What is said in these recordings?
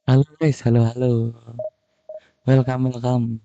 Halo guys, halo halo. Welcome welcome.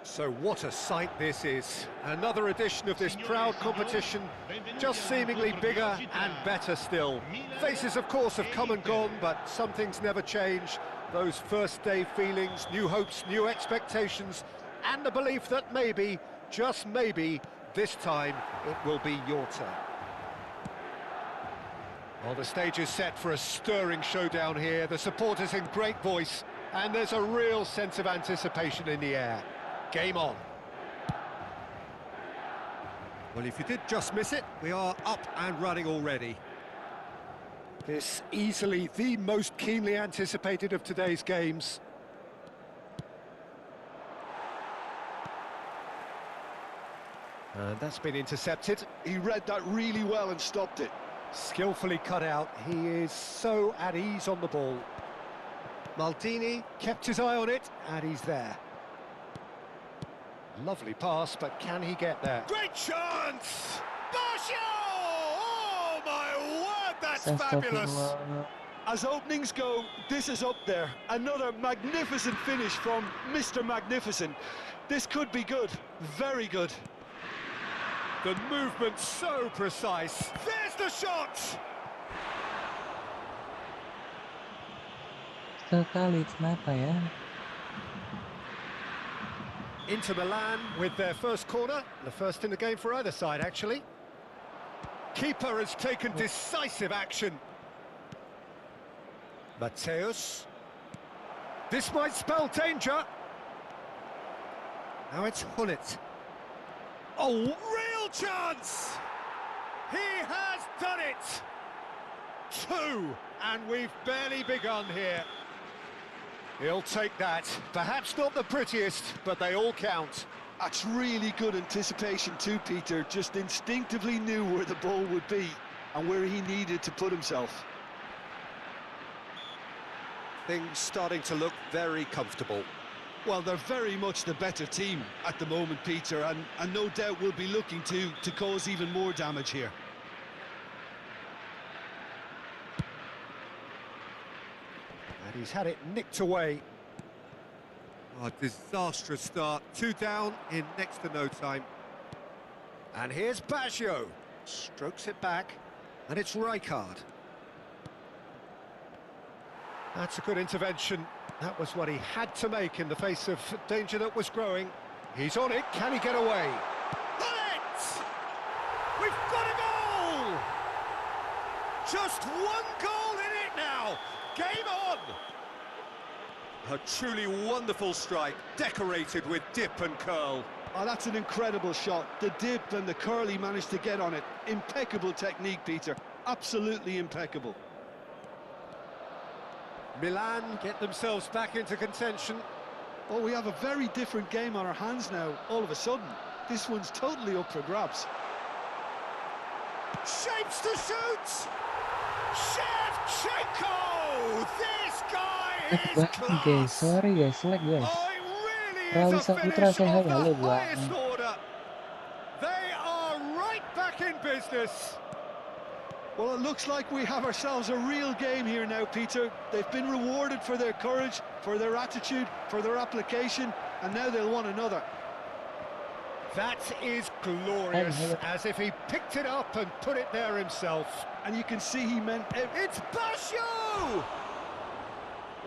So what a sight this is. Another edition of this proud competition, just seemingly bigger and better still. Faces, of course, have come and gone, but some things never change. Those first day feelings, new hopes, new expectations, and the belief that maybe, just maybe, this time it will be your turn. Well, the stage is set for a stirring showdown here. The supporters in great voice, and there's a real sense of anticipation in the air. Game on. Well, if you did just miss it, we are up and running already. This easily the most keenly anticipated of today's games. And that's been intercepted. He read that really well and stopped it. Skillfully cut out. He is so at ease on the ball. Maldini kept his eye on it, and he's there. Lovely pass, but can he get there? Great chance! Basho! Oh, my word, that's fabulous! As openings go, this is up there. Another magnificent finish from Mr. Magnificent. This could be good, very good. The movement so precise. There's the shot! Sekali, kenapa ya? Inter Milan with their first corner, the first in the game for either side, actually. Keeper has taken decisive action. Mateus. This might spell danger. Now it's Hullet. Oh, real chance! He has done it! 2, and we've barely begun here. He'll take that. Perhaps not the prettiest, but they all count. That's really good anticipation too, Peter. Just instinctively knew where the ball would be and where he needed to put himself. Things starting to look very comfortable. Well, they're very much the better team at the moment, Peter, and no doubt will be looking to cause even more damage here. And he's had it nicked away. Oh, disastrous start. 2 down in next to no time. And here's Baggio. Strokes it back. And it's Rijkaard. That's a good intervention. That was what he had to make in the face of danger that was growing. He's on it. Can he get away? Hullet! We've got a goal! Just one goal in it now. Game on! A truly wonderful strike, decorated with dip and curl. Oh, that's an incredible shot. The dip and the curl he managed to get on it. Impeccable technique, Peter. Absolutely impeccable. Milan get themselves back into contention. Oh, we have a very different game on our hands now, all of a sudden. This one's totally up for grabs. Shapes to shoot! Shevchenko! This guy is class! Guys, sorry guys, lag guys. Oh, it really Raul is a Saputra finish say hi, of halo the buat. highest order. They are right back in business. Well, it looks like we have ourselves a real game here now, Peter. They've been rewarded for their courage, for their attitude, for their application, and now they'll want another. That is glorious, as if he picked it up and put it there himself. And you can see he meant it. It's Baggio!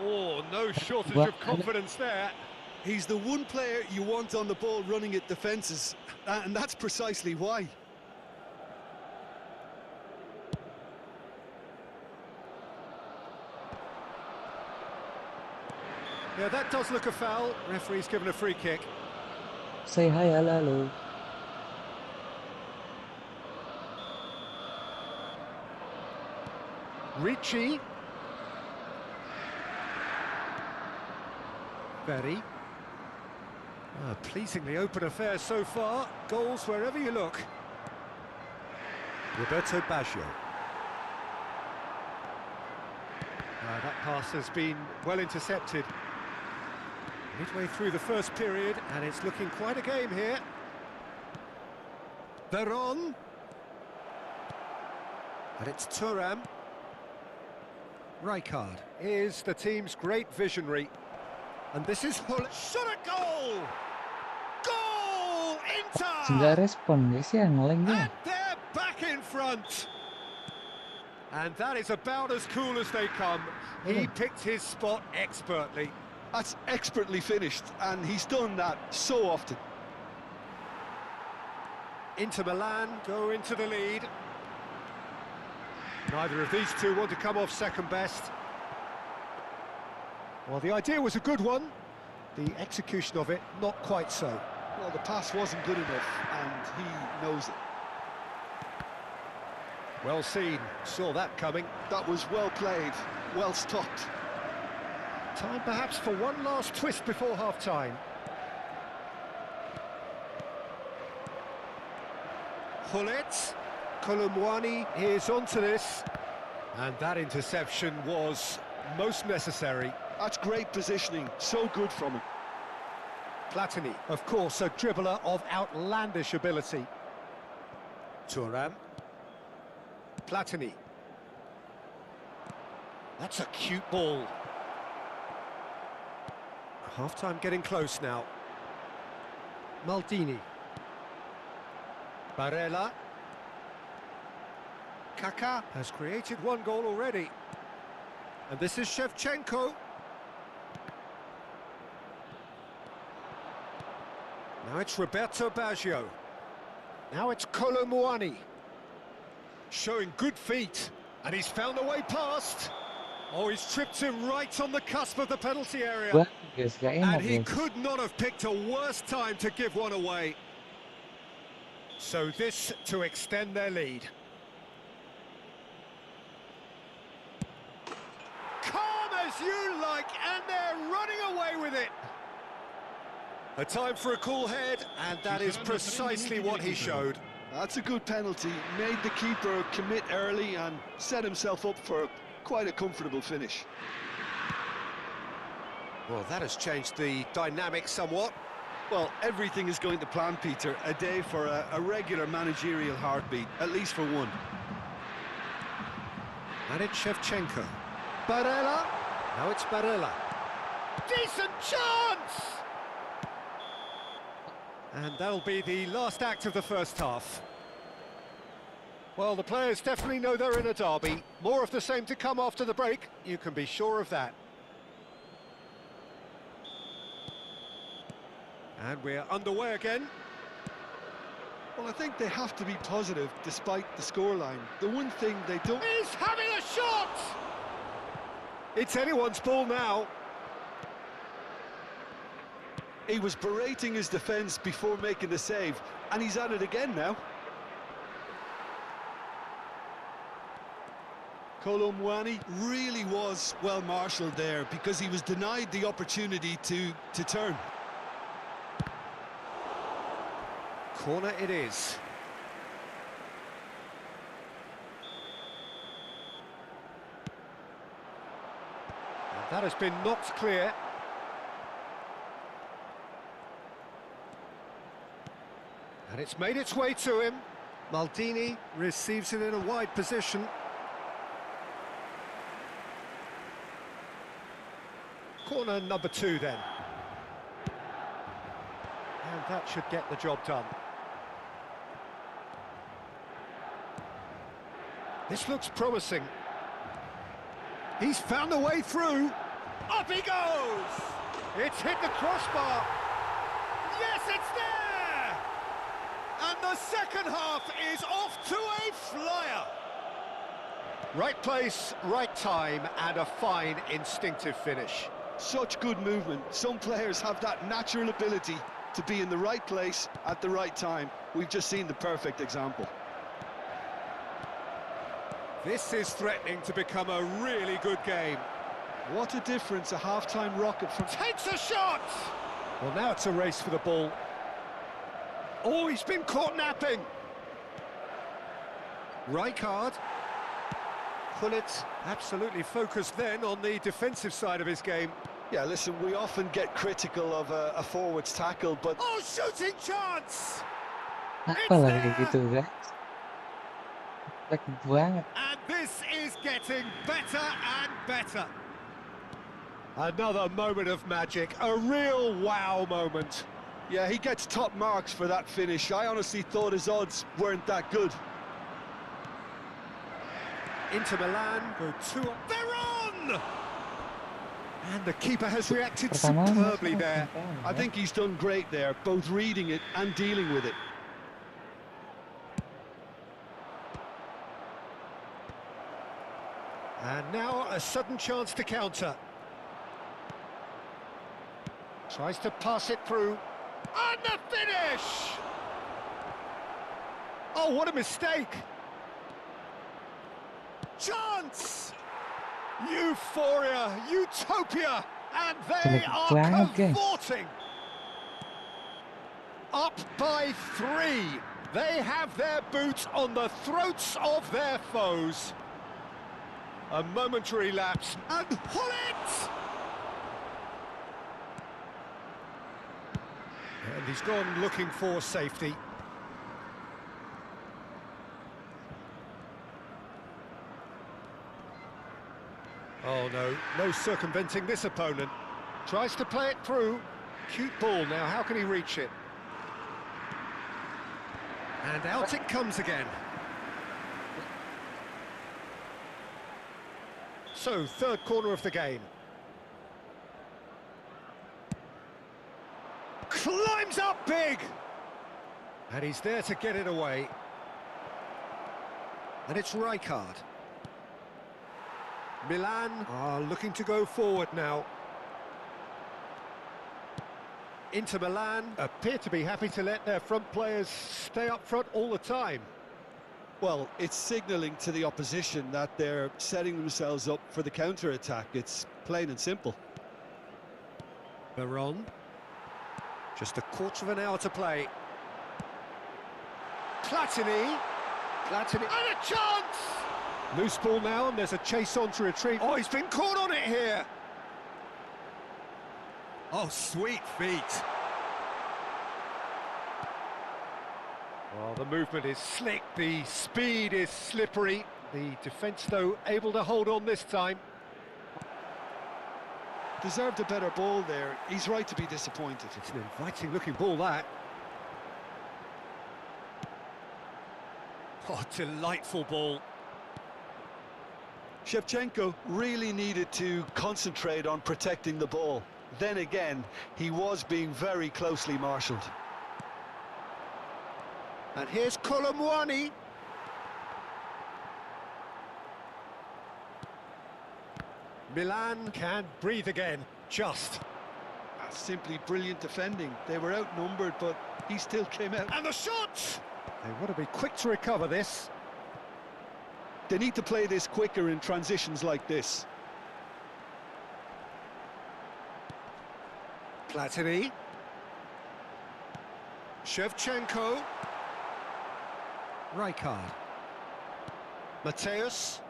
Oh, no shortage of confidence there. He's the one player you want on the ball running at defences, and that's precisely why. Yeah, that does look a foul. Referee's given a free kick. Say hi, halo. Ricci. Berry. Pleasingly open affair so far. Goals wherever you look. Roberto Baggio. That pass has been well intercepted. Midway through the first period, and it's looking quite a game here. Veron. And it's Thuram. Rijkaard is the team's great visionary. And this is Hullet. Shot a goal! Nggak Inter! respon guys ya, nge-lag ya. And they're back in front. And that is about as cool as they come. He picked his spot expertly. That's expertly finished, and he's done that so often. Inter Milan go into the lead. Neither of these two want to come off second best. Well, the idea was a good one. The execution of it, not quite so. Well, the pass wasn't good enough, and he knows it. Well seen, saw that coming. That was well played, well stopped. Time perhaps for one last twist before half-time. Hullet, Kolumwani is onto this. And that interception was most necessary. That's great positioning, so good from him. Platini, of course, a dribbler of outlandish ability. Thuram. Platini. That's a cute ball. Half-time getting close now. Maldini. Barella. Kaká has created one goal already. And this is Shevchenko. Now it's Roberto Baggio. Now it's Kolomouani. Showing good feet. And he's found a way past. Oh, he's tripped him right on the cusp of the penalty area. Wah, guys, gak enak And he guys. could not have picked a worse time to give one away. So this to extend their lead. Calm as you like, and they're running away with it. A time for a cool head, and that is precisely what he showed. That's a good penalty. Made the keeper commit early and set himself up for quite a comfortable finish. Well, that has changed the dynamic somewhat. Well, everything is going to plan, Peter. A day for a regular managerial heartbeat, at least for one. And it's Shevchenko. Barella. Now it's Barella. Decent chance! And that'll be the last act of the first half. Well, the players definitely know they're in a derby. More of the same to come after the break, you can be sure of that. And we're underway again. Well, I think they have to be positive despite the scoreline. The one thing they don't... He's having a shot! It's anyone's ball now. He was berating his defence before making the save, and he's at it again now. Kolomouani really was well marshalled there because he was denied the opportunity to turn. Corner it is. And that has been knocked clear. And it's made its way to him. Maldini receives it in a wide position. Corner number 2 then. And that should get the job done. This looks promising. He's found a way through. Up he goes! It's hit the crossbar. Yes, it's there! And the second half is off to a flyer. Right place, right time, and a fine instinctive finish. Such good movement. Some players have that natural ability to be in the right place at the right time. We've just seen the perfect example. This is threatening to become a really good game. What a difference a half-time rocket from... Takes a shot! Well, now it's a race for the ball. Oh, he's been caught napping. Rijkaard. Hullet absolutely focused then on the defensive side of his game. Yeah, listen, we often get critical of a forward's tackle, but... Oh, shooting chance! Apa lah kayak gitu guys? Lag banget. And this is getting better and better. Another moment of magic, a real wow moment. Yeah, he gets top marks for that finish. I honestly thought his odds weren't that good. Inter Milan go 2 up. They're on! And the keeper has reacted Pertama superbly masuk there. langsung I ya. think he's done great there, both reading it and dealing with it. And now a sudden chance to counter. Tries to pass it through. And the finish! Oh, what a mistake! Chance! Euphoria, utopia, and they Jelek are banget, guys. cavorting. Up by 3. They have their boots on the throats of their foes. A momentary lapse, and pull it! And he's gone looking for safety. Oh no, no circumventing this opponent. Tries to play it through. Cute ball now, how can he reach it? And out it comes again. So, third corner of the game. Climbs up big! And he's there to get it away. And it's Rijkaard. Milan are looking to go forward now. Inter Milan appear to be happy to let their front players stay up front all the time. Well, it's signalling to the opposition that they're setting themselves up for the counter-attack. It's plain and simple. Veron. Just a quarter of an hour to play. Platini. Platini. And a chance! Loose ball now, and there's a chase on to retrieve. Oh, he's been caught on it here. Oh, sweet feet. Well, the movement is slick, the speed is slippery. The defence, though, able to hold on this time. Deserved a better ball there. He's right to be disappointed. It's an inviting-looking ball, that. Oh, delightful ball. Shevchenko really needed to concentrate on protecting the ball. Then again, he was being very closely marshalled. And here's Colomwani. Milan can breathe again, just. That's simply brilliant defending. They were outnumbered, but he still came out. And the shot! They want to be quick to recover this. They need to play this quicker in transitions like this. Platini. Shevchenko. Rijkaard. Mateus.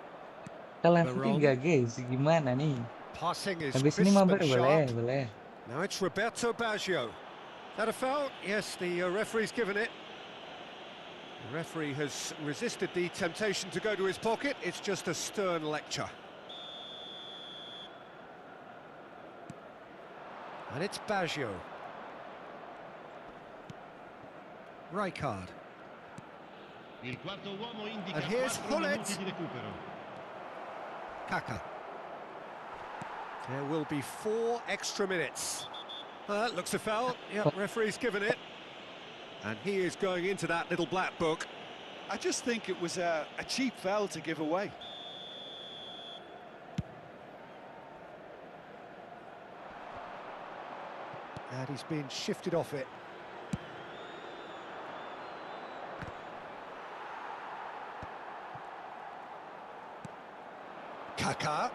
Kita level Veron. 3 guys, gimana nih? Passing is Habis ini crisp mabar and boleh, sharp. boleh. Now it's Roberto Baggio. That a foul? Yes, the referee's given it. The referee has resisted the temptation to go to his pocket. It's just a stern lecture. And it's Baggio. Rijkaard. And here's Hullet. Kaka. There will be 4 extra minutes. Looks a foul. Yep, referee's given it. And he is going into that little black book. I just think it was a cheap foul to give away. And he's been shifted off it. Kaka.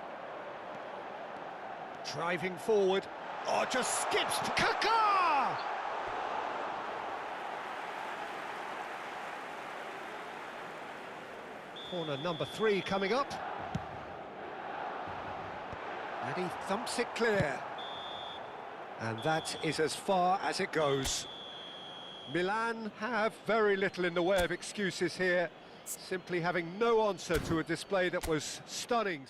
Driving forward. Oh, just skips. Kaka! Corner number 3 coming up. And he thumps it clear. And that is as far as it goes. Milan have very little in the way of excuses here, simply having no answer to a display that was stunning.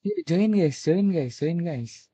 Yuk, join guys, join guys, join guys.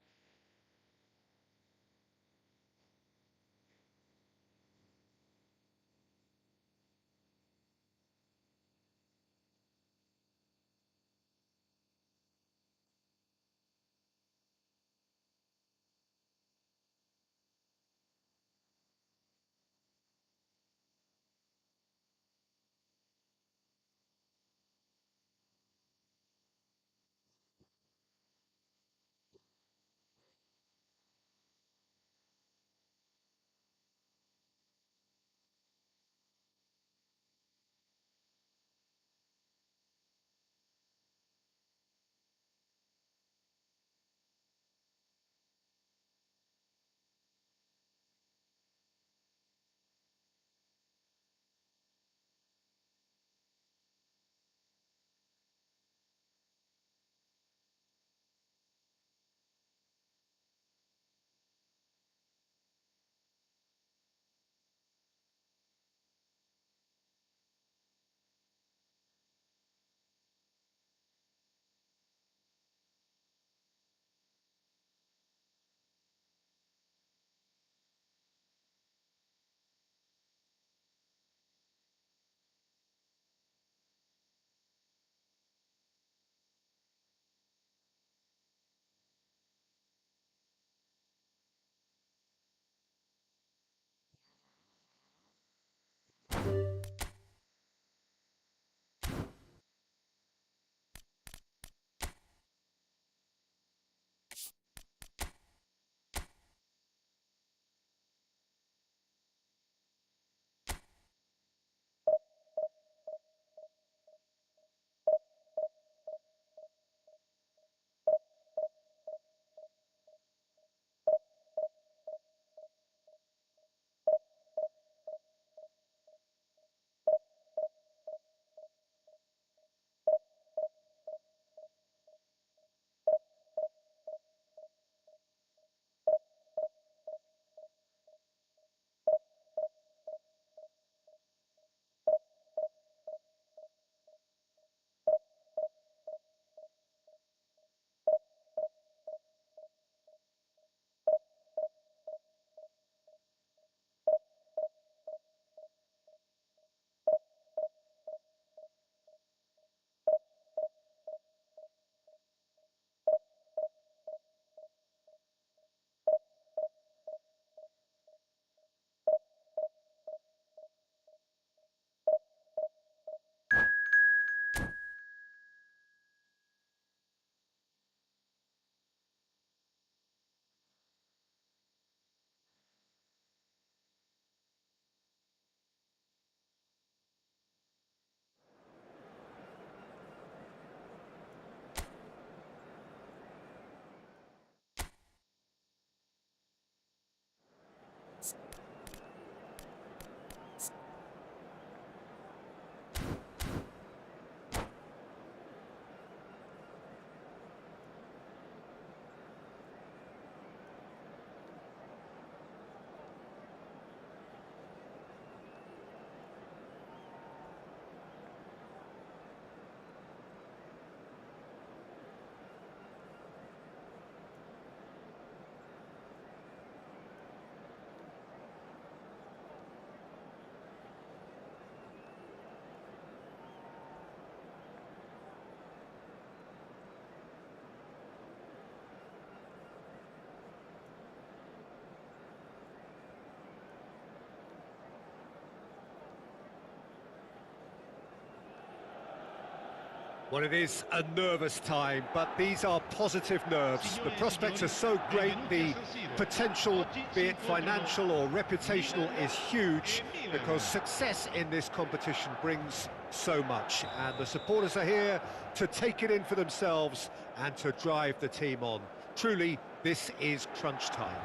Well, it is a nervous time, but these are positive nerves. The prospects are so great, the potential, be it financial or reputational, is huge because success in this competition brings so much. And the supporters are here to take it in for themselves and to drive the team on. Truly, this is crunch time.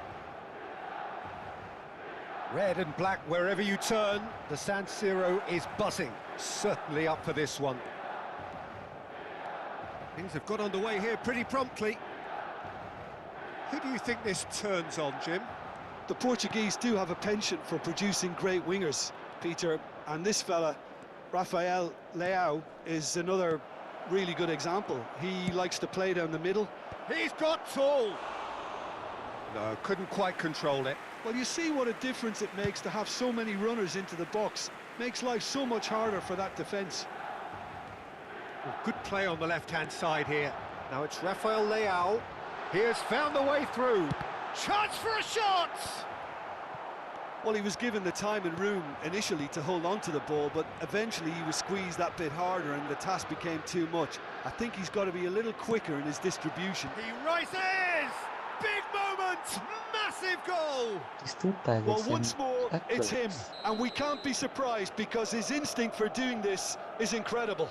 Red and black wherever you turn, the San Siro is buzzing. Certainly up for this one. Things have got underway here pretty promptly. Who do you think this turns on, Jim? The Portuguese do have a penchant for producing great wingers, Peter, and this fella, Rafael Leao, is another really good example. He likes to play down the middle. He's got tall. No, couldn't quite control it. Well, you see what a difference it makes to have so many runners into the box. Makes life so much harder for that defence. Well, good play on the left-hand side here. Now it's Rafael Leao. He has found the way through. Chance for a shot! Well, he was given the time and room initially to hold on to the ball, but eventually he was squeezed that bit harder and the task became too much. I think he's got to be a little quicker in his distribution. He rises! Big moment! Massive goal! Well, once more, it's him, and we can't be surprised because his instinct for doing this is incredible.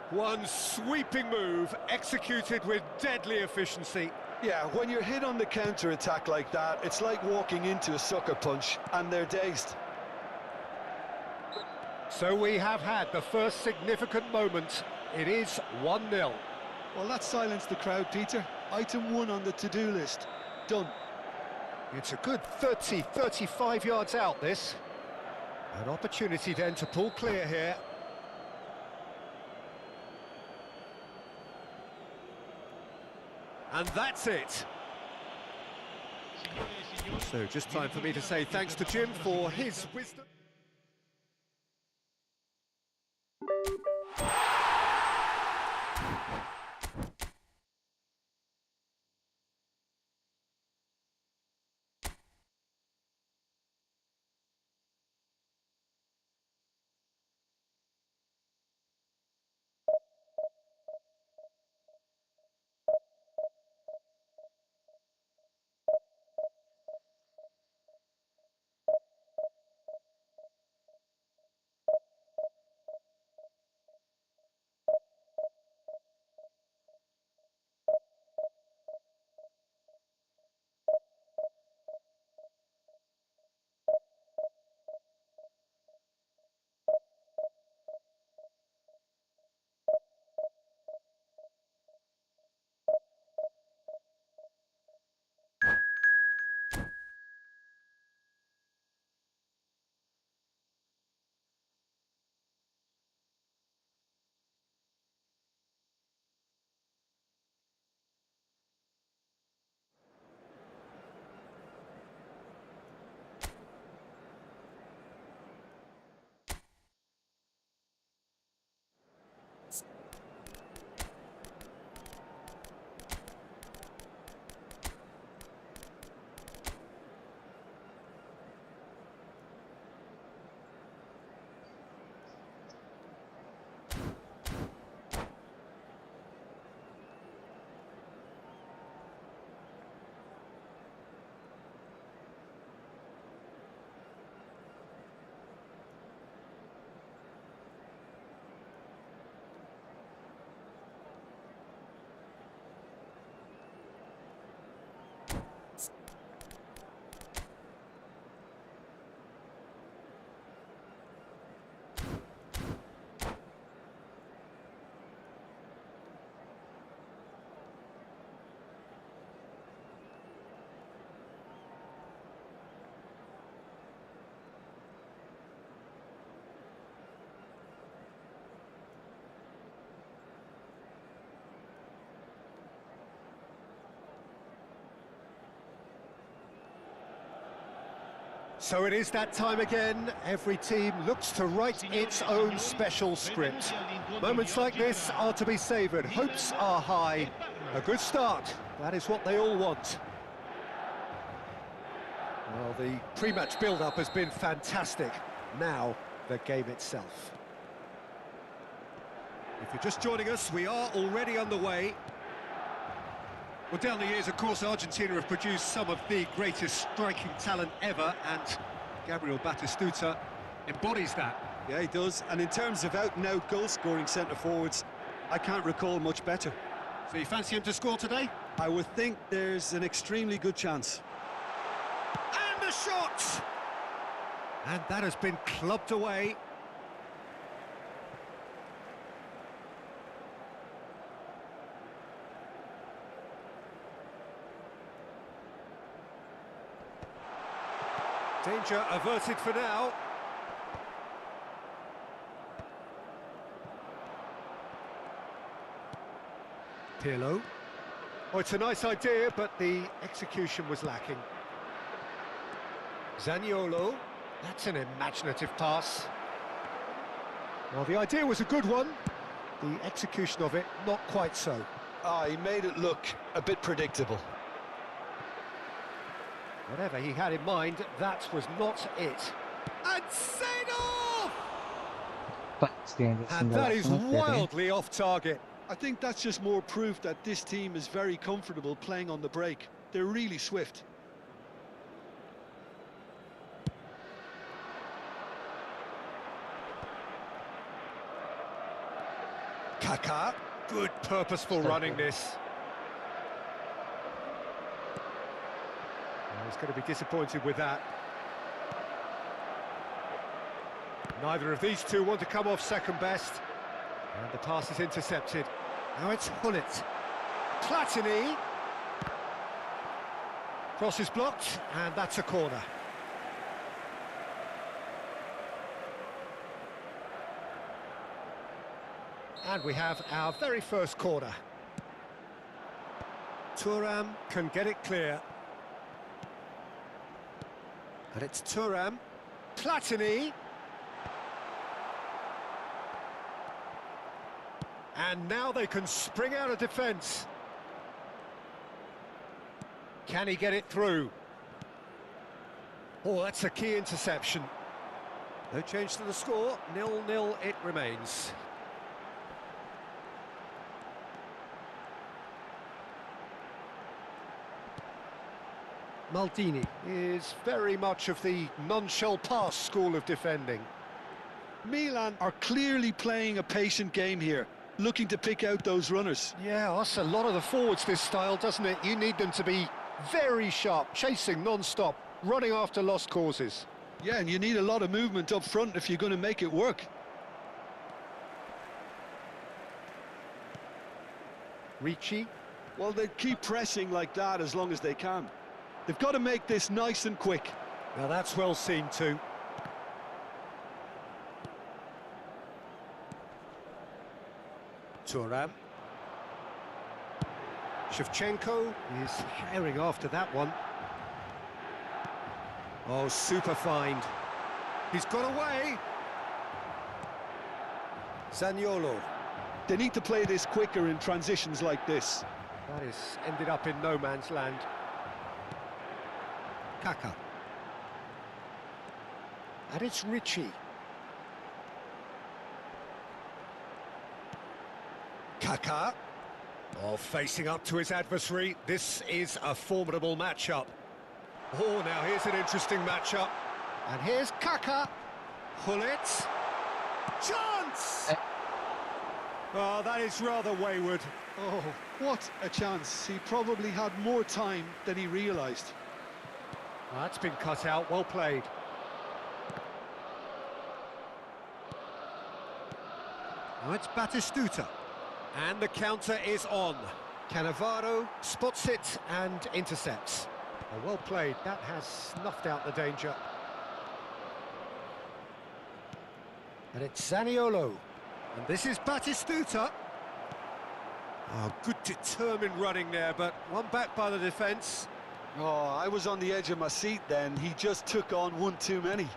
One sweeping move, executed with deadly efficiency. Yeah, when you're hit on the counter-attack like that, it's like walking into a sucker punch, and they're dazed. So we have had the first significant moment. It is 1-0. Well, that silenced the crowd, Peter. Item 1 on the to-do list. Done. It's a good 30, 35 yards out, this. An opportunity then to pull clear here. And that's it. So just time for me to say thanks to Jim for his wisdom. So it is that time again. Every team looks to write its own special script. Moments like this are to be savoured. Hopes are high. A good start. That is what they all want. Well, the pre-match build-up has been fantastic. Now, the game itself. If you're just joining us, we are already underway. Well, down the years, of course, Argentina have produced some of the greatest striking talent ever, and Gabriel Batistuta embodies that. Yeah, he does. And in terms of out-and-out goal-scoring centre-forwards, I can't recall much better. So you fancy him to score today? I would think there's an extremely good chance. And the shot! And that has been clubbed away. Danger averted for now. Pirlo. Oh, it's a nice idea, but the execution was lacking. Zaniolo. That's an imaginative pass. Well, the idea was a good one. The execution of it, not quite so. Ah, he made it look a bit predictable. Whatever he had in mind, that was not it. And set off! Pasti yang And that is sunod pero wildly off target. I think that's just more proof that this team is very comfortable playing on the break. They're really swift. Kaká, good purposeful running this. Well, he's going to be disappointed with that. Neither of these two want to come off second best. And the pass is intercepted. Now it's Hullet. Platini. Cross is blocked, and that's a corner. And we have our very first corner. Thuram can get it clear. And it's Thuram. Platini. And now they can spring out of defence. Can he get it through? Oh, that's a key interception. No change to the score. 0-0 it remains. Maldini is very much of the non-shell pass school of defending. Milan are clearly playing a patient game here, looking to pick out those runners. Yeah, that's a lot of the forwards, this style, doesn't it? You need them to be very sharp, chasing non-stop, running after lost causes. Yeah, and you need a lot of movement up front if you're going to make it work. Ricci. Well, they keep pressing like that as long as they can. They've got to make this nice and quick. Now that's well seen too. Thuram. Shevchenko is herring after that one. Oh, super find. He's got away. Zaniolo. They need to play this quicker in transitions like this. That is ended up in no man's land. Kaká. And it's Ricci. Kaká. Oh, facing up to his adversary. This is a formidable matchup. Oh, now here's an interesting matchup. And here's Kaká. Hullet. Chance! Oh, that is rather wayward. Oh, what a chance. He probably had more time than he realised. That's been cut out, well played. Now it's Batistuta. And the counter is on. Cannavaro spots it and intercepts. Oh, well played, that has snuffed out the danger. And it's Zaniolo. And this is Batistuta. Oh, good determined running there, but one back by the defence. Oh, I was on the edge of my seat then. He just took on one too many.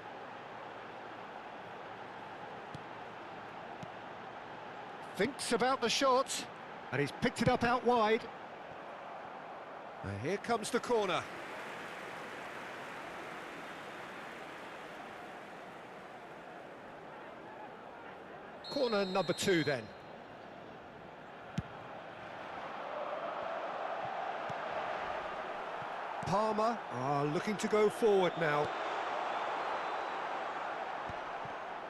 Thinks about the shot, and he's picked it up out wide. And here comes the corner. Corner number 2 then. Palmer are looking to go forward now.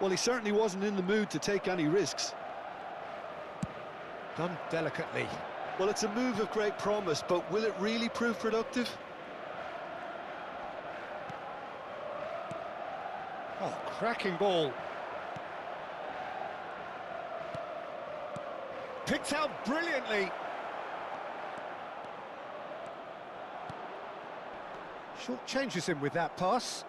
Well, he certainly wasn't in the mood to take any risks. Done delicately. Well, it's a move of great promise, but will it really prove productive? Oh, cracking ball. Picked out brilliantly. Short changes him with that pass.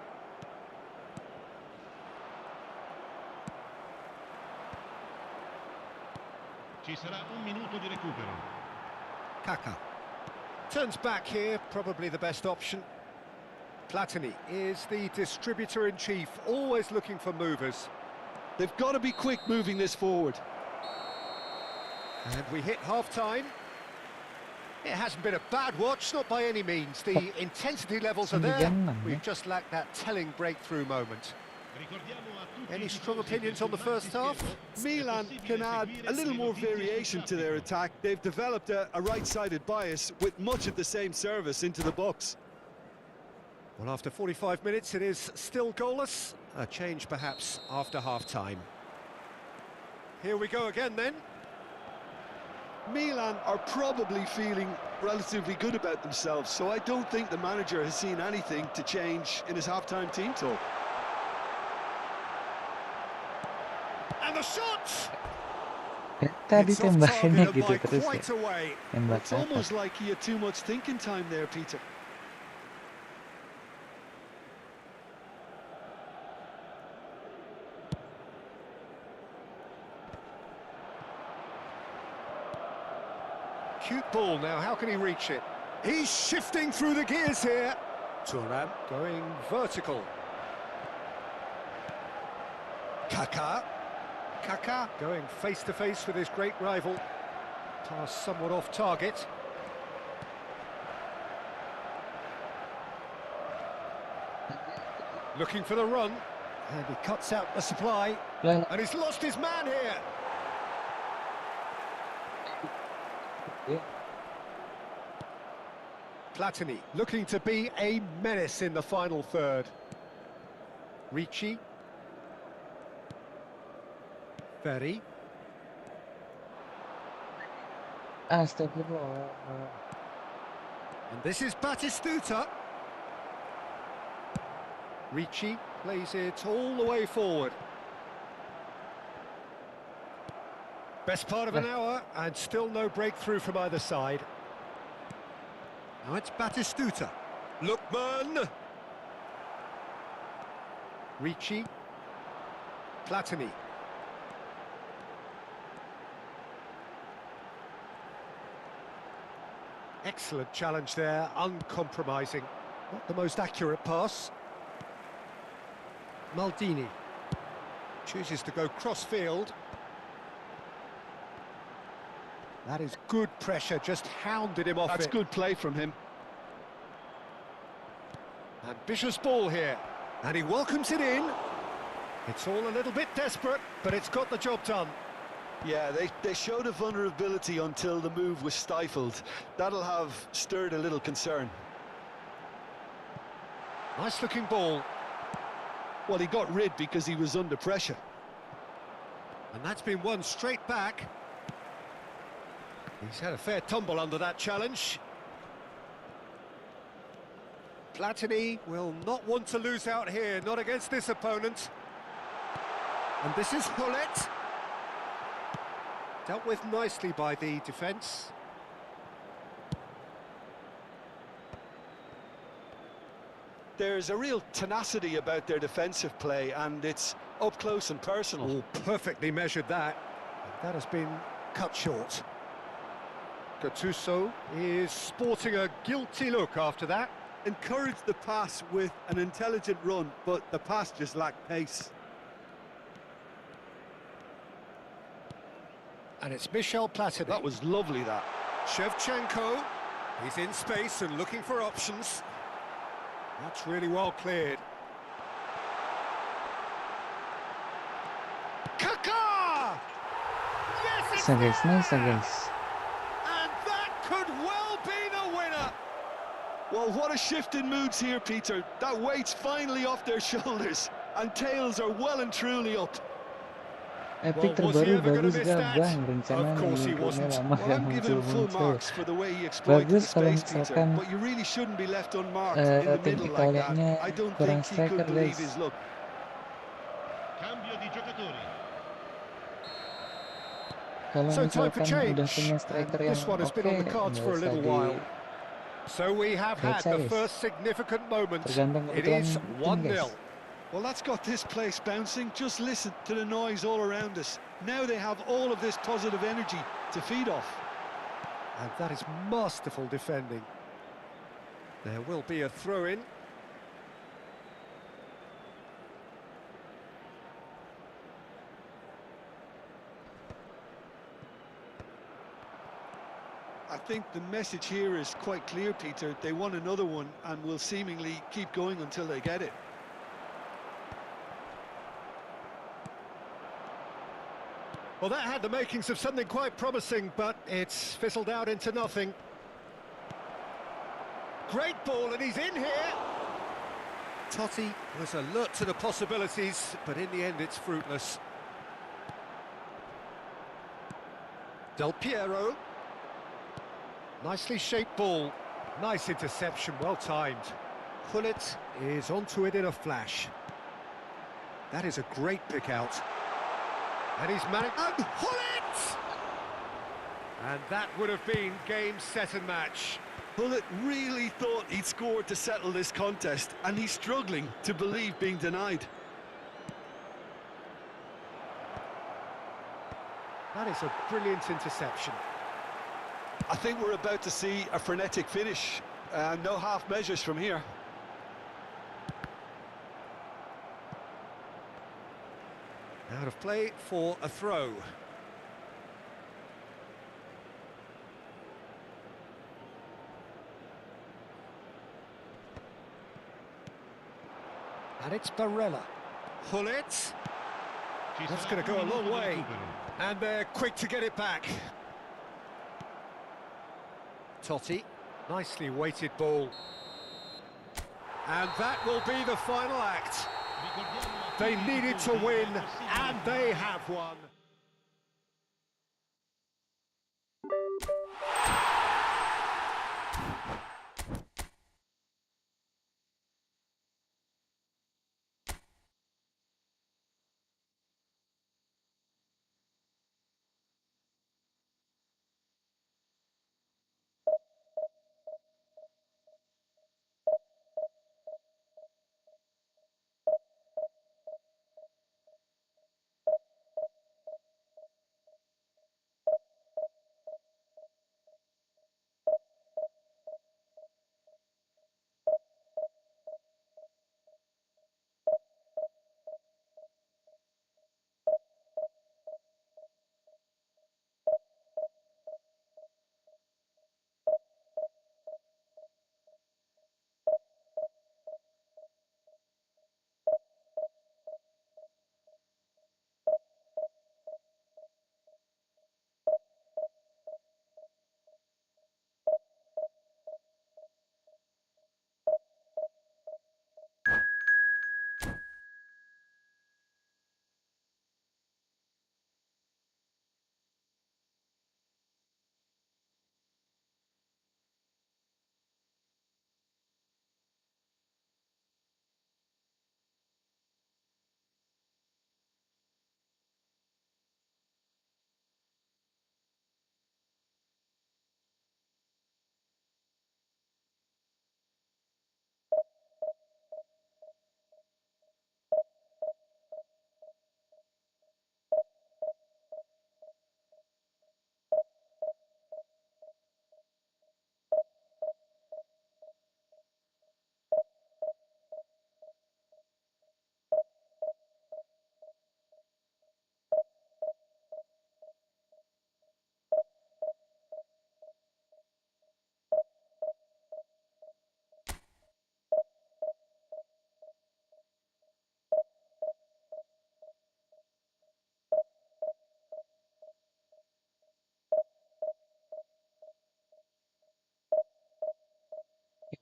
Ci sarà un minuto di recupero. Kaka. Turns back here, probably the best option. Platini is the distributor-in-chief, always looking for movers. They've got to be quick moving this forward. And we hit half-time. It hasn't been a bad watch, not by any means. The intensity levels are there. We've just lacked that telling breakthrough moment. Any strong opinions on the first half? Milan can add a little more variation to their attack. They've developed a right-sided bias with much of the same service into the box. Well, after 45 minutes, it is still goalless. A change, perhaps, after half-time. Here we go again, then. Milan are probably feeling relatively good about themselves, so I don't think the manager has seen anything to change in his half-time team talk. And the shot! Tadi It's off tembakannya target gitu by terus ya. quite a way. Tembak It's ke almost atas. like he had too much thinking time there, Peter. Cute ball now, how can he reach it? He's shifting through the gears here. Thuram going vertical. Kaka. Kaka going face-to-face with his great rival. Pass somewhat off target. Looking for the run. And he cuts out the supply. Lah, And he's lost his man here. ya. Platini looking to be a menace in the final third. Ricci. Ferry. Astagfirullah. And this is Batistuta. Ricci plays it all the way forward. Best part of an hour, and still no breakthrough from either side. Now it's Batistuta. Lookman. Ricci. Platini. Excellent challenge there, uncompromising. Not the most accurate pass. Maldini chooses to go cross-field. That is good pressure, just hounded him off That's it. good play from him. Ambitious ball here, and he welcomes it in. It's all a little bit desperate, but it's got the job done. Yeah, they showed a vulnerability until the move was stifled. That'll have stirred a little concern. Nice looking ball. Well, he got rid because he was under pressure. And that's been won straight back. He's had a fair tumble under that challenge. Platini will not want to lose out here, not against this opponent. And this is Hullet. Dealt with nicely by the defence. There's a real tenacity about their defensive play, and it's up close and personal. Oh, perfectly measured that. That has been cut short. Gattuso is sporting a guilty look after that. Encouraged the pass with an intelligent run, but the pass just lacked pace. And it's Michel Platini. That was lovely, that. Shevchenko. He's in space and looking for options. That's really well cleared. Kaka! Yes, it's Nice guys, nice there! guys. And that could well be the winner. Well, what a shift in moods here, Peter. That weight's finally off their shoulders, and tails are well and truly up. Epic Well, was he terbaru ever gonna bagus miss gak that? bang? Rencana Of course he minggunya wasn't. lama Well, gak I'm giving him full muncul-muncul. marks for the way he exploited the Bagus kalau space, Peter, misalkan but you really shouldn't be left unmarked in the tim middle like that. Italianya I don't kurang think he could striker believe guys. his luck. Cambio di giocatori. Kalau So time for misalkan change. udah punya striker And yang this one has oke, been on the cards nggak for a usah little while. So we have had Baca, the guys. first significant moment. Tergantung It kebutuhan is tim, 1-0. guys. Well, that's got this place bouncing. Just listen to the noise all around us. Now they have all of this positive energy to feed off. And that is masterful defending. There will be a throw-in. I think the message here is quite clear, Peter. They want another one and will seemingly keep going until they get it. Well, that had the makings of something quite promising, but it's fizzled out into nothing. Great ball, and he's in here. Totti was alert to the possibilities, but in the end it's fruitless. Del Piero. Nicely shaped ball. Nice interception, well timed. Gullit is onto it in a flash. That is a great pick out. And he's managed... And Gullit! And that would have been game, set and match. Gullit really thought he'd scored to settle this contest, and he's struggling to believe being denied. That is a brilliant interception. I think we're about to see a frenetic finish. No half measures from here. Out of play for a throw. And it's Barella. Gullit. That's going to go a long way. And they're quick to get it back. Totti. Nicely weighted ball. And that will be the final act. They needed to win, and they have won.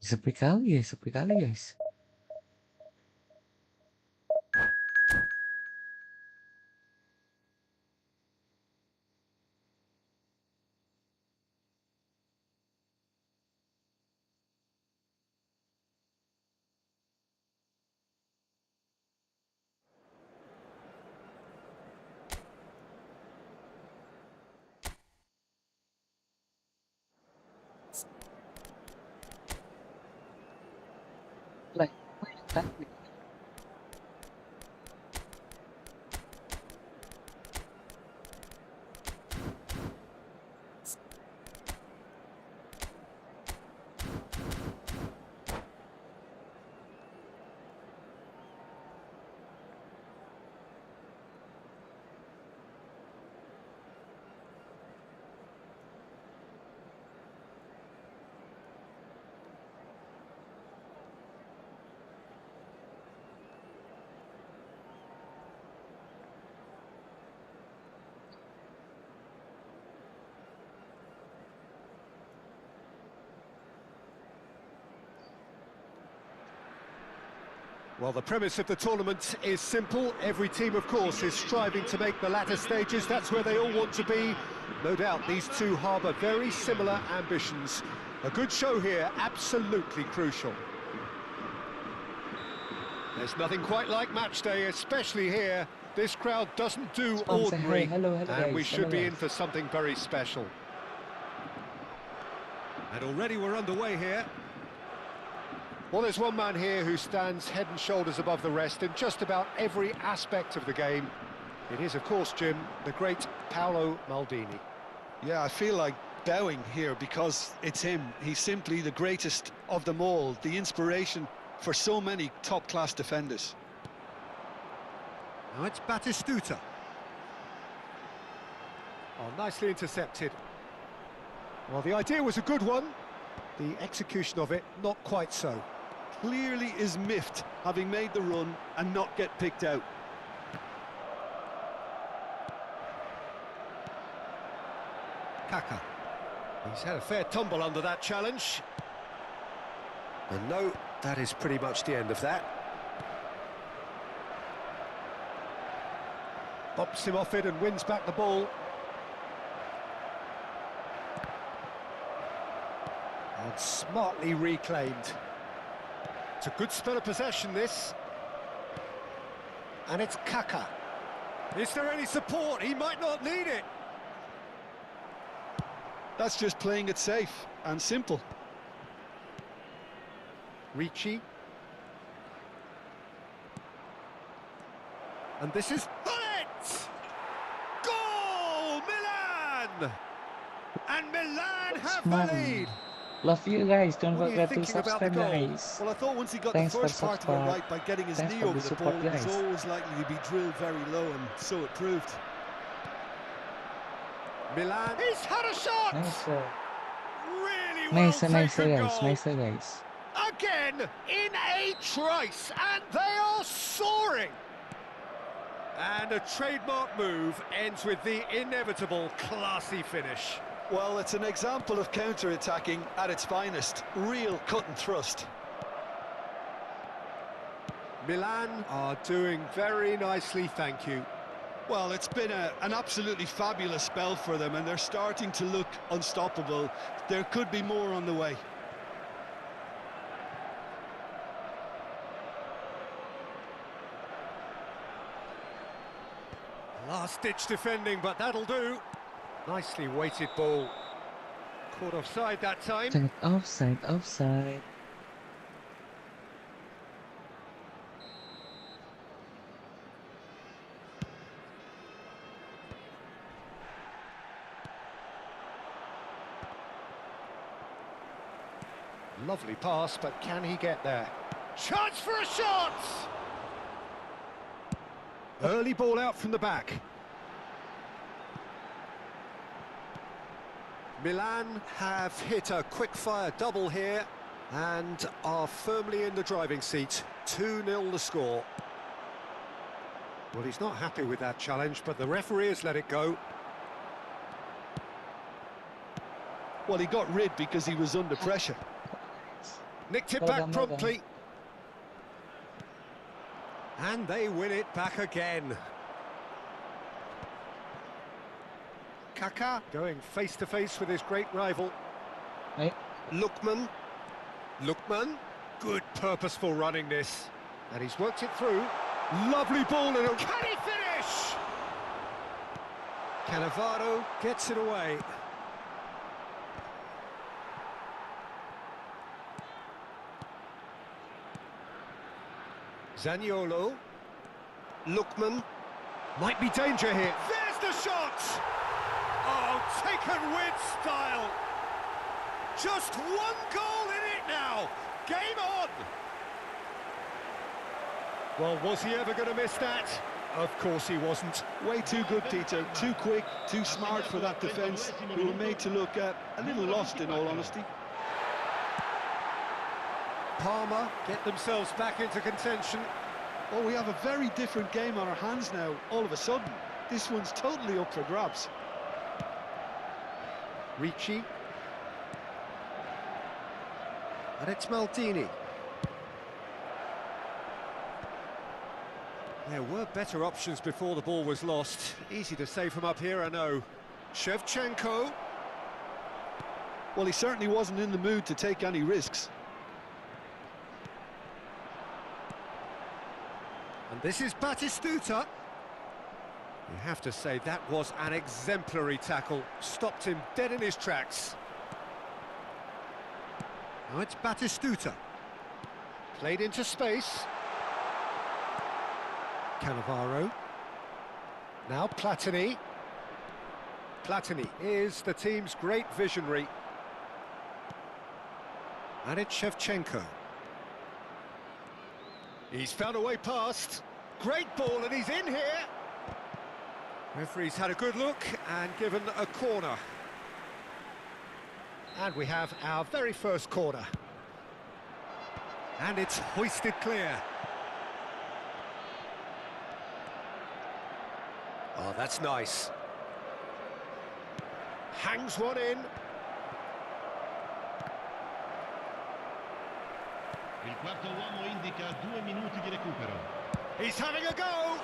Sepi kali guys. Like, that Well, the premise of the tournament is simple. Every team, of course, is striving to make the latter stages. That's where they all want to be. No doubt these two harbour very similar ambitions. A good show here, absolutely crucial. There's nothing quite like match day, especially here. This crowd doesn't do Sponsor, ordinary, hey, hello, and guys, we should hello, be in guys. for something very special. And already we're underway here. Well, there's one man here who stands head and shoulders above the rest in just about every aspect of the game. It is, of course, Jim, the great Paolo Maldini. Yeah, I feel like bowing here because it's him. He's simply the greatest of them all, the inspiration for so many top-class defenders. Now it's Batistuta. Oh, nicely intercepted. Well, the idea was a good one. The execution of it, not quite so. Clearly is miffed, having made the run and not get picked out. Kaka. He's had a fair tumble under that challenge. And no, that is pretty much the end of that. Bops him off it and wins back the ball. And smartly reclaimed. It's a good spell of possession, this. And it's Kaka. Is there any support? He might not need it. That's just playing it safe and simple. Ricci. And this is it! Goal! Milan! And Milan have the lead. Love you guys. Don't What are you forget to thinking about the subscribe, goal? guys. Well, I thought once he got Thanks the for first part of it subscribe. right by getting his Thanks knee for over the the ball, support, it was guys. always likely to be drilled very low, and so it proved. Milan. He's had a shot! Nice, Really well nice, taken nice, guys. goal. Nice, guys. Again, in a trice, and they are soaring. And a trademark move ends with the inevitable classy finish. Well, it's an example of counter-attacking at its finest. Real cut and thrust. Milan are doing very nicely, thank you. Well, it's been an absolutely fabulous spell for them, and they're starting to look unstoppable. There could be more on the way. Last-ditch defending, but that'll do. Nicely weighted ball. Caught offside that time. Offside, offside. Lovely pass, but can he get there? Chance for a shot! Early ball out from the back. Milan have hit a quick-fire double here and are firmly in the driving seat. 2-0 the score. Well, he's not happy with that challenge, but the referee has let it go. Well, he got rid because he was under pressure. Nicked it Well back done, well promptly. And they win it back again. Kaka going face-to-face with his great rival. Right. Lookman. Lookman. Good purposeful running this. And he's worked it through. Lovely ball and a... Can he finish? Cannavaro gets it away. Zaniolo. Lookman. Might be danger here. There's the shot! Oh, taken with style. Just one goal in it now. Game on. Well, was he ever going to miss that? Of course he wasn't. Way too good, Peter. Too quick, too smart for that defence, who were made to look a little lost, in all honesty. Parma get themselves back into contention. Oh, we have a very different game on our hands now, all of a sudden. This one's totally up for grabs. Ricci. And it's Maldini. There were better options before the ball was lost. Easy to say from up here, I know. Shevchenko. Well, he certainly wasn't in the mood to take any risks. And this is Batistuta. You have to say that was an exemplary tackle. Stopped him dead in his tracks. Now it's Batistuta. Played into space. Cannavaro. Now Platini. Platini is the team's great visionary. And it's Shevchenko. He's found a way past. Great ball, and he's in here. Referee's had a good look and given a corner. And we have our very first corner. And it's hoisted clear. Oh, that's nice. Hangs one in. Il quarto uomo indica 2 minuti di recupero. He's having a go.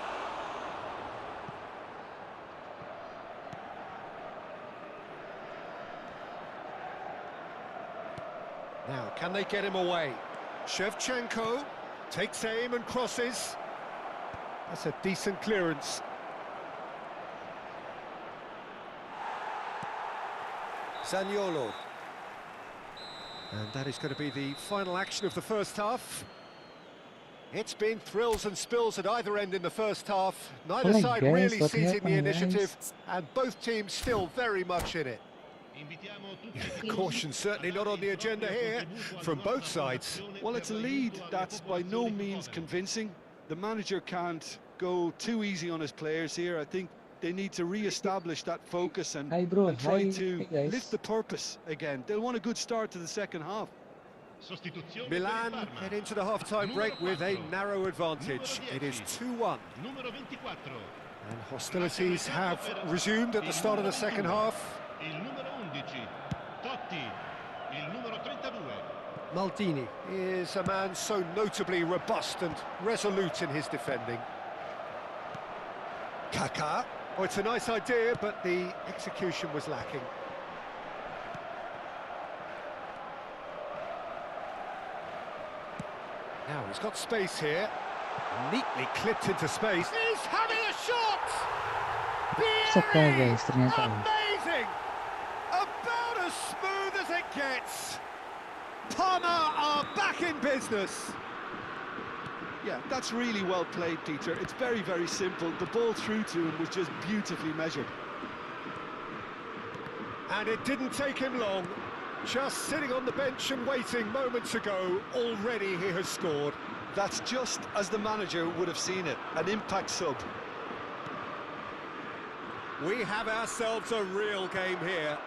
Now, can they get him away? Shevchenko takes aim and crosses. That's a decent clearance. Zaniolo. And that is going to be the final action of the first half. It's been thrills and spills at either end in the first half. Neither my side guys, really what seizing the happened, initiative, guys? and both teams still very much in it. Caution certainly not on the agenda here, from both sides. Well, it's a lead that's by no means convincing. The manager can't go too easy on his players here. I think they need to re-establish that focus and, Hi, bro. try Hi. to Hey, guys. lift the purpose again. They'll want a good start to the second half. Milan head into the half-time break with a narrow advantage. It is 2-1. And hostilities have resumed at the start of the second half. Il numero 11, Totti, il numero 32. Maldini is a man so notably robust and resolute in his defending. Kaká. Oh, it's a nice idea, but the execution was lacking. Now he's got space here. Neatly clipped into space. He's having a shot! Sa ka, guys. Ternyata. Amazing! About as smooth as it gets. Parma are back in business. Yeah, that's really well played, Peter. It's very, very simple. The ball through to him was just beautifully measured. And it didn't take him long. Just sitting on the bench and waiting moments ago, already he has scored. That's just as the manager would have seen it, an impact sub. We have ourselves a real game here.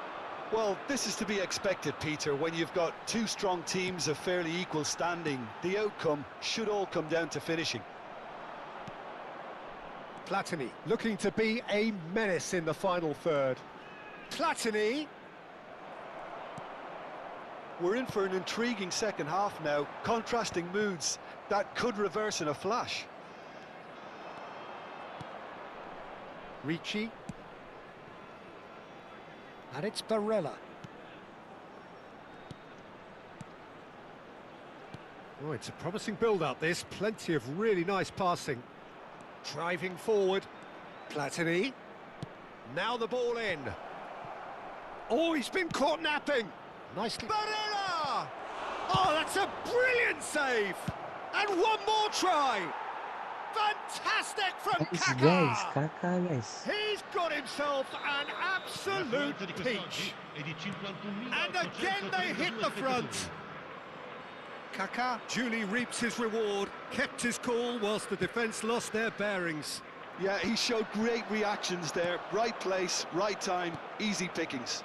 Well, this is to be expected, Peter. When you've got two strong teams of fairly equal standing, the outcome should all come down to finishing. Platini looking to be a menace in the final third. Platini. We're in for an intriguing second half now, contrasting moods that could reverse in a flash. Ricci. And it's Barella. Oh, it's a promising build-up, this. Plenty of really nice passing. Driving forward. Platini. Now the ball in. Oh, he's been caught napping. Nicely. Barella! Oh, that's a brilliant save! And one more try! Fantastic from Guys, Kaká! Kaká, guys. He's got himself an absolute peach. And again they hit the front. Kaká duly reaps his reward, kept his cool whilst the defence lost their bearings. Yeah, he showed great reactions there. Right place, right time, easy pickings.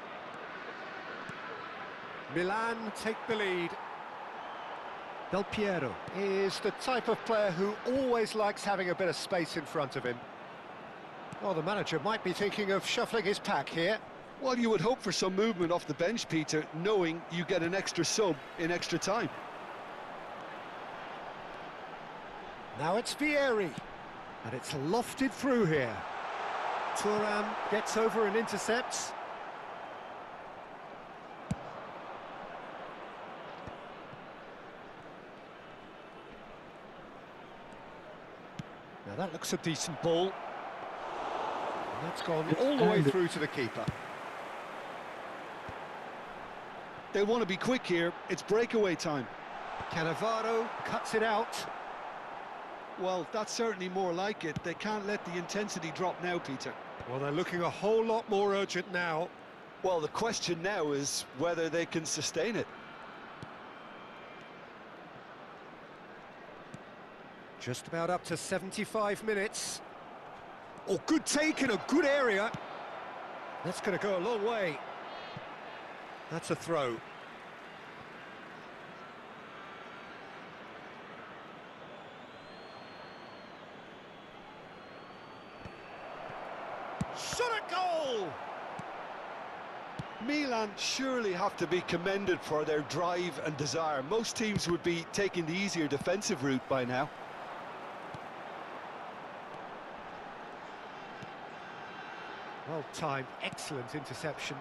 Milan take the lead. Del Piero is the type of player who always likes having a bit of space in front of him. Well, the manager might be thinking of shuffling his pack here. Well, you would hope for some movement off the bench, Peter, knowing you get an extra sub in extra time. Now it's Vieri. And it's lofted through here. Thuram gets over and intercepts. Now that looks a decent ball. And that's gone all the way through to the keeper. They want to be quick here. It's breakaway time. Cannavaro cuts it out. Well, that's certainly more like it. They can't let the intensity drop now, Peter. Well, they're looking a whole lot more urgent now. Well, the question now is whether they can sustain it. Just about up to 75 minutes. Oh, good take in a good area. That's going to go a long way. That's a throw. Shot at goal! Milan surely have to be commended for their drive and desire. Most teams would be taking the easier defensive route by now. Well timed, excellent interception.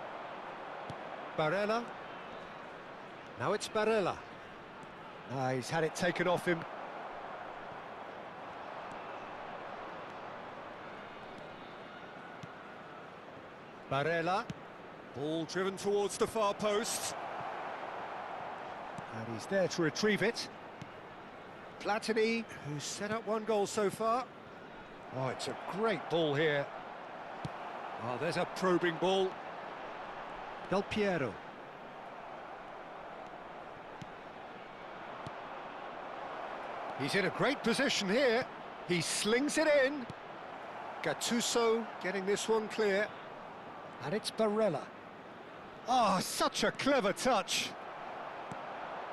Barella. Now it's Barella. He's had it taken off him. Barella. Ball driven towards the far post. And he's there to retrieve it. Platini, who's set up one goal so far. Oh, it's a great ball here. Oh, there's a probing ball. Del Piero. He's in a great position here. He slings it in. Gattuso getting this one clear. And it's Barella. Oh, such a clever touch.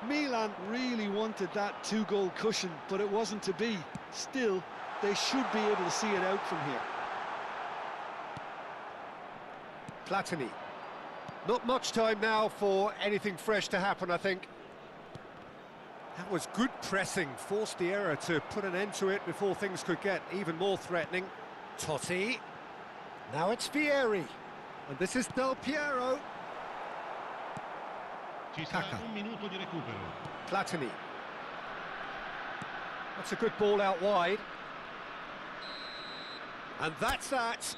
Milan really wanted that two-goal cushion, but it wasn't to be. Still, they should be able to see it out from here. Platini. Not much time now for anything fresh to happen, I think. That was good pressing, forced the error to put an end to it before things could get even more threatening. Totti. Now it's Vieri. And this is Del Piero. Ci sarà Kaka. un minuto di recupero. Platini. That's a good ball out wide. And that's that.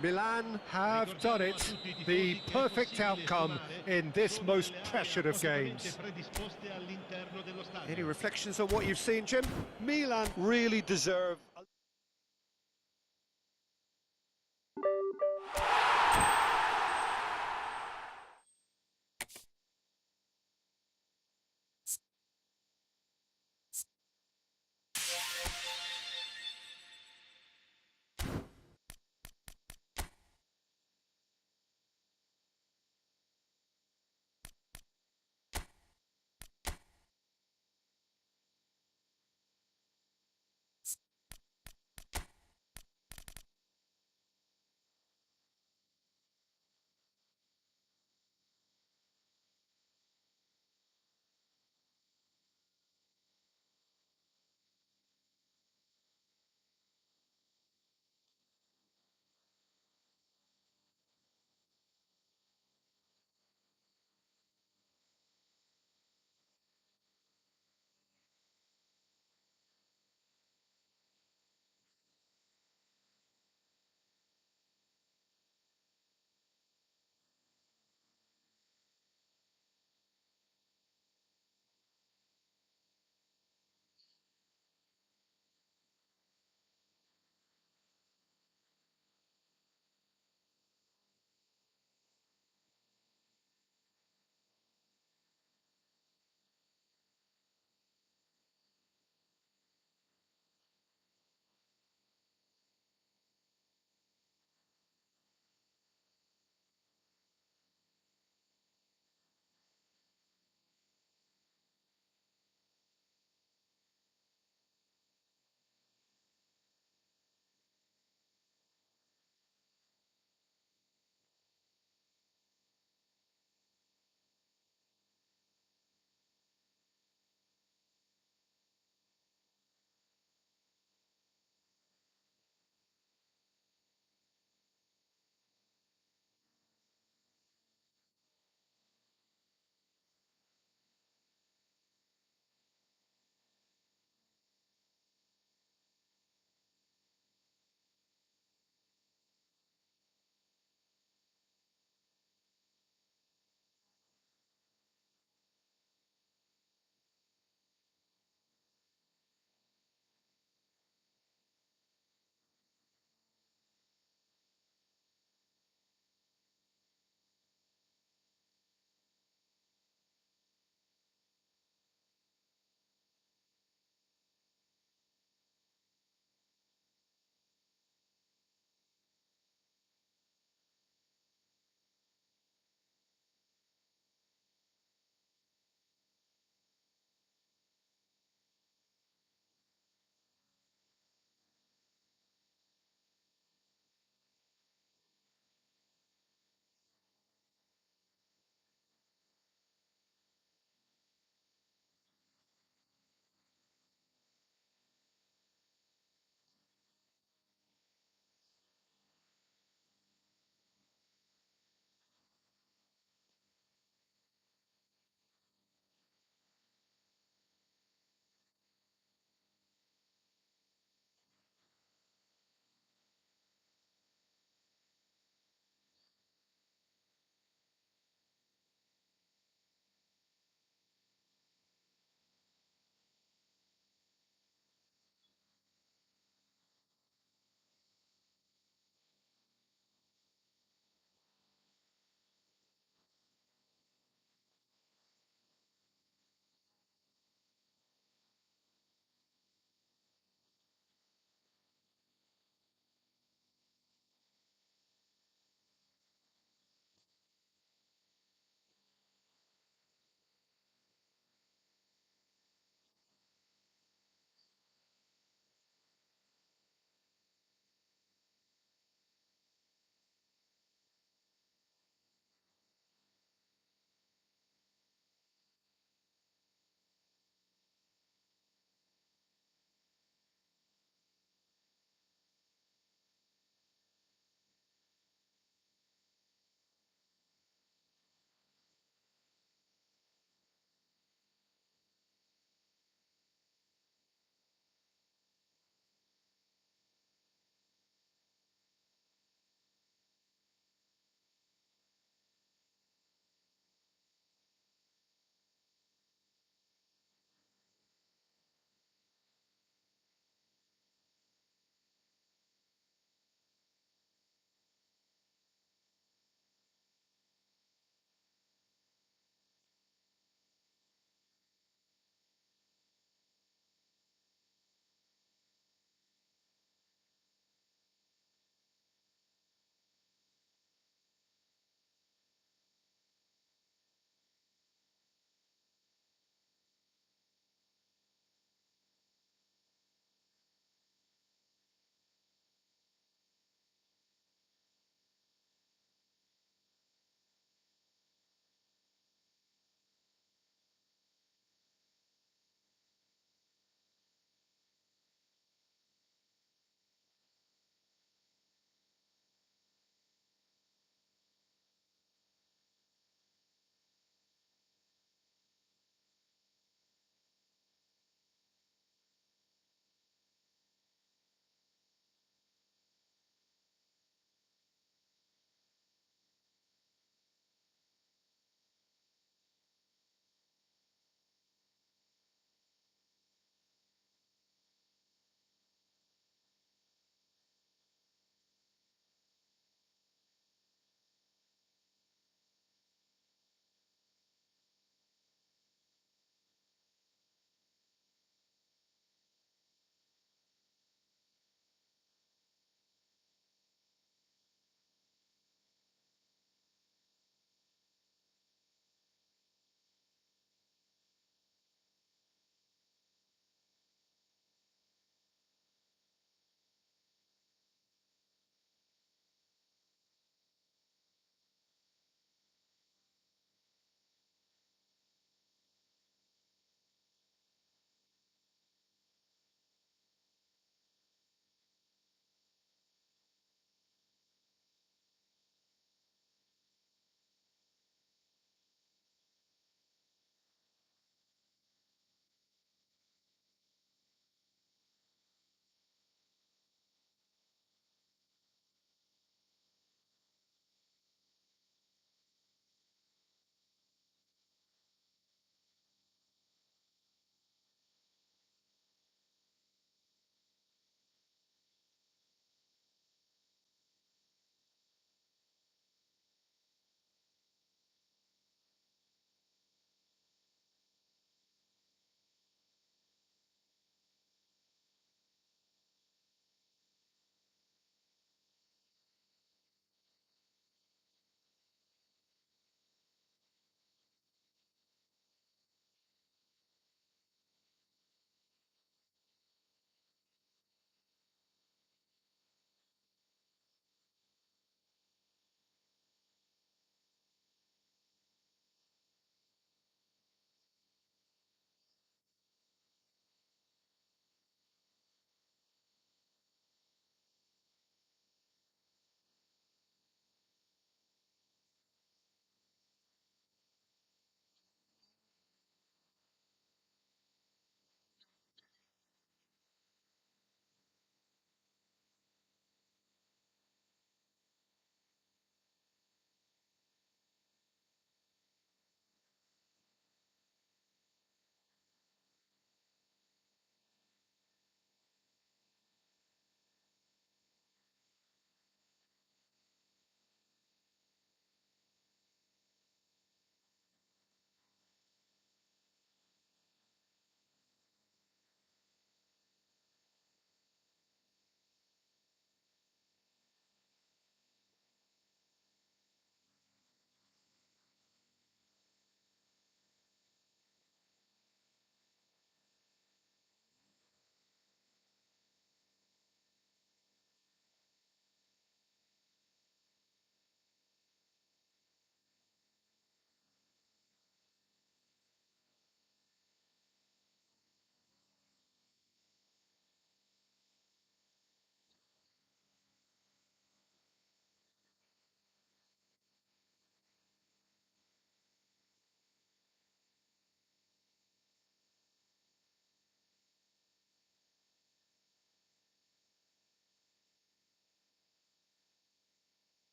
Milan have done it. The perfect outcome in this most pressured of games. Any reflections on what you've seen, Jim? Milan really deserve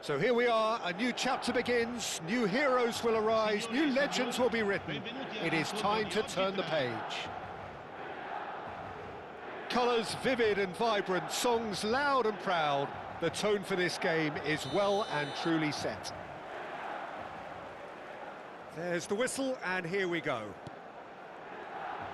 So here we are, a new chapter begins, new heroes will arise, new legends will be written. It is time to turn the page. Colours vivid and vibrant, songs loud and proud. The tone for this game is well and truly set. There's the whistle, and here we go.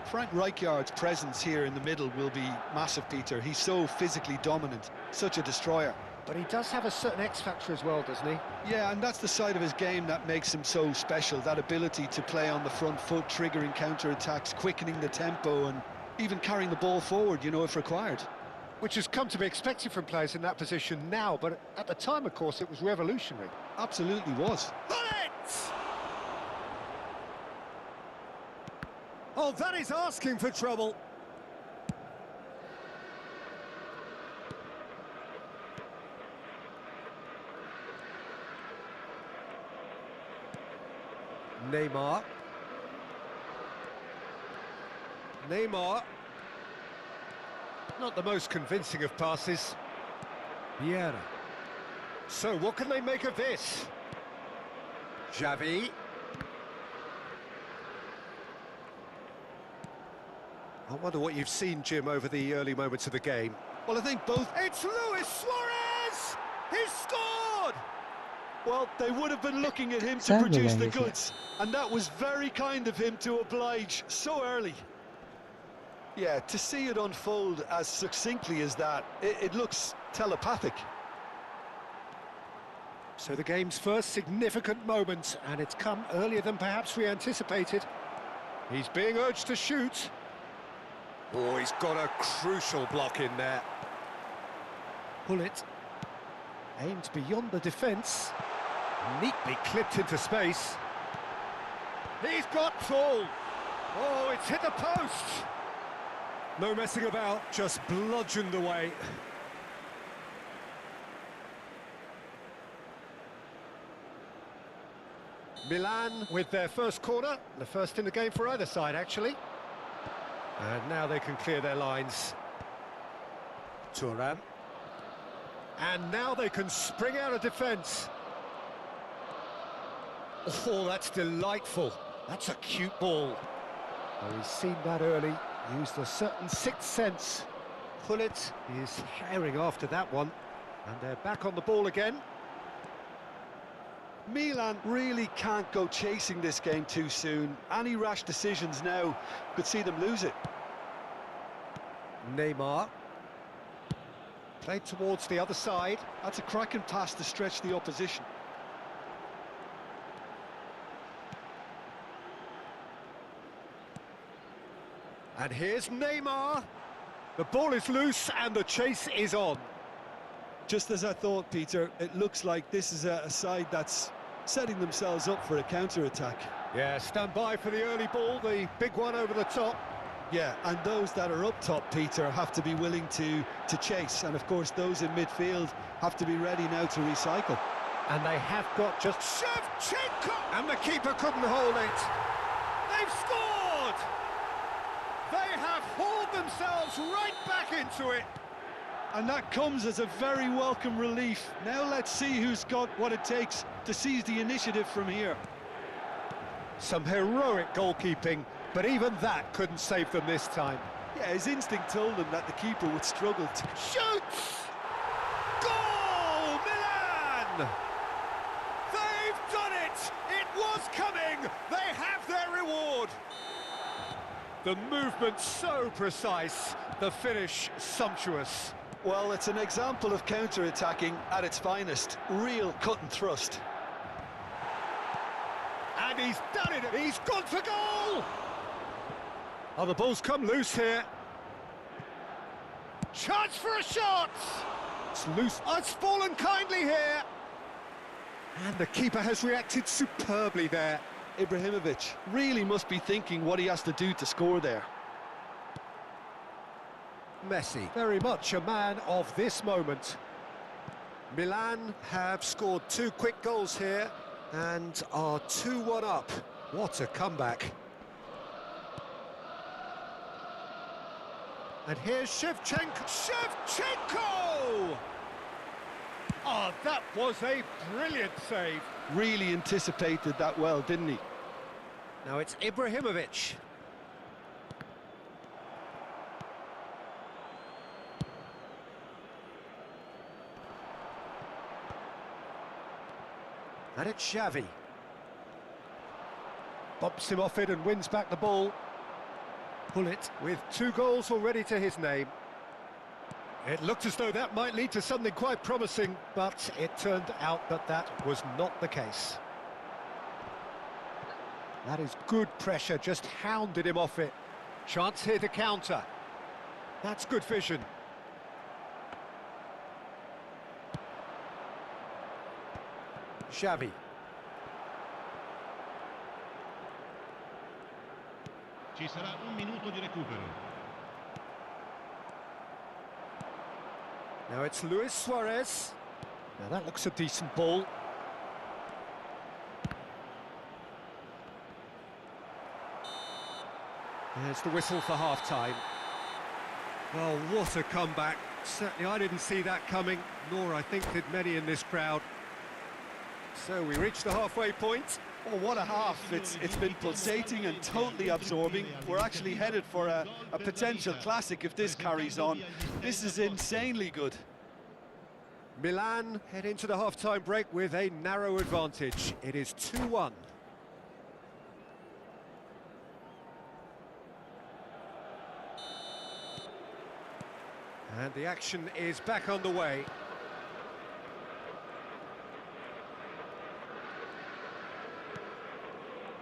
Frank Rijkaard's presence here in the middle will be massive, Peter. He's so physically dominant, such a destroyer. But he does have a certain X-factor as well, doesn't he? Yeah, and that's the side of his game that makes him so special, that ability to play on the front foot, triggering counter-attacks, quickening the tempo, and even carrying the ball forward, you know, if required. Which has come to be expected from players in that position now, but at the time, of course, it was revolutionary. Absolutely was. Oh, that is asking for trouble. Neymar. Not the most convincing of passes. Vieira. So what can they make of this? Xavi. I wonder what you've seen, Jim, over the early moments of the game. Well, I think both... It's Luis Suarez! He's scored! Well, they would have been looking at him to Sadly, produce the Legacy. goods, and that was very kind of him to oblige so early. Yeah, to see it unfold as succinctly as that, it looks telepathic. So the game's first significant moment, and it's come earlier than perhaps we anticipated. He's being urged to shoot. Oh, he's got a crucial block in there. Pull it. Aimed beyond the defence. Neatly clipped into space. He's got full. Oh, it's hit the post. No messing about, just bludgeoned away. Milan with their first corner, the first in the game for either side, actually. And now they can clear their lines. Thuram. And now they can spring out of defence. Oh, that's delightful. That's a cute ball. Oh, he's seen that early, used a certain sixth sense. Pullet is herring after that one. And they're back on the ball again. Milan really can't go chasing this game too soon. Any rash decisions now could see them lose it. Neymar. Played towards the other side. That's a cracking pass to stretch the opposition. And here's Neymar. The ball is loose and the chase is on. Just as I thought, Peter, it looks like this is a side that's setting themselves up for a counter-attack. Yeah, stand by for the early ball, the big one over the top. Yeah, and those that are up top, Peter, have to be willing to chase. And, of course, those in midfield have to be ready now to recycle. And they have got just Shevchenko! And the keeper couldn't hold it. They've scored! They have hauled themselves right back into it. And that comes as a very welcome relief. Now let's see who's got what it takes to seize the initiative from here. Some heroic goalkeeping, but even that couldn't save them this time. Yeah, his instinct told him that the keeper would struggle to... Shoots! Goal, Milan! They've done it! It was coming! They have their reward! The movement so precise, the finish sumptuous. Well, it's an example of counter-attacking at its finest. Real cut and thrust. And he's done it! He's gone for goal! Oh, the ball's come loose here. Chance for a shot! It's loose. Oh, it's fallen kindly here. And the keeper has reacted superbly there. Ibrahimovic really must be thinking what he has to do to score there. Messi, very much a man of this moment. Milan have scored 2 quick goals here and are 2-1 up. What a comeback. And here's Shevchenko. Shevchenko! Oh, that was a brilliant save. Really anticipated that well, didn't he? Now it's Ibrahimovic. And it's Xavi. Bumps him off it and wins back the ball. Bullet with 2 goals already to his name. It looked as though that might lead to something quite promising, but it turned out that that was not the case. That is good pressure, just hounded him off it. Chance here to counter. That's good vision. Xavi. Ci sarà un minuto di recupero. Now it's Luis Suarez. Now that looks a decent ball. There's the whistle for half-time. Well, what a comeback. Certainly I didn't see that coming, nor I think did many in this crowd. So we reach the halfway point. Oh, what a half. It's been pulsating and totally absorbing. We're actually headed for a potential classic if this carries on. This is insanely good. Milan head into the half-time break with a narrow advantage. It is 2-1. And the action is back underway.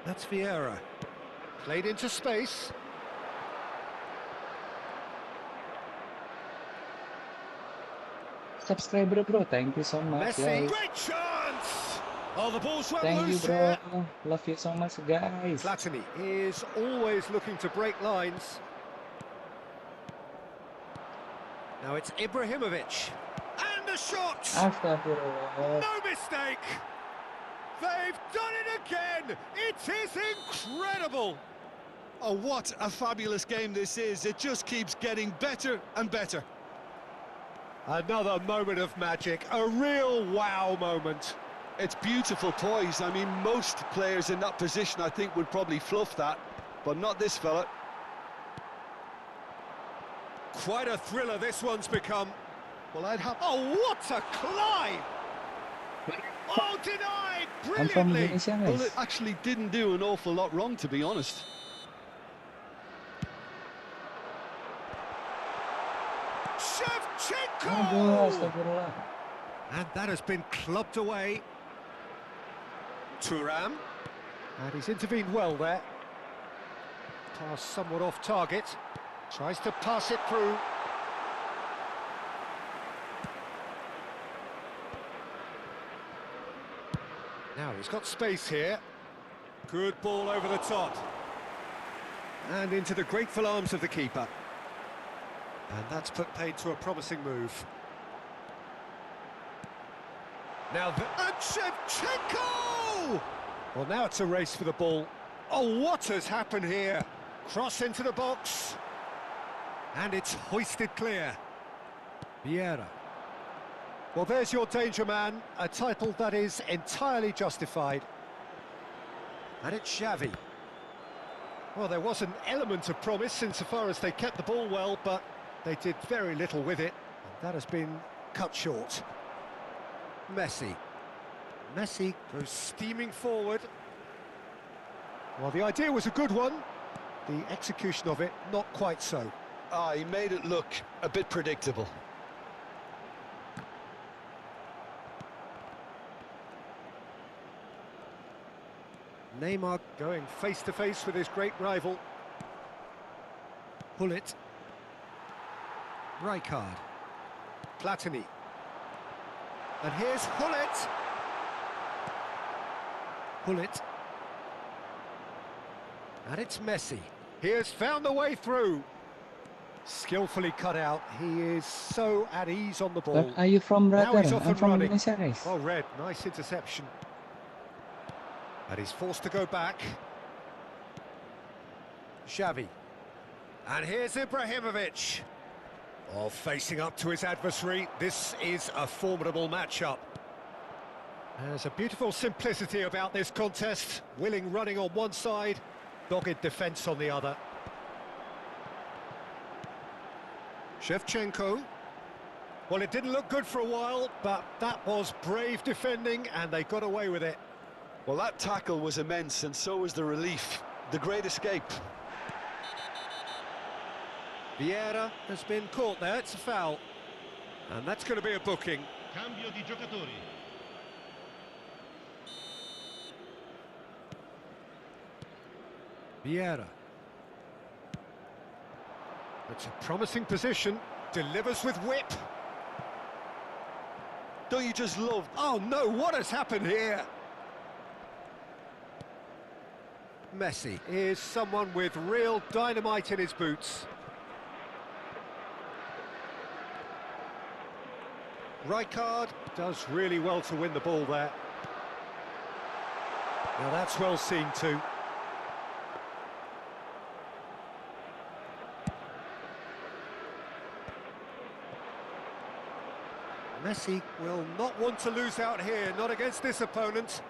That's Vieira. Played into space. Subscriber bro, thank you so much, Messi, guys. great chance! Oh, the ball's run Thank you, loose bro. here. Love you so much, guys. Platini is always looking to break lines. Now it's Ibrahimovic. And the shot! Astagfirullah. No mistake! They've done it again! It is incredible! Oh, what a fabulous game this is. It just keeps getting better and better. Another moment of magic, a real wow moment. It's beautiful poise. I mean, most players in that position, I think, would probably fluff that, but not this fella. Quite a thriller this one's become. Well, I'd have... Oh, what a climb! Oh, denied! I'm from Brilliantly! Indonesia, Well, guys. it actually didn't do an awful lot wrong, to be honest. Shevchenko! Aduh, astagfirullah. And that has been clubbed away. Thuram. And he's intervened well there. Pass somewhat off target. Tries to pass it through. Now he's got space here. Good ball over the top. And into the grateful arms of the keeper. And that's put paid to a promising move. Now and Shevchenko! Well, now it's a race for the ball. Oh, what has happened here? Cross into the box. And it's hoisted clear. Vieira. Well, there's your danger man, a title that is entirely justified. And it's Xavi. Well, there was an element of promise insofar as they kept the ball well, but they did very little with it. And that has been cut short. Messi. Messi goes steaming forward. Well, the idea was a good one. The execution of it, not quite so. Ah, he made it look a bit predictable. Neymar going face-to-face with his great rival. Bullet. Rijkaard. Platini. And here's Hullet. Hullet. And it's Messi. He has found the way through. Skillfully cut out. He is so at ease on the ball. Where are you from, Now brother? he's off I'm and from running. Indonesia, guys. Well read, nice interception. And he's forced to go back. Xavi. And here's Ibrahimovic. Oh, facing up to his adversary, this is a formidable matchup. There's a beautiful simplicity about this contest. Willing running on one side, dogged defence on the other. Shevchenko. Well, it didn't look good for a while, but that was brave defending, and they got away with it. Well, that tackle was immense, and so was the relief. The great escape. Vieira has been caught there, it's a foul. And that's going to be a booking. Cambio di giocatori. Vieira. It's a promising position, delivers with whip. Don't you just love... Oh no, what has happened here? Messi is someone with real dynamite in his boots. Rijkaard does really well to win the ball there. Now that's well seen too. Messi will not want to lose out here, not against this opponent.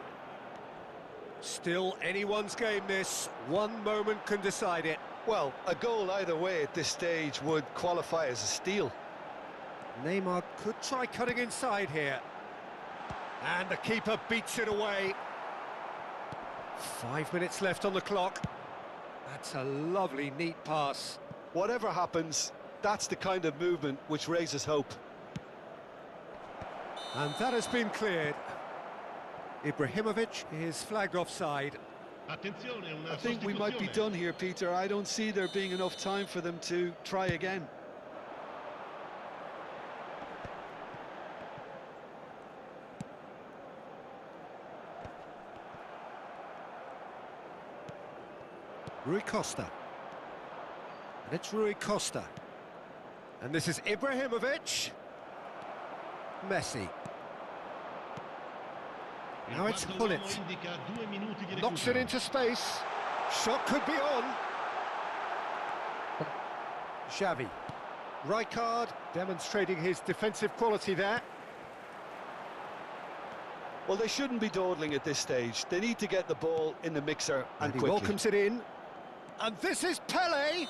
Still anyone's game this, one moment can decide it. Well, a goal either way at this stage would qualify as a steal. Neymar could try cutting inside here. And the keeper beats it away. 5 minutes left on the clock. That's a lovely, neat pass. Whatever happens, that's the kind of movement which raises hope. And that has been cleared. Ibrahimovic is flagged offside. Attenzione, una I think we might be sostituzione. done here, Peter. I don't see there being enough time for them to try again. Rui Costa. And it's Rui Costa. And this is Ibrahimovic. Messi. Il Now it's quarto uomo Hullet. indica 2 minuti di Knocks it recupero. into space. Shot could be on. Xavi. Rijkaard demonstrating his defensive quality there. Well, they shouldn't be dawdling at this stage. They need to get the ball in the mixer and And he quickly. welcomes it in. And this is Pele.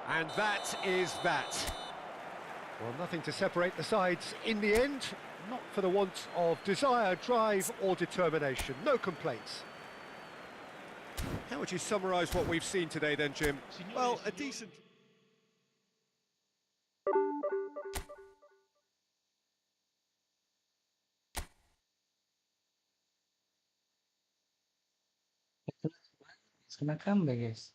And that is that. Well, nothing to separate the sides in the end. Not for the want of desire, drive or determination. No complaints. How would you summarise what we've seen today then, Jim? Signore e Well, a signori, decent... Kena comeback, guys.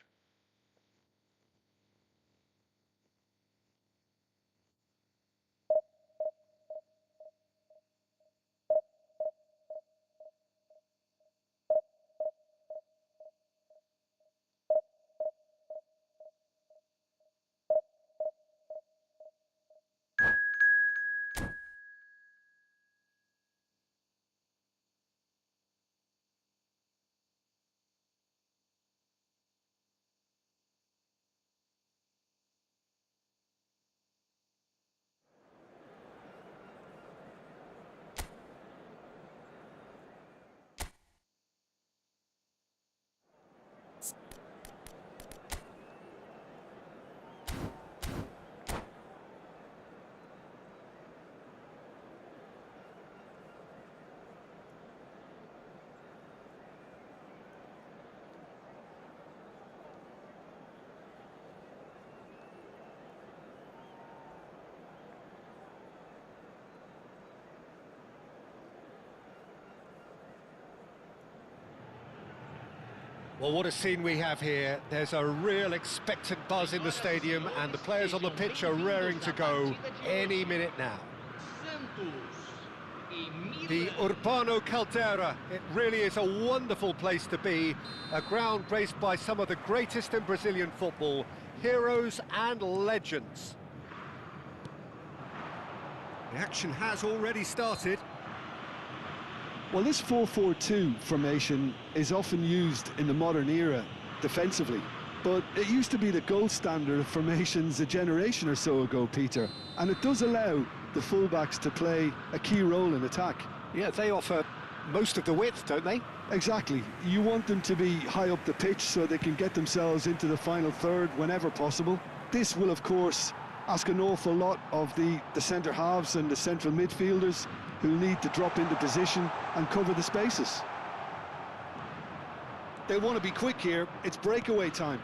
Well, what a scene we have here. There's a real expectant buzz in the stadium and the players on the pitch are raring to go any minute now. The Urbano Caldera, it really is a wonderful place to be, a ground graced by some of the greatest in Brazilian football, heroes and legends. The action has already started. Well, this 4-4-2 formation is often used in the modern era defensively. but it used to be the gold standard of formations a generation or so ago, Peter, and it does allow the fullbacks to play a key role in attack. Yeah, they offer most of the width, don't they? Exactly. You want them to be high up the pitch so they can get themselves into the final third whenever possible. This will, of course, ask an awful lot of the centre halves and the central midfielders, who need to drop into position and cover the spaces. They want to be quick here. It's breakaway time.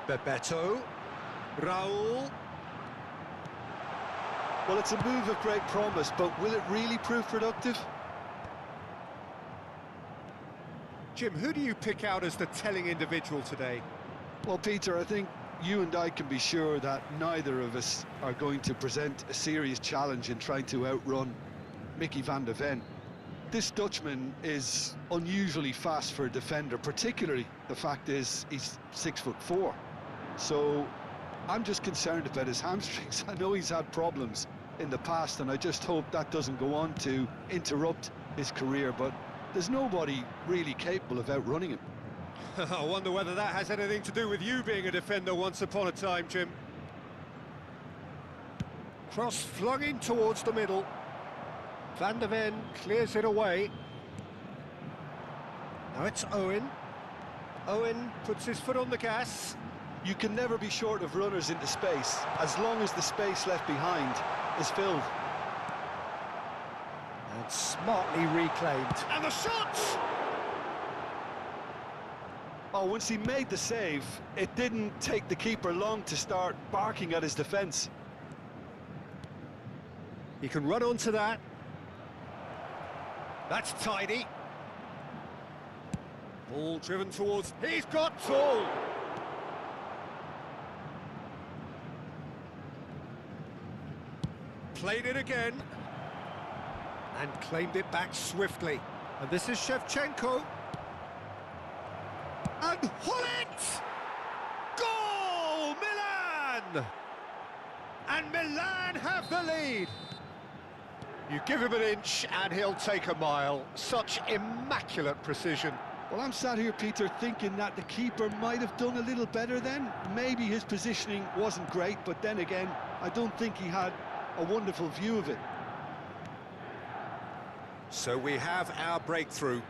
Bebeto, Raul. Well, it's a move of great promise, but will it really prove productive? Jim, who do you pick out as the telling individual today? Well, Peter, I think you and I can be sure that neither of us are going to present a serious challenge in trying to outrun Mickey van der Ven. This Dutchman is unusually fast for a defender, particularly the fact is he's 6'4". So I'm just concerned about his hamstrings. I know he's had problems in the past, and I just hope that doesn't go on to interrupt his career, but there's nobody really capable of outrunning him. I wonder whether that has anything to do with you being a defender once upon a time, Jim. Cross flung in towards the middle. Van der Ven clears it away. Now it's Owen. Owen puts his foot on the gas. You can never be short of runners into space, as long as the space left behind is filled. And smartly reclaimed. And the shot! Oh, once he made the save, it didn't take the keeper long to start barking at his defence. He can run onto that. That's tidy. Ball driven towards... He's got full! Played it again. And claimed it back swiftly. And this is Shevchenko. And Hullet! Goal! Milan! And Milan have the lead. You give him an inch and he'll take a mile. Such immaculate precision. Well, I'm sat here, Peter, thinking that the keeper might have done a little better then. Maybe his positioning wasn't great, but then again, I don't think he had a wonderful view of it. So we have our breakthrough.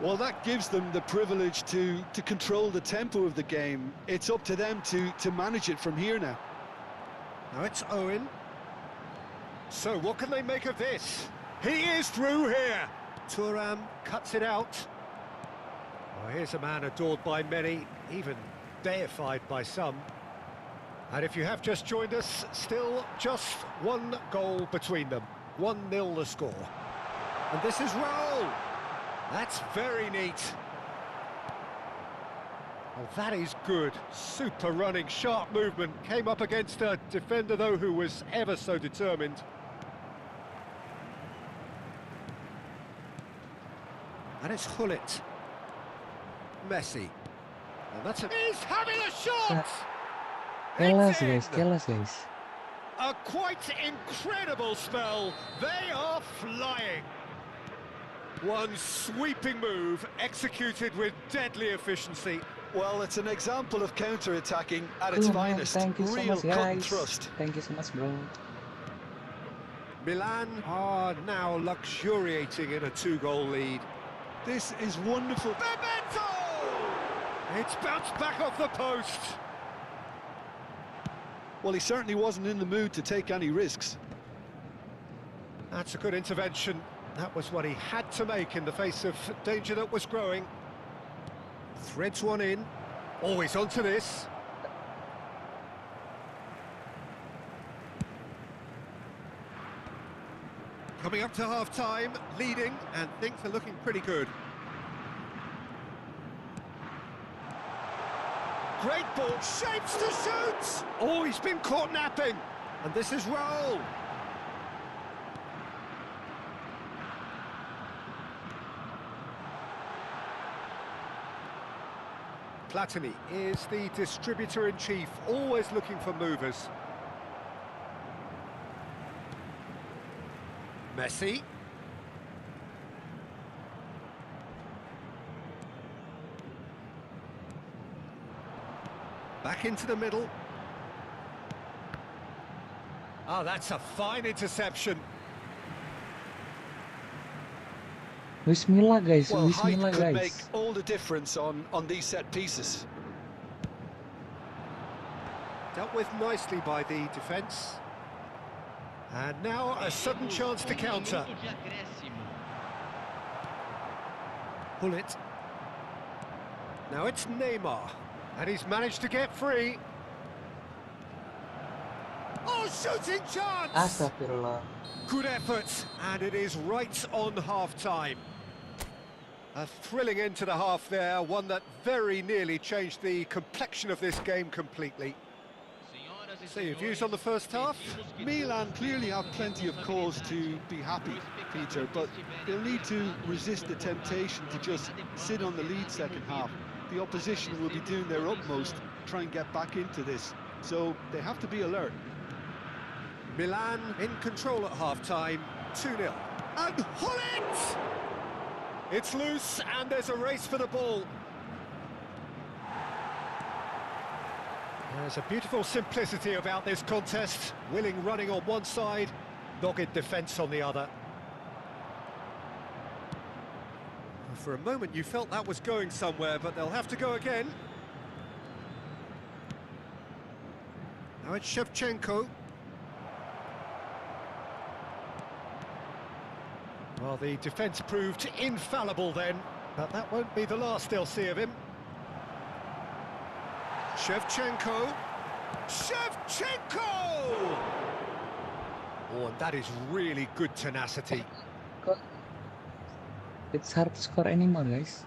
Well, that gives them the privilege to control the tempo of the game. It's up to them to manage it from here now. Now it's Owen. So what can they make of this? He is through here. Thuram cuts it out. Oh, here's a man adored by many, even deified by some. And if you have just joined us, still just one goal between them. 1-0 the score. And this is Raul. That's very neat. Oh, that is good. Super running, sharp movement. Came up against a defender, though, who was ever so determined. And it's Hullet. Messi. And that's a... He's having a shot! Jelas guys, jelas guys. A quite incredible spell. They are flying. One sweeping move, executed with deadly efficiency. Well, it's an example of counter-attacking at its Oh, man, finest. thank you so Real much, cut and guys. thrust. Thank you so much, bro. Milan are now luxuriating in a 2-goal lead. This is wonderful. Bebeto! It's bounced back off the post. Well, he certainly wasn't in the mood to take any risks. That's a good intervention. That was what he had to make in the face of danger that was growing. Threads one in. Always onto this. Coming up to half-time, leading, and things are looking pretty good. Great ball, shapes to shoot! Oh, he's been caught napping! And this is Raul. Platini is the distributor-in-chief, always looking for movers. Messi. Back into the middle. Oh, that's a fine interception. Bismillah guys, Well, height Bismillah could make guys. all the difference on these set pieces. Dealt with nicely by the defence. And now a sudden chance to counter. Pull it. Now it's Neymar. And he's managed to get free. Oh, shooting chance! Astagfirullah. Good effort, and it is right on half-time. A thrilling end to the half there, one that very nearly changed the complexion of this game completely. So your views on the first half? Milan clearly have plenty of cause to be happy, Peter, but they'll need to resist the temptation to just sit on the lead second half. The opposition will be doing their utmost to try and get back into this, so they have to be alert. Milan in control at half-time, 2-0. And Hullet! It's loose, and there's a race for the ball. There's a beautiful simplicity about this contest. Willing running on one side, dogged defence on the other. For a moment you felt that was going somewhere, but they'll have to go again. Now it's Shevchenko. Well, the defence proved infallible then, but that won't be the last they'll see of him. Shevchenko. Shevchenko! Oh, and that is really good tenacity. It's hard to score anymore, guys.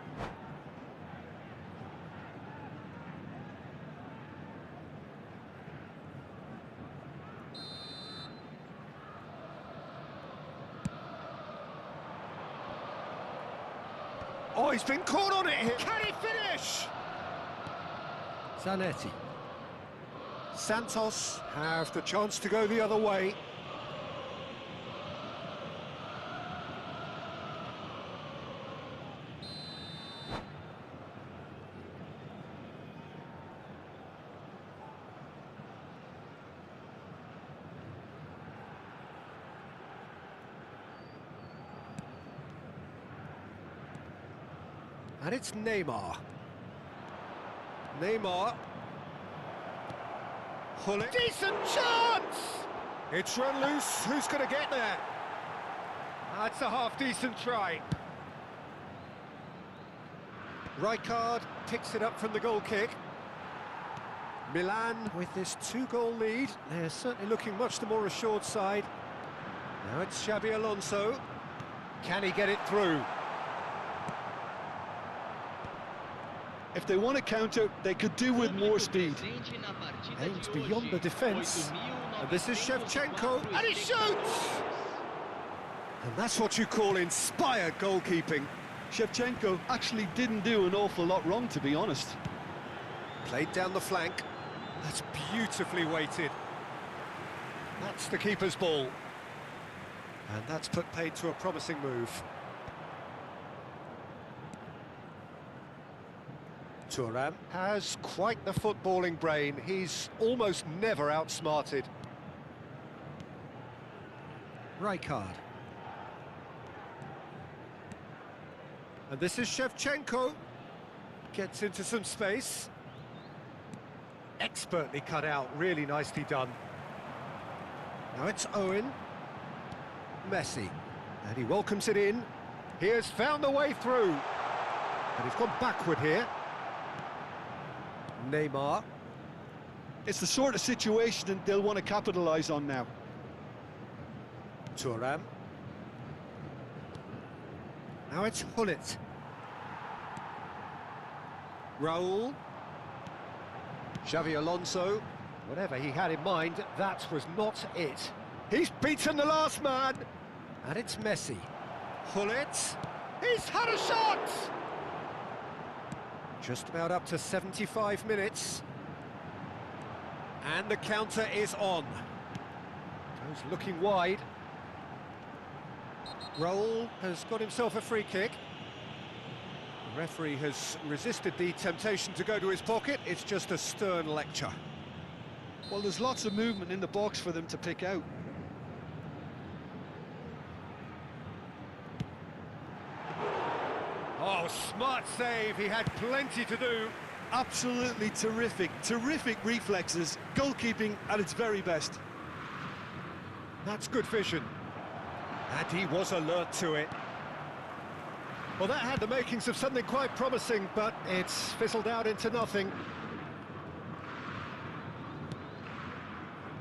Oh, he's been caught on it here. Can he finish? Zanetti. Santos have the chance to go the other way. And it's Neymar. Neymar. Hullet. Decent chance! It's run loose. Who's going to get there? That's a half-decent try. Rijkaard picks it up from the goal kick. Milan with this 2-goal lead. They're certainly looking much the more assured side. Now it's Xabi Alonso. Can he get it through? If they want to counter, they could do with more speed. Aims beyond the defence. And this is Shevchenko, and he shoots! And that's what you call inspired goalkeeping. Shevchenko actually didn't do an awful lot wrong, to be honest. Played down the flank. That's beautifully weighted. That's the keeper's ball. And that's put paid to a promising move. Thuram has quite the footballing brain. He's almost never outsmarted. Rijkaard. And this is Shevchenko. Gets into some space. Expertly cut out, really nicely done. Now it's Owen. Messi. And he welcomes it in. He has found the way through. But he's gone backward here. Neymar. It's the sort of situation that they'll want to capitalise on now. Thuram. Now it's Hullet. Raul. Xabi Alonso. Whatever he had in mind, that was not it. He's beaten the last man. And it's Messi. Hullet. He's had a shot! Just about up to 75 minutes. And the counter is on. Goes looking wide. Raul has got himself a free kick. Referee has resisted the temptation to go to his pocket. It's just a stern lecture. Well, there's lots of movement in the box for them to pick out. Oh, smart save. He had plenty to do. Absolutely terrific, terrific reflexes. Goalkeeping at its very best. That's good vision. And he was alert to it. Well, that had the makings of something quite promising, but it's fizzled out into nothing.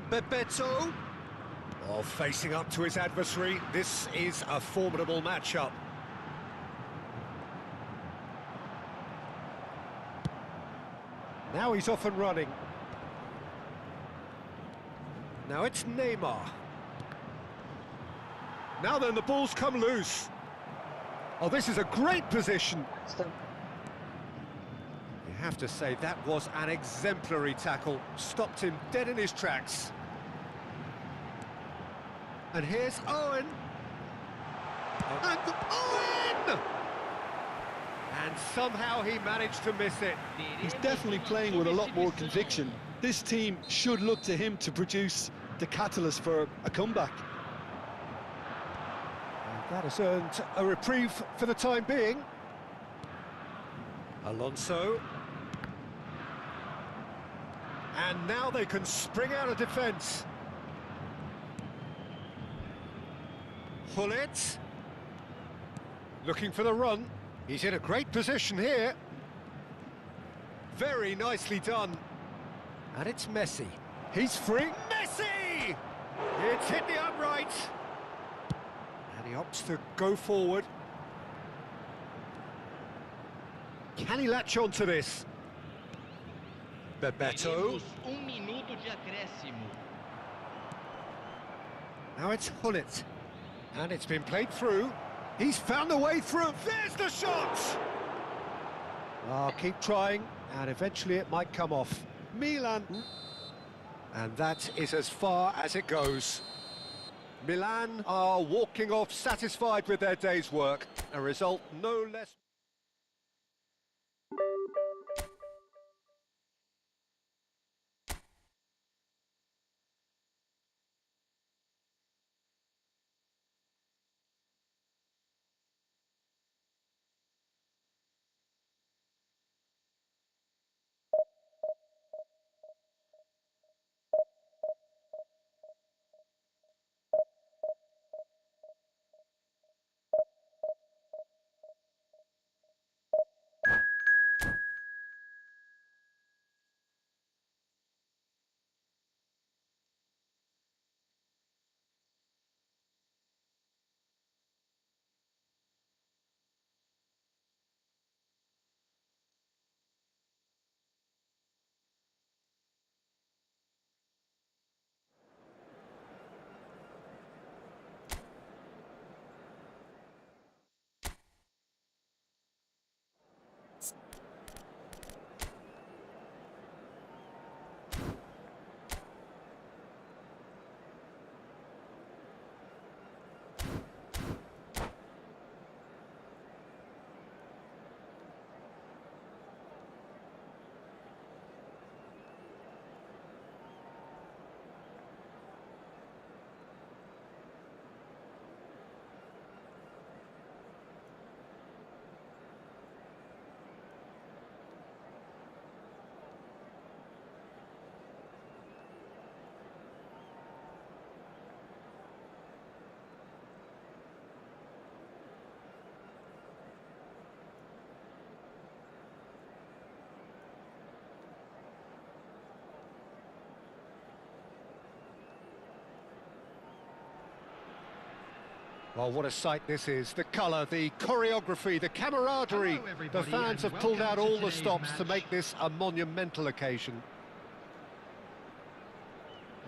Bebeto. Oh, facing up to his adversary. This is a formidable matchup. Now he's off and running. Now it's Neymar. Now then, the ball's come loose. Oh, this is a great position. You have to say, that was an exemplary tackle. Stopped him dead in his tracks. And here's Owen. And Owen! And somehow he managed to miss it. He's definitely playing with a lot more conviction. This team should look to him to produce the catalyst for a comeback. That has earned a reprieve for the time being. Alonso. And now they can spring out of defence. Hullet. Looking for the run. He's in a great position here. Very nicely done. And it's Messi. He's free. Messi! It's hit the upright. And he opts to go forward. Can he latch on to this? Bebeto. Now it's Hullet. And it's been played through. He's found a way through. There's the shot! Oh, keep trying, and eventually it might come off. Milan. And that is as far as it goes. Milan are walking off satisfied with their day's work. A result no less... Well, what a sight this is. The colour, the choreography, the camaraderie. The fans have pulled out all the stops to make this a monumental occasion.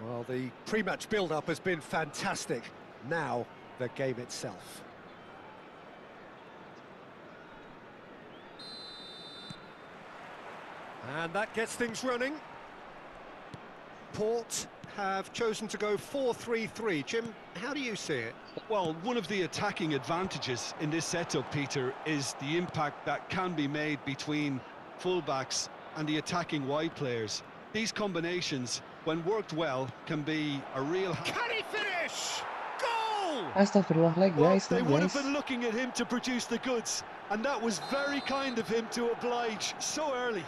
Well, the pre-match build-up has been fantastic. Now, the game itself. And that gets things running. Port have chosen to go 4-3-3. Jim, how do you see it? Well, one of the attacking advantages in this setup, Peter, is the impact that can be made between fullbacks and the attacking wide players. These combinations, when worked well, can be a real... Can he finish? Goal! Astagfirullah, lag Well, guys, they lag would have guys. been looking at him to produce the goods, and that was very kind of him to oblige so early.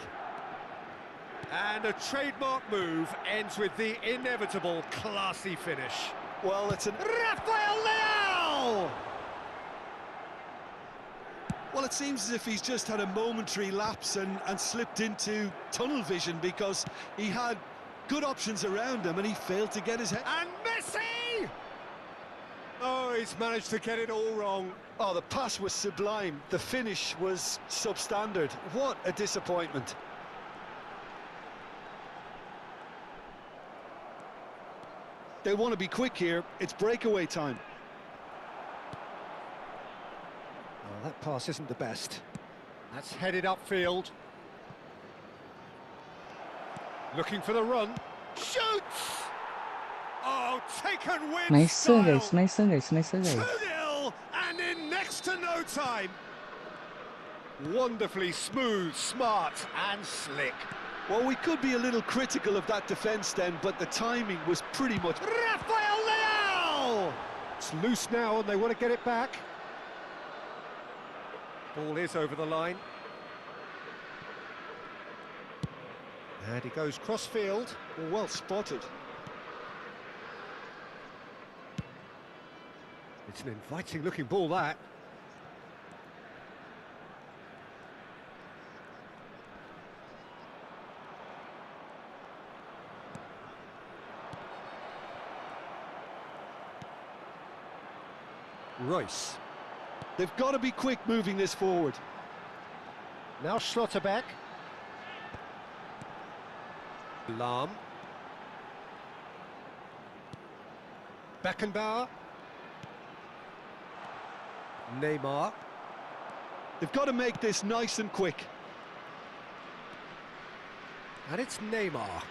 And a trademark move ends with the inevitable classy finish. Well, it's an... Rafael Leao! Well, it seems as if he's just had a momentary lapse and slipped into tunnel vision, because he had good options around him and he failed to get his head. And Messi! Oh, he's managed to get it all wrong. Oh, the pass was sublime. The finish was substandard. What a disappointment. They want to be quick here. It's breakaway time. Oh, that pass isn't the best. That's headed upfield. Looking for the run. Shoots! Oh, taken with Nice style. guys, nice guys, nice guys. 2-0 and in next to no time. Wonderfully smooth, smart and slick. Well, we could be a little critical of that defence then, but the timing was pretty much... Rafael Leao! It's loose now and they want to get it back. Ball is over the line. And he goes cross-field. Well spotted. It's an inviting-looking ball, that. Royce. They've got to be quick moving this forward. Now Schlotterbeck. Lahm. Beckenbauer. Neymar. They've got to make this nice and quick. And it's Neymar.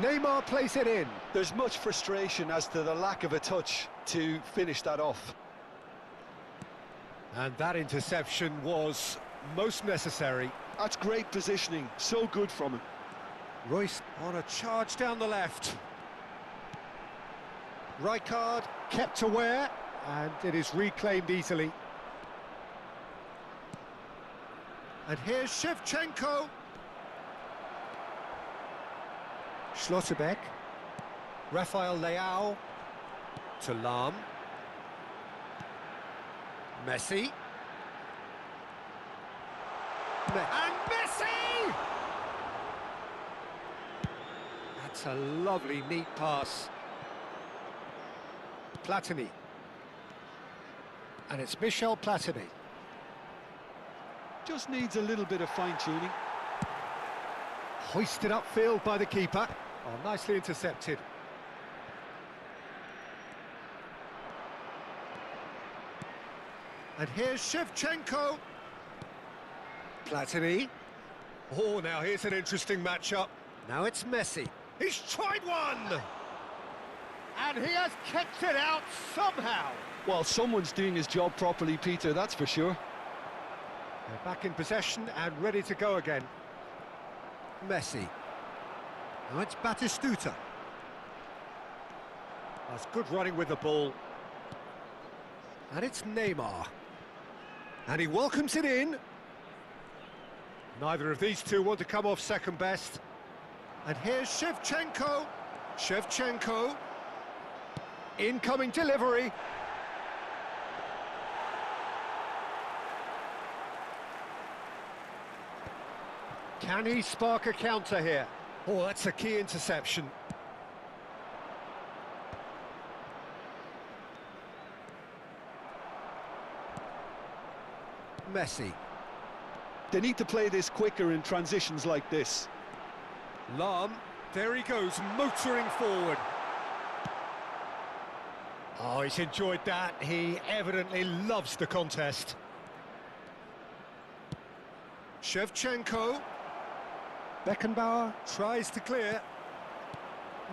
Neymar plays it in. There's much frustration as to the lack of a touch to finish that off. And that interception was most necessary. That's great positioning, so good from him. Royce on a charge down the left. Rijkaard kept aware, and it is reclaimed easily. And here's Shevchenko. Schlotterbeck. Rafael Leao. To Lahm. Messi. And Messi! That's a lovely, neat pass. Platini. And it's Michel Platini. Just needs a little bit of fine-tuning. Hoisted upfield by the keeper. Oh, nicely intercepted. And here's Shevchenko. Platini. Oh, now here's an interesting matchup. Now it's Messi. He's tried one! And he has kept it out somehow. Well, someone's doing his job properly, Peter, that's for sure. They're back in possession and ready to go again. Messi. Now it's Batistuta. That's good running with the ball. And it's Neymar. And he welcomes it in. Neither of these two want to come off second best. And here's Shevchenko. Shevchenko. Incoming delivery. Can he spark a counter here? Oh, that's a key interception. Messi. They need to play this quicker in transitions like this. Lahm, there he goes, motoring forward. Oh, he's enjoyed that. He evidently loves the contest. Shevchenko. Beckenbauer tries to clear.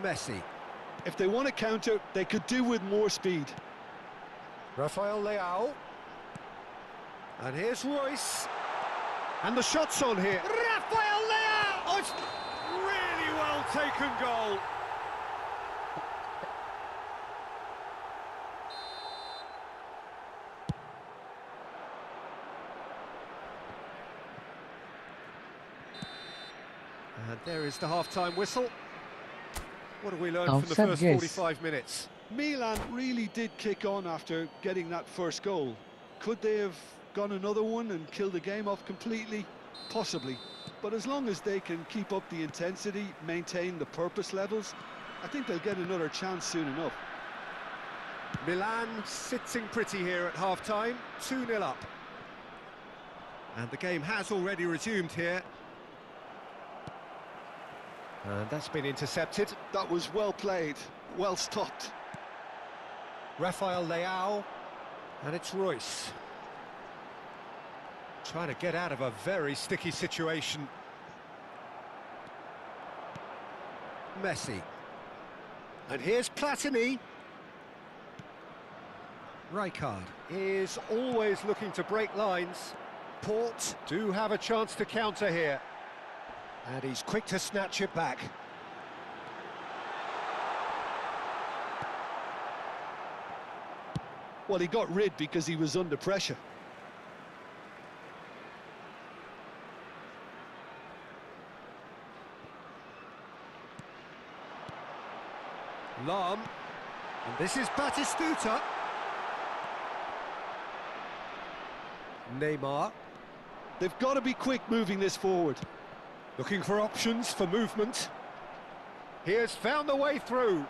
Messi. If they want to counter, they could do with more speed. Rafael Leao. And here's Royce. And the shot's on here. Rafael Leao! Oh, it's really well taken goal. And there is the half-time whistle. What have we learned from the Offside, first yes. 45 minutes? Milan really did kick on after getting that first goal. Could they have gone another one and killed the game off completely? Possibly. But as long as they can keep up the intensity, maintain the purpose levels, I think they'll get another chance soon enough. Milan sitting pretty here at half-time, 2-0 up. And the game has already resumed here. And that's been intercepted. That was well played, well stopped. Rafael Leao, and it's Royce. Trying to get out of a very sticky situation. Messi. And here's Platini. Rijkaard is always looking to break lines. Port do have a chance to counter here. And he's quick to snatch it back. Well, he got rid because he was under pressure. Lam. And this is Batistuta. Neymar. They've got to be quick moving this forward. Looking for options for movement. He has found the way through.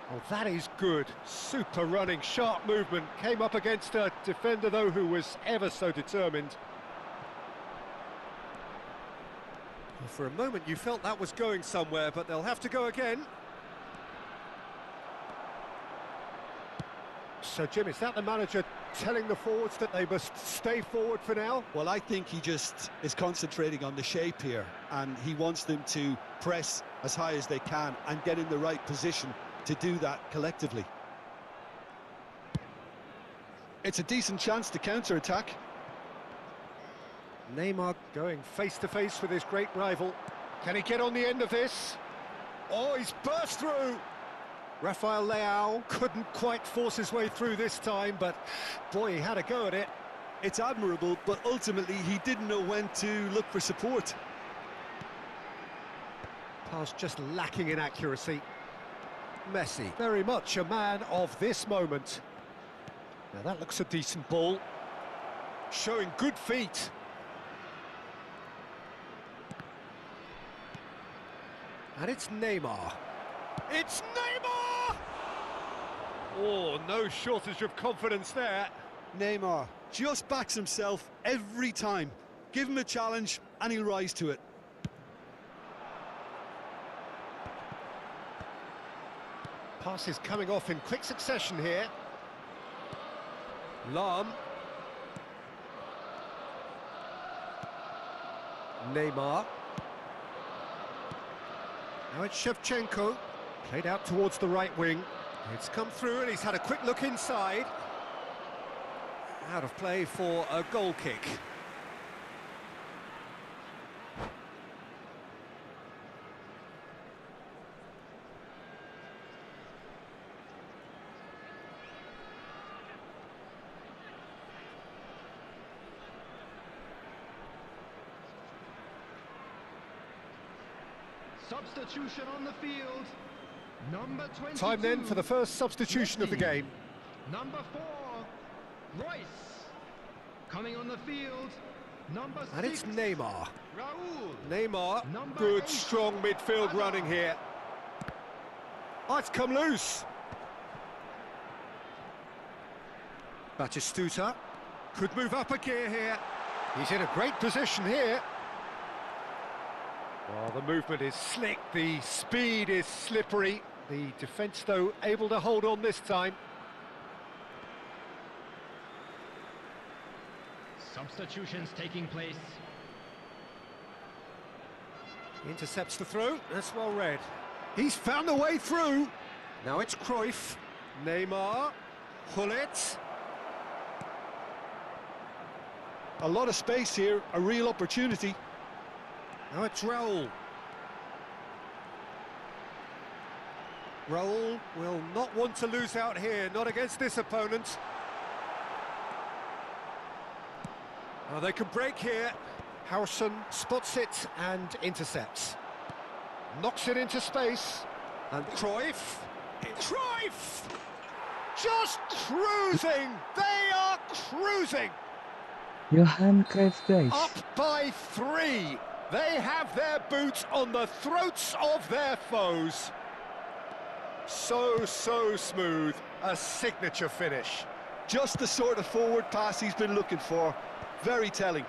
Oh, that is good. Super running, sharp movement. Came up against a defender, though, who was ever so determined. Well, for a moment, you felt that was going somewhere, but they'll have to go again. So, Jim, is that the manager telling the forwards that they must stay forward for now? Well, I think he just is concentrating on the shape here, and he wants them to press as high as they can and get in the right position to do that collectively. It's a decent chance to counter-attack. Neymar going face-to-face with his great rival. Can he get on the end of this? Oh, he's burst through! Rafael Leao couldn't quite force his way through this time, but boy, he had a go at it. It's admirable, but ultimately he didn't know when to look for support. Pass just lacking in accuracy. Messi, very much a man of this moment. Now that looks a decent ball. Showing good feet. And it's Neymar. It's Neymar! Oh, no shortage of confidence there. Neymar just backs himself every time. Give him a challenge and he'll rise to it. Passes coming off in quick succession here. Lam. Neymar. Now it's Shevchenko. Played out towards the right wing. It's come through and he's had a quick look inside. Out of play for a goal kick. Substitution on the field. Number 22. Time then for the first substitution of the game. Number 4, Royce. Coming on the field, number 6. And it's Neymar. Raul. Neymar, Number good 8, strong midfield Adam. running here. Oh, it's come loose. Batistuta could move up a gear here. He's in a great position here. Well, the movement is slick, the speed is slippery. The defence, though, able to hold on this time. Substitutions taking place. Intercepts the throw, that's well read. He's found the way through. Now it's Cruyff. Neymar. Hullet. A lot of space here, a real opportunity. Now it's Raul. Raul will not want to lose out here, not against this opponent. Oh, they can break here. Harrison spots it and intercepts. Knocks it into space. And Cruyff. Cruyff! Just cruising! They are cruising! Johan Cruyff, guys. Up by 3. They have their boots on the throats of their foes. So smooth. A signature finish. Just the sort of forward pass he's been looking for. Very telling.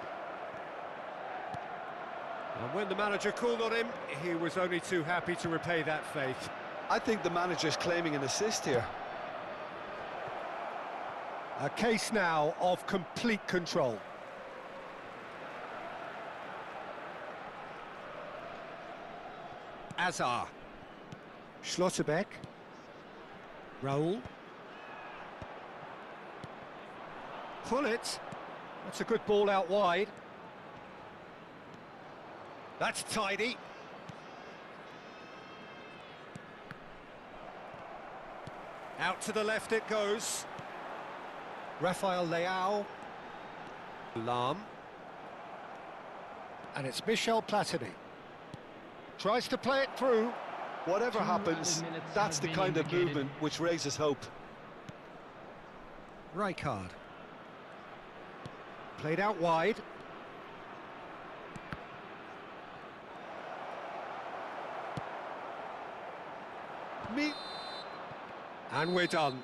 And when the manager called on him, he was only too happy to repay that faith. I think the manager's claiming an assist here. A case now of complete control. Azar. Schlotterbeck. Raul. Hullet. That's a good ball out wide. That's tidy. Out to the left it goes. Rafael Leao. Lam. And it's Michel Platini. Tries to play it through. Whatever happens, that's the kind of movement which raises hope. Rijkaard. Played out wide. And we're done.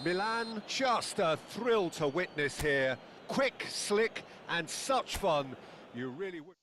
Milan, just a thrill to witness here. Quick, slick, and such fun. You really would.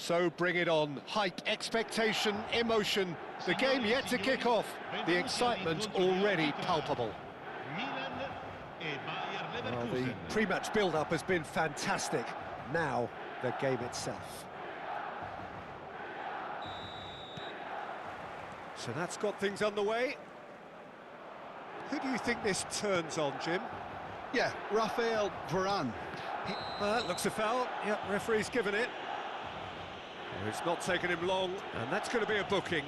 So bring it on. Hype, expectation, emotion. The game yet to kick off. The excitement already palpable. Well, the pre-match build-up has been fantastic. Now, the game itself. So that's got things underway. Who do you think this turns on, Jim? Yeah, Raphael Varane. Looks a foul. Yep, referee's given it. Oh, it's not taken him long, and that's going to be a booking.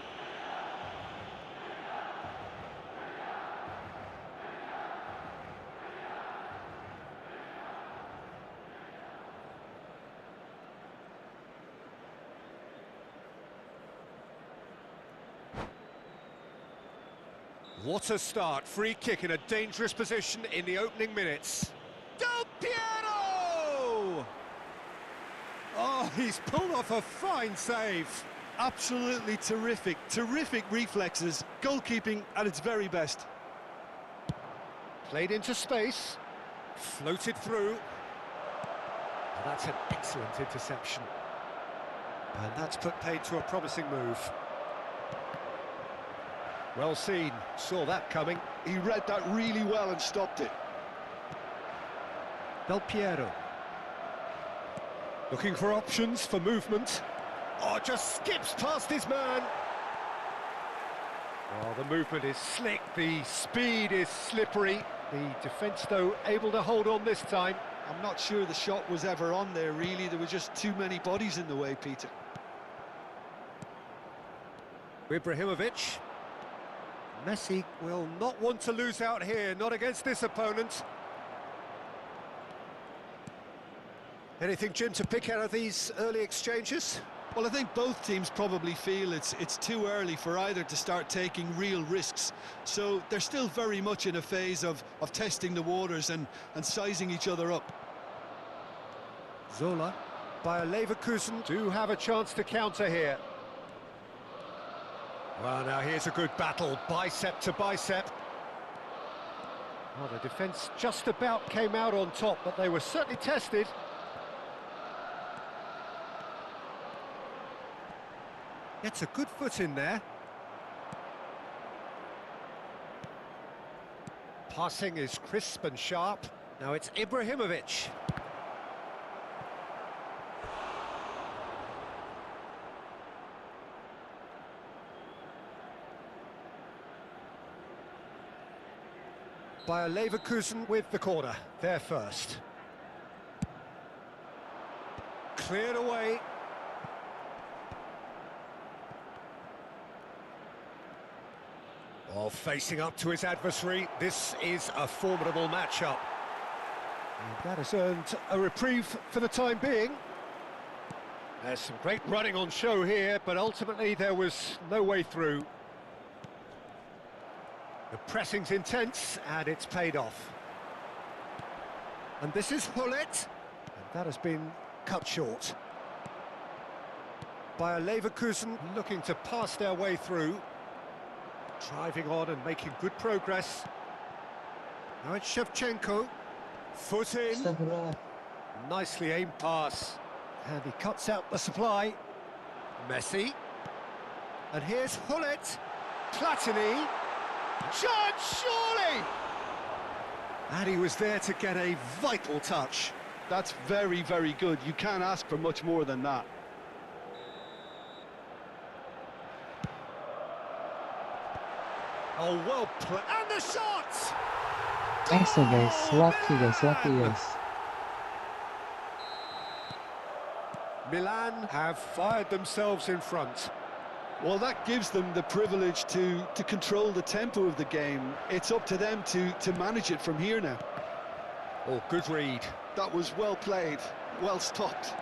What a start. Free kick in a dangerous position in the opening minutes. Del Piero! Oh, he's pulled off a fine save. Absolutely terrific, terrific reflexes. Goalkeeping at its very best. Played into space. Floated through. Oh, that's an excellent interception. And that's put paid to a promising move. Well seen, saw that coming. He read that really well and stopped it. Del Piero. Looking for options for movement. Oh, just skips past his man. Oh, the movement is slick, the speed is slippery. The defence, though, able to hold on this time. I'm not sure the shot was ever on there, really. There were just too many bodies in the way, Peter. Ibrahimovic. Messi will not want to lose out here, not against this opponent. Anything, Jim, to pick out of these early exchanges? Well, I think both teams probably feel it's too early for either to start taking real risks. So they're still very much in a phase of testing the waters and sizing each other up. Zola. Bayer Leverkusen do have a chance to counter here. Well, now here's a good battle, bicep to bicep. Well, the defence just about came out on top, but they were certainly tested. Gets a good foot in there. Passing is crisp and sharp. Now it's Ibrahimovic. Bayer Leverkusen with the corner, there first. Cleared away. While facing up to his adversary, this is a formidable matchup. And that has earned a reprieve for the time being. There's some great running on show here, but ultimately there was no way through. The pressing's intense, and it's paid off. And this is Hullet, and that has been cut short. Bayer Leverkusen looking to pass their way through. Driving on and making good progress. Now it's Shevchenko. Foot in. Nicely aimed pass. And he cuts out the supply. Messi. And here's Hullet. Platini. Chance, surely! And he was there to get a vital touch. That's very, very good. You can't ask for much more than that. Oh, well played. And the shot! Nice guys, lucky guys. Milan have fired themselves in front. Well, that gives them the privilege to control the tempo of the game. It's up to them to manage it from here now. Oh, good read. That was well played, well stopped.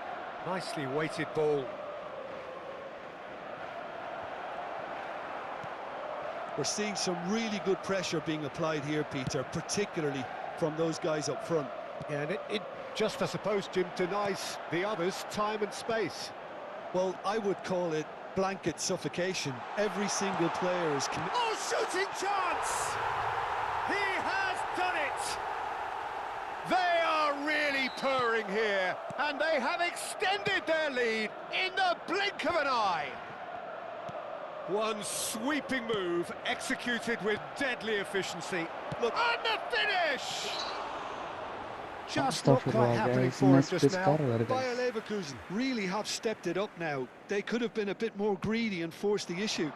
Nicely weighted ball. We're seeing some really good pressure being applied here, Peter, particularly from those guys up front. Yeah, and it just, I suppose, Jim, denies the others time and space. Well, I would call it blanket suffocation. Every single player is... Oh, shooting chance! He has done it! They are really stirring here, and they have extended their lead in the blink of an eye. One sweeping move, executed with deadly efficiency. Look, and the finish! Just not quite Astaghfirullah happening guys, for him nasıl just pes now. karlar Bayer guys. Leverkusen really have stepped it up now. They could have been a bit more greedy and forced the issue.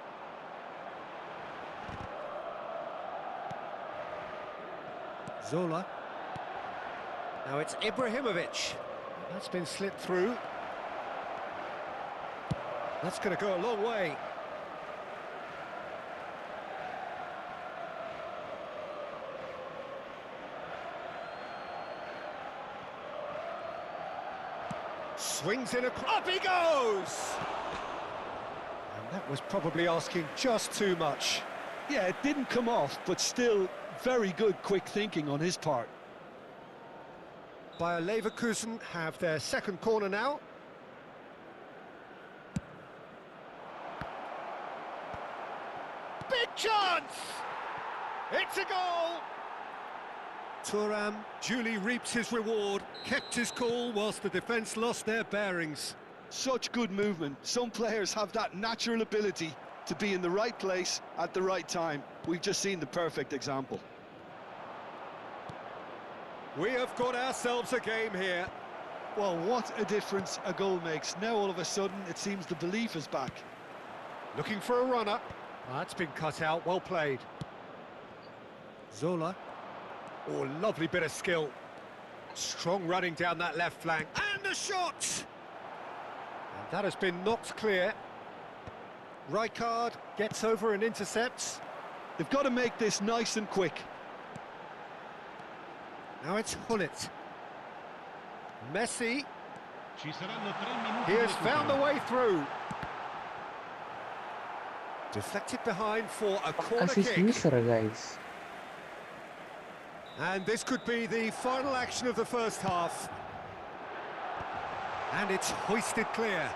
Zola. Now it's Ibrahimovic. That's been slipped through. That's going to go a long way. Swings in up he goes! And that was probably asking just too much. Yeah, it didn't come off, but still very good quick thinking on his part. Bayer Leverkusen have their second corner now. Big chance! It's a goal! Thuram duly reaps his reward, kept his cool whilst the defence lost their bearings. Such good movement. Some players have that natural ability to be in the right place at the right time. We've just seen the perfect example. We have got ourselves a game here. Well, what a difference a goal makes. Now all of a sudden it seems the belief is back. Looking for a runner. That's been cut out, well played. Zola. Oh, lovely bit of skill. Strong running down that left flank. And the shot! And that has been knocked clear. Rijkaard gets over and intercepts. They've got to make this nice and quick. Now it's Hullet. Messi. Ci saranno 3 minuti He di has found the recupero. way through. Deflected behind for a corner Assist kick. user guys. And this could be the final action of the first half. And it's hoisted clear.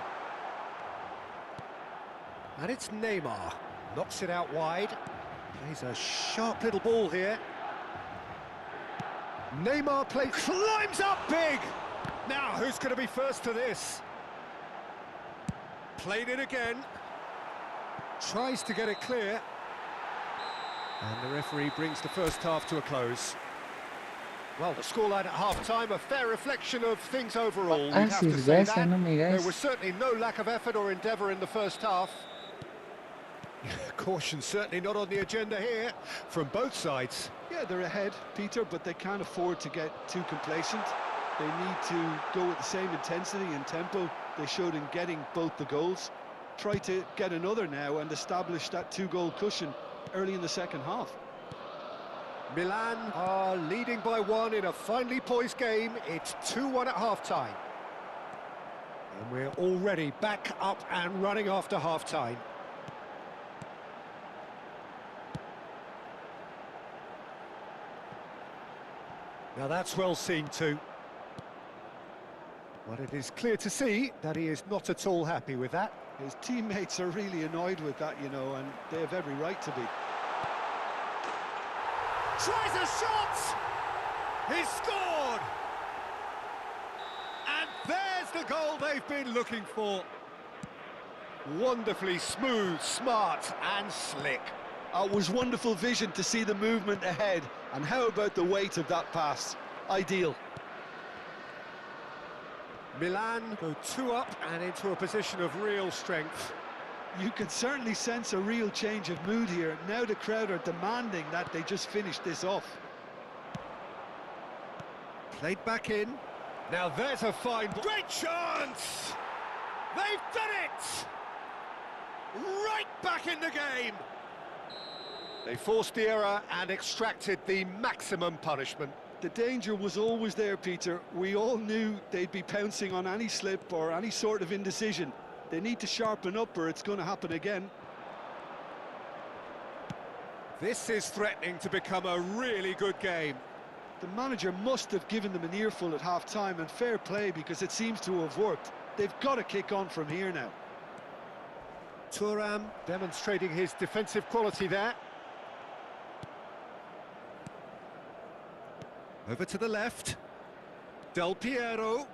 And it's Neymar. Knocks it out wide. Plays a sharp little ball here. Neymar climbs up big! Now, who's going to be first to this? Played it again. Tries to get it clear. And the referee brings the first half to a close. Well, the scoreline at half-time, a fair reflection of things overall. We'd have to Assist say guys, that. enemy There guys. was certainly no lack of effort or endeavour in the first half. Caution certainly not on the agenda here from both sides. Yeah, they're ahead, Peter, but they can't afford to get too complacent. They need to go with the same intensity and tempo they showed in getting both the goals. Try to get another now and establish that two-goal cushion early in the second half. Milan are leading by 1 in a finely poised game. It's 2-1 at half-time. And we're already back up and running after half-time. Now that's well seen too. But it is clear to see that he is not at all happy with that. His teammates are really annoyed with that, you know, and they have every right to be. Tries a shot! He's scored! And there's the goal they've been looking for. Wonderfully smooth, smart and slick. It was wonderful vision to see the movement ahead, and how about the weight of that pass? Ideal. Milan go 2 up and into a position of real strength. You can certainly sense a real change of mood here. Now the crowd are demanding that they just finish this off. Played back in. Now there's a fine... Great chance! They've done it! Right back in the game! They forced the error and extracted the maximum punishment. The danger was always there, Peter. We all knew they'd be pouncing on any slip or any sort of indecision. They need to sharpen up or it's going to happen again. This is threatening to become a really good game. The manager must have given them an earful at half-time, and fair play because it seems to have worked. They've got to kick on from here now. Thuram demonstrating his defensive quality there. Over to the left. Del Piero.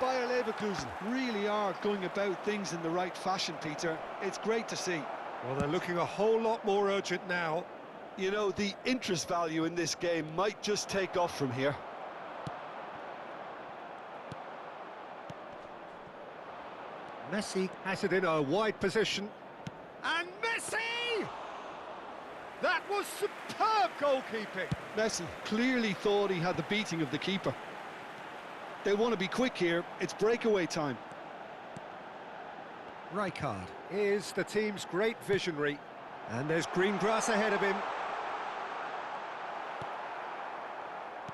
Bayer Leverkusen really are going about things in the right fashion, Peter. It's great to see. Well, they're looking a whole lot more urgent now. You know, the interest value in this game might just take off from here. Messi has it in a wide position. And Messi! That was superb goalkeeping. Messi clearly thought he had the beating of the keeper. They want to be quick here. It's breakaway time. Rijkaard is the team's great visionary. And there's green grass ahead of him.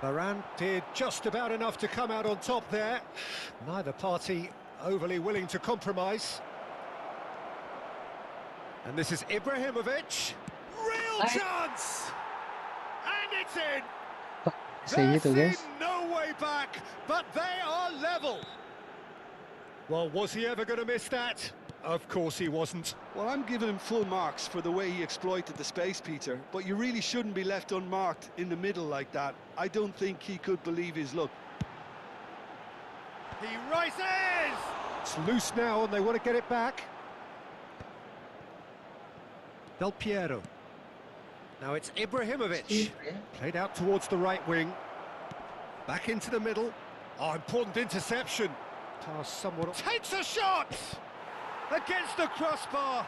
Varane did just about enough to come out on top there. Neither party overly willing to compromise. And this is Ibrahimovic. Real chance! And it's in! Kayak gitu, There's guys. no way back, but they are level. Well, was he ever going to miss that? Of course he wasn't. Well, I'm giving him full marks for the way he exploited the space, Peter. But you really shouldn't be left unmarked in the middle like that. I don't think he could believe his luck. He rises! It's loose now and they want to get it back. Del Piero. Now it's Ibrahimovic. Played out towards the right wing. Back into the middle. Oh, important interception. Pass somewhat. Takes a shot! Against the crossbar.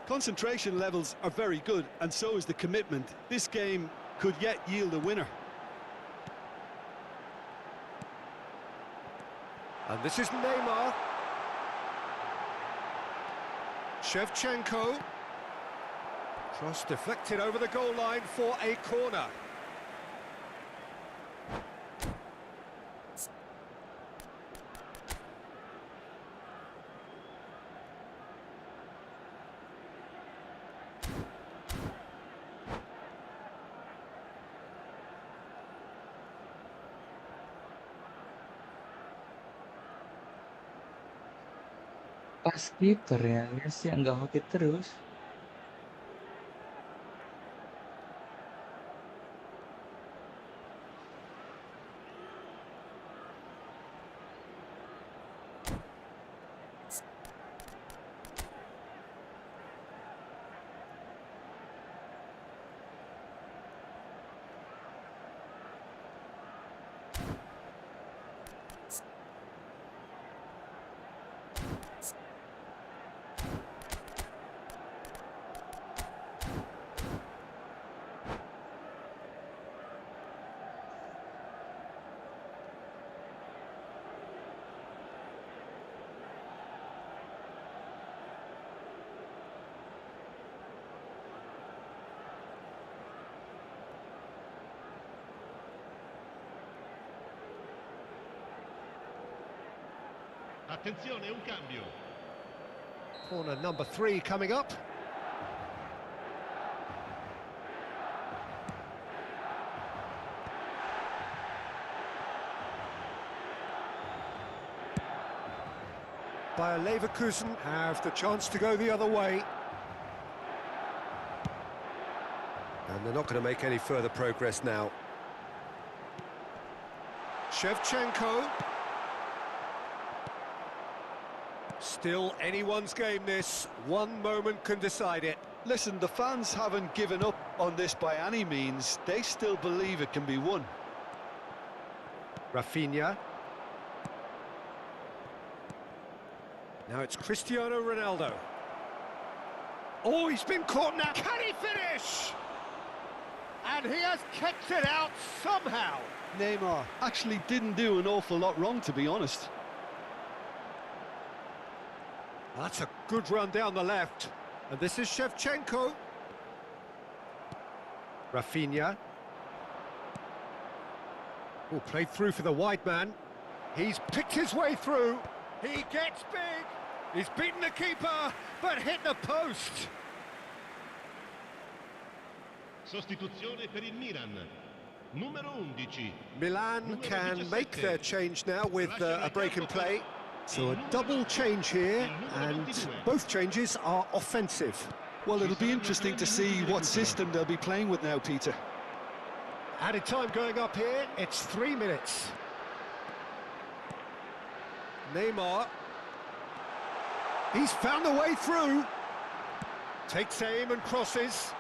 Concentration levels are very good, and so is the commitment. This game could yet yield a winner. And this is Neymar. Shevchenko. Cross deflected over the goal line for a corner. Pas kiper ya, guys, yang nggak hoki terus. Attenzione, un cambio. Corner number 3 coming up. Bayer Leverkusen have the chance to go the other way. And they're not going to make any further progress now. Shevchenko. Still anyone's game this. One moment can decide it. Listen, the fans haven't given up on this by any means. They still believe it can be won. Rafinha. Now it's Cristiano Ronaldo. Oh, he's been caught now. Can he finish? And he has kicked it out somehow. Neymar actually didn't do an awful lot wrong, to be honest. That's a good run down the left. And this is Shevchenko. Rafinha. Oh, played through for the wide man. He's picked his way through. He gets big. He's beaten the keeper, but hit the post. Sostituzione per il Milan. Numero 11. Milan can make their change now with a break in play. So a double change here, and both changes are offensive. Well, it'll be interesting to see what system they'll be playing with now, Peter. Added time going up here, it's 3 minutes. Neymar. He's found a way through. Takes aim and crosses.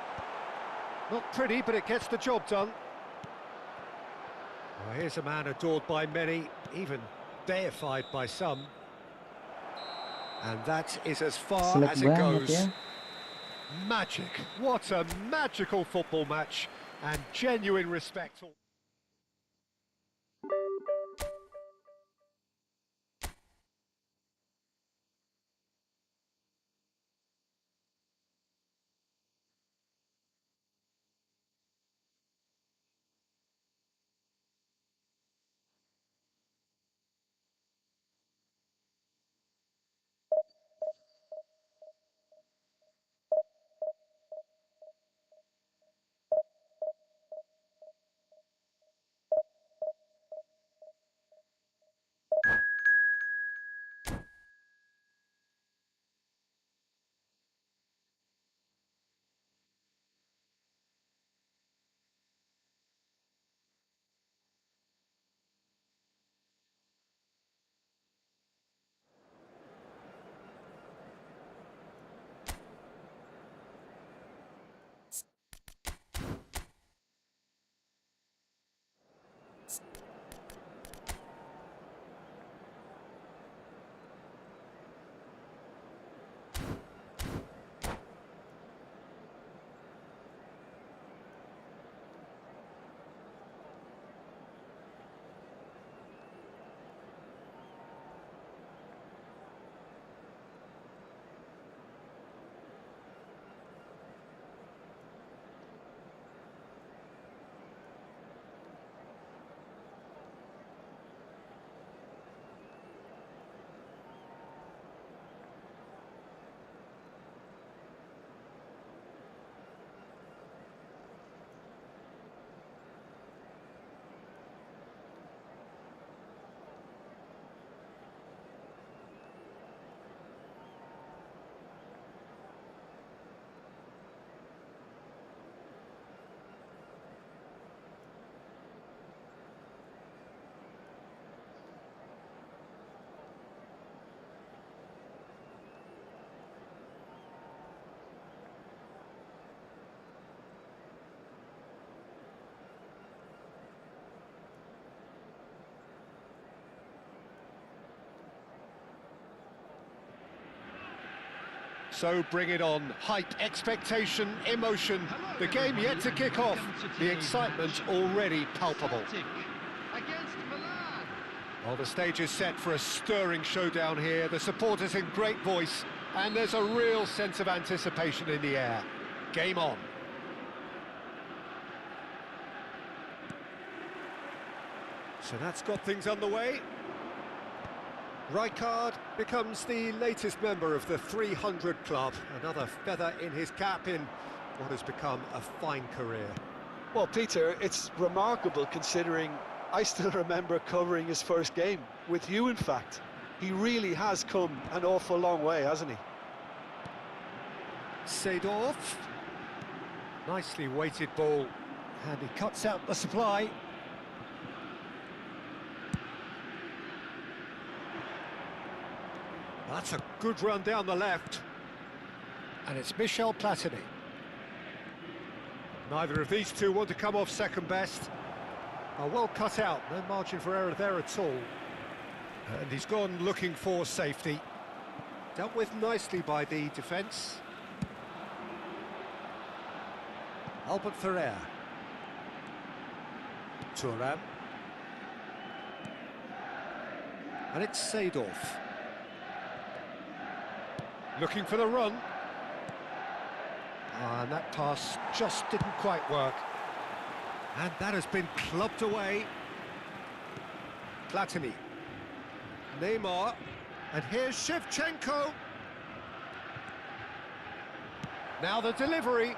Not pretty, but it gets the job done. Well, here's a man adored by many, even deified by some. And that is as far Selek as it banget goes. ya. Magic. What a magical football match. And genuine respect. So bring it on. Hype, expectation, emotion. The game yet to kick off. The excitement already palpable. Against Milan. Well, the stage is set for a stirring showdown here. The supporters in great voice, and there's a real sense of anticipation in the air. Game on. So that's got things underway. Rijkaard becomes the latest member of the 300 club, another feather in his cap in what has become a fine career. Well, Peter, it's remarkable considering I still remember covering his first game, with you in fact. He really has come an awful long way, hasn't he? Seedorf. Nicely weighted ball, and he cuts out the supply. That's a good run down the left. And it's Michel Platini. Neither of these two want to come off second best. Well cut out, no margin for error there at all. And he's gone looking for safety. Dealt with nicely by the defence. Albert Ferrer. Thuram. And it's Seedorf. Looking for the run. And that pass just didn't quite work. And that has been clubbed away. Platini. Neymar. And here's Shevchenko. Now the delivery.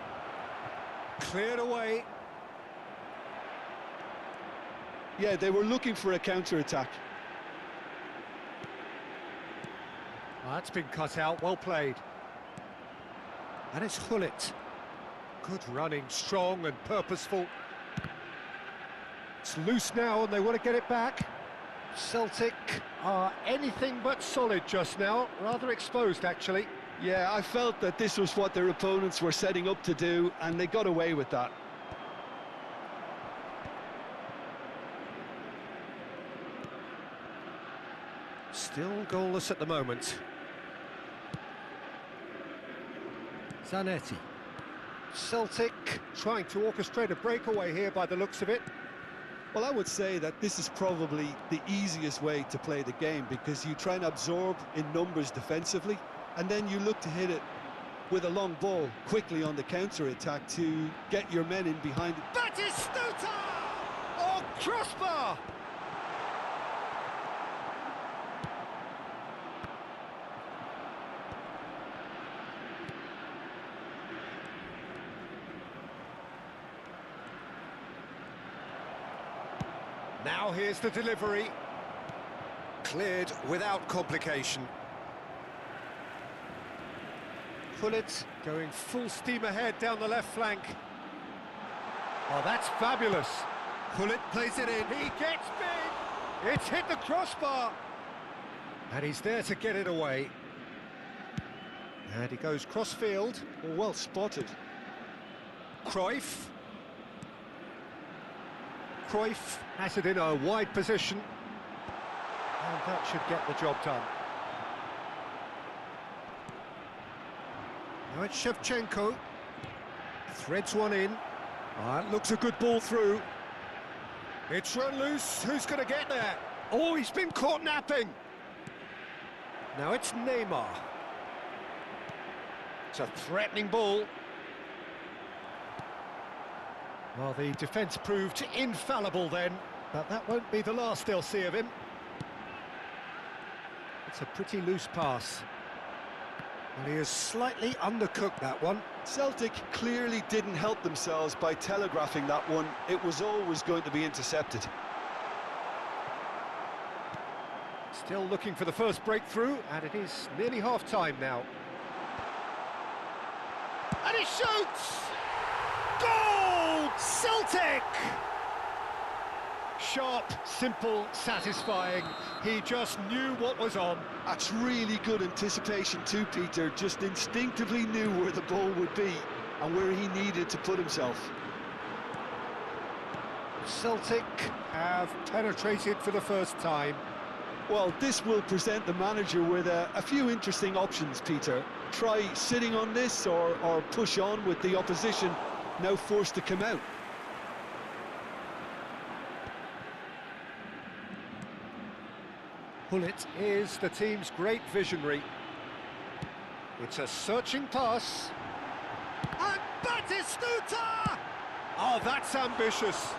Cleared away. Yeah, they were looking for a counter-attack. That's been cut out, well played. And it's Hullet. Good running, strong and purposeful. It's loose now and they want to get it back. Celtic are anything but solid just now, rather exposed actually. Yeah, I felt that this was what their opponents were setting up to do, and they got away with that. Still goalless at the moment. Zanetti. Celtic trying to orchestrate a breakaway here by the looks of it. Well, I would say that this is probably the easiest way to play the game, because you try and absorb in numbers defensively, and then you look to hit it with a long ball quickly on the counter-attack to get your men in behind it. Batistuta! Oh, crossbar! Now here's the delivery. Cleared without complication. Hullet going full steam ahead down the left flank. Oh, that's fabulous. Hullet plays it in. He gets big. It's hit the crossbar. And he's there to get it away. And he goes cross-field. Well spotted. Cruyff. Cruyff has it in a wide position. And that should get the job done. Now it's Shevchenko. Threads one in. It looks a good ball through. It's run loose. Who's going to get there? Oh, he's been caught napping. Now it's Neymar. It's a threatening ball. Well, the defence proved infallible then, but that won't be the last they'll see of him. It's a pretty loose pass. And he has slightly undercooked that one. Celtic clearly didn't help themselves by telegraphing that one. It was always going to be intercepted. Still looking for the first breakthrough, and it is nearly half-time now. And he shoots! Goal! Celtic! Sharp, simple, satisfying. He just knew what was on. That's really good anticipation too, Peter. Just instinctively knew where the ball would be and where he needed to put himself. Celtic have penetrated for the first time. Well, this will present the manager with a few interesting options, Peter. Try sitting on this or push on with the opposition now forced to come out. Hullet is the team's great visionary. It's a searching pass. And Batistuta! Oh, that's ambitious.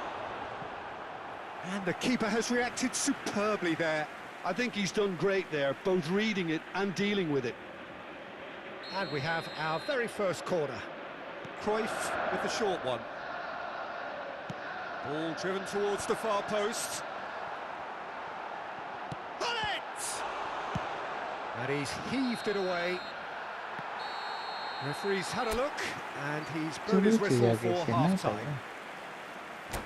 And the keeper has reacted superbly there. I think he's done great there, both reading it and dealing with it. And we have our very first corner. Cruyff with the short one. Ball driven towards the far post. And he's heaved it away. Referee's had a look, and he's blown his whistle for half-time.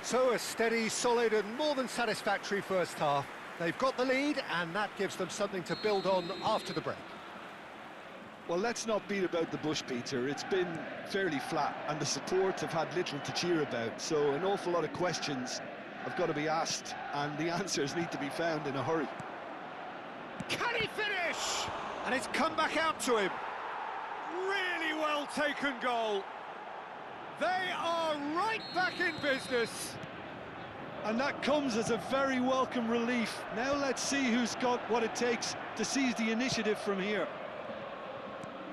So a steady, solid and more than satisfactory first half. They've got the lead, and that gives them something to build on after the break. Well, let's not beat about the bush, Peter. It's been fairly flat, and the support have had little to cheer about. So an awful lot of questions have got to be asked, and the answers need to be found in a hurry. Can he finish? And it's come back out to him. Really well taken goal. They are right back in business. And that comes as a very welcome relief. Now let's see who's got what it takes to seize the initiative from here.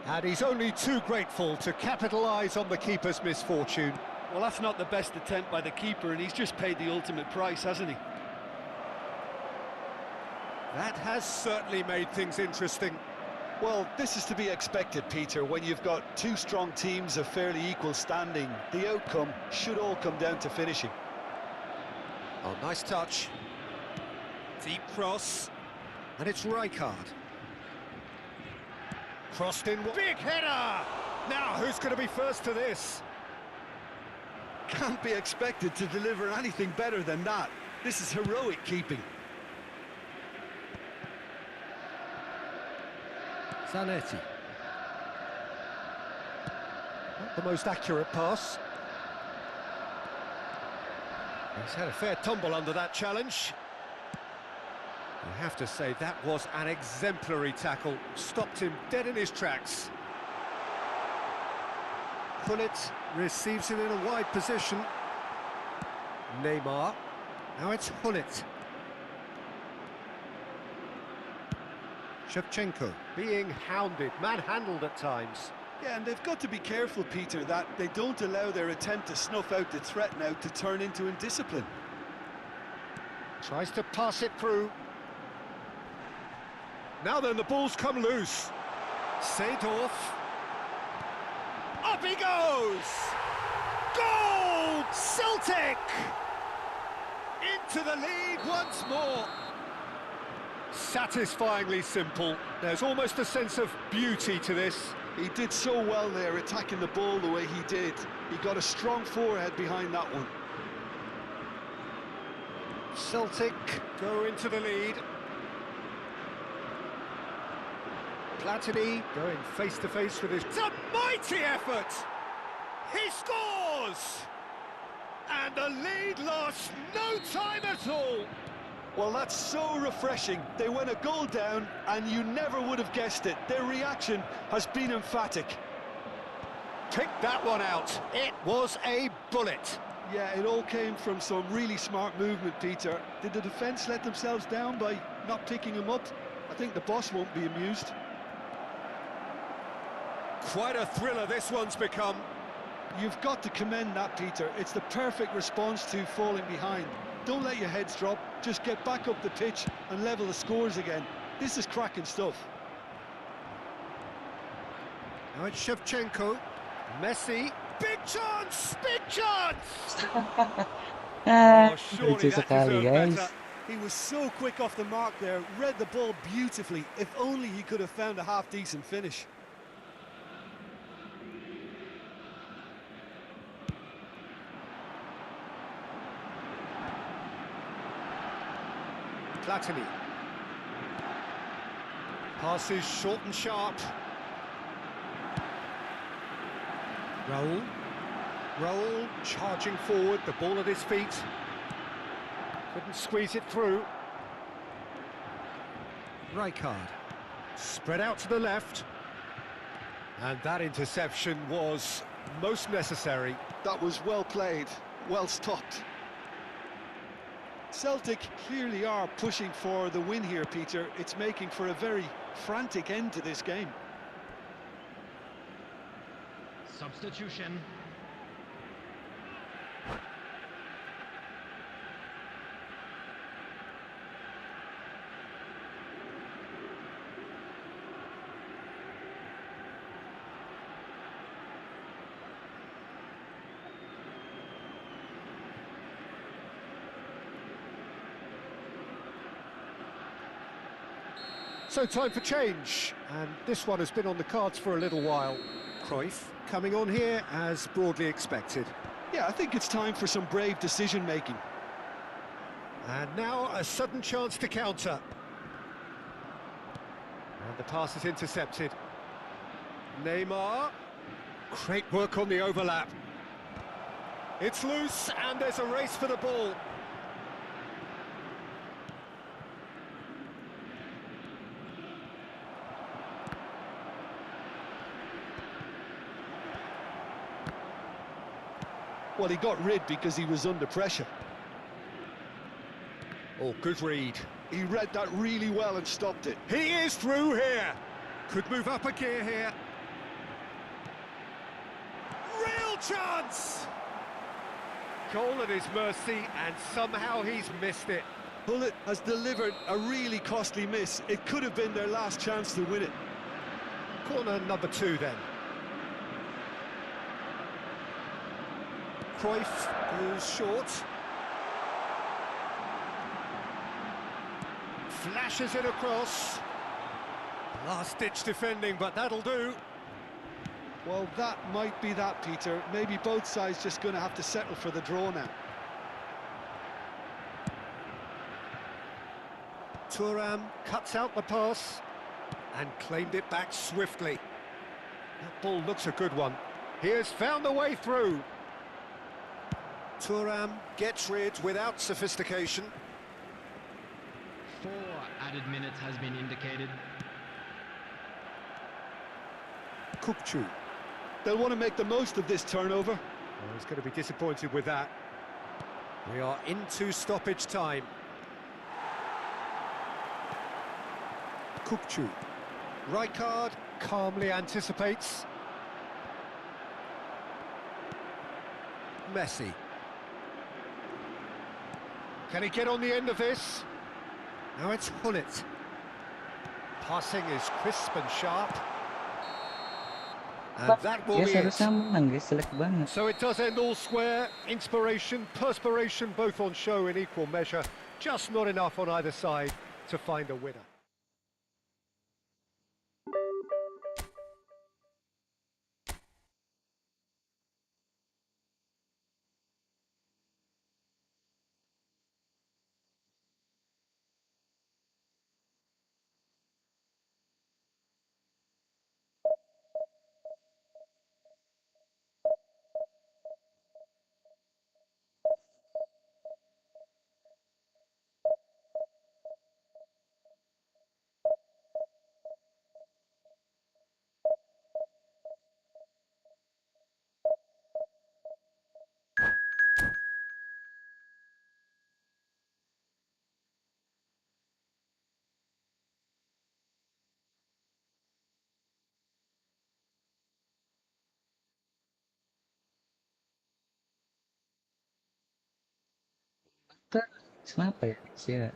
And he's only too grateful to capitalise on the keeper's misfortune. Well, that's not the best attempt by the keeper, and he's just paid the ultimate price, hasn't he? That has certainly made things interesting. Well, this is to be expected, Peter, when you've got two strong teams of fairly equal standing. The outcome should all come down to finishing. Oh, nice touch. Deep cross. And it's Rijkaard. Crossed in. Big header! Now, who's going to be first to this? Can't be expected to deliver anything better than that. This is heroic keeping. Zanetti. Not the most accurate pass. He's had a fair tumble under that challenge. You have to say that was an exemplary tackle. Stopped him dead in his tracks. Gullit receives it in a wide position. Neymar. Now it's Gullit. Shevchenko being hounded, manhandled at times. Yeah, and they've got to be careful, Peter, that they don't allow their attempt to snuff out the threat now to turn into indiscipline. Tries to pass it through. Now then, the ball's come loose. Seedorf. Up he goes! Goal! Celtic! Into the lead once more. Satisfyingly simple. There's almost a sense of beauty to this. He did so well there, attacking the ball the way he did. He got a strong forehead behind that one. Celtic go into the lead. Platini going face-to-face with his... It's a mighty effort! He scores! And the lead lost no time at all! Well, that's so refreshing. They went a goal down, and you never would have guessed it. Their reaction has been emphatic. Pick that one out. It was a bullet. Yeah, it all came from some really smart movement, Peter. Did the defence let themselves down by not picking him up? I think the boss won't be amused. Quite a thriller this one's become. You've got to commend that, Peter. It's the perfect response to falling behind. Don't let your heads drop, just get back up the pitch and level the scores again. This is cracking stuff. Now it's Shevchenko. Messi. Big chance! Big chance! Oh, surely Lucu that sekali, deserved guys. better. He was so quick off the mark there, read the ball beautifully. If only he could have found a half-decent finish. Platini. Passes short and sharp. Raul charging forward, the ball at his feet. Couldn't squeeze it through. Rijkaard. Spread out to the left. And that interception was most necessary. That was well played, well stopped. Celtic clearly are pushing for the win here, Peter. It's making for a very frantic end to this game. Substitution. So time for change, and this one has been on the cards for a little while. Cruyff coming on here as broadly expected. Yeah, I think it's time for some brave decision-making. And now a sudden chance to counter. And the pass is intercepted. Neymar. Great work on the overlap. It's loose, and there's a race for the ball. Well, he got rid because he was under pressure. Oh, good read. He read that really well and stopped it. He is through here. Could move up a gear here. Real chance! Goal at his mercy, and somehow he's missed it. Gullit has delivered a really costly miss. It could have been their last chance to win it. Corner number 2 then. Cruyff goes short. Flashes it across. Last-ditch defending, but that'll do. Well, that might be that, Peter. Maybe both sides just going to have to settle for the draw now. Thuram cuts out the pass and claimed it back swiftly. That ball looks a good one. He has found the way through. Thuram gets rid without sophistication. 4 added minutes has been indicated. Kupchu. They'll want to make the most of this turnover. Oh, he's going to be disappointed with that. We are into stoppage time. Kupchu. Rijkaard calmly anticipates. Messi. Can he get on the end of this? Now it's Hullet. Passing is crisp and sharp. And that will Ya be seharusnya it. menang guys, selek banget. So it does end all square. Inspiration, perspiration, both on show in equal measure. Just not enough on either side to find a winner. Terus kenapa ya guys ya?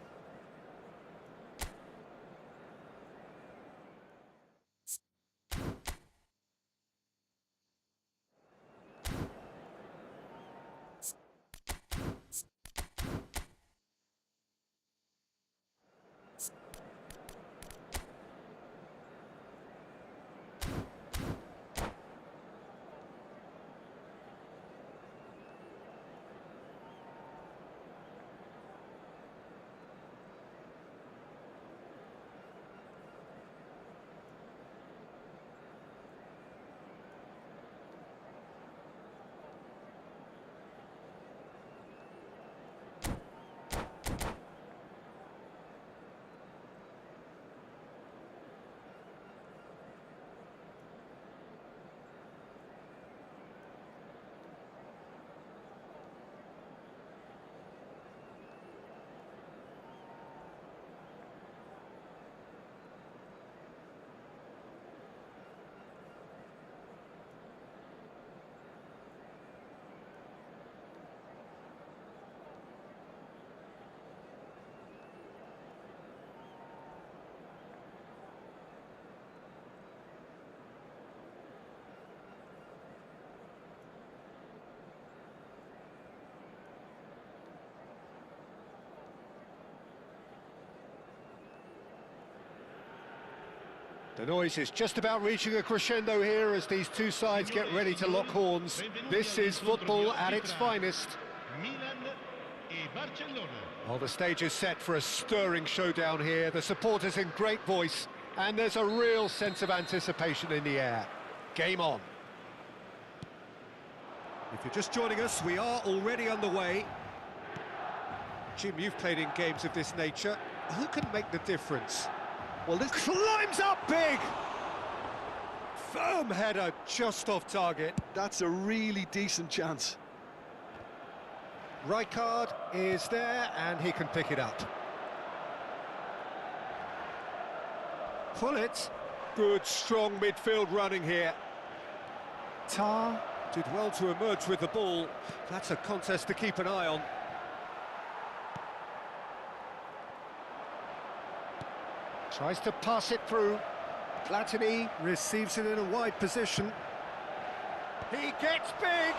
The noise is just about reaching a crescendo here as these two sides get ready to lock horns. This is football at its finest. Milan e Barcellona. Well, the stage is set for a stirring showdown here. The supporters in great voice, and there's a real sense of anticipation in the air. Game on. If you're just joining us, we are already underway. Jim, you've played in games of this nature. Who can make the difference? Well, this Climbs up big! Firm header just off target. that's a really decent chance. Rijkaard is there and he can pick it up. Hullet, good strong midfield running here. Tar did well to emerge with the ball. That's a contest to keep an eye on. Tries to pass it through. Platini receives it in a wide position. He gets big!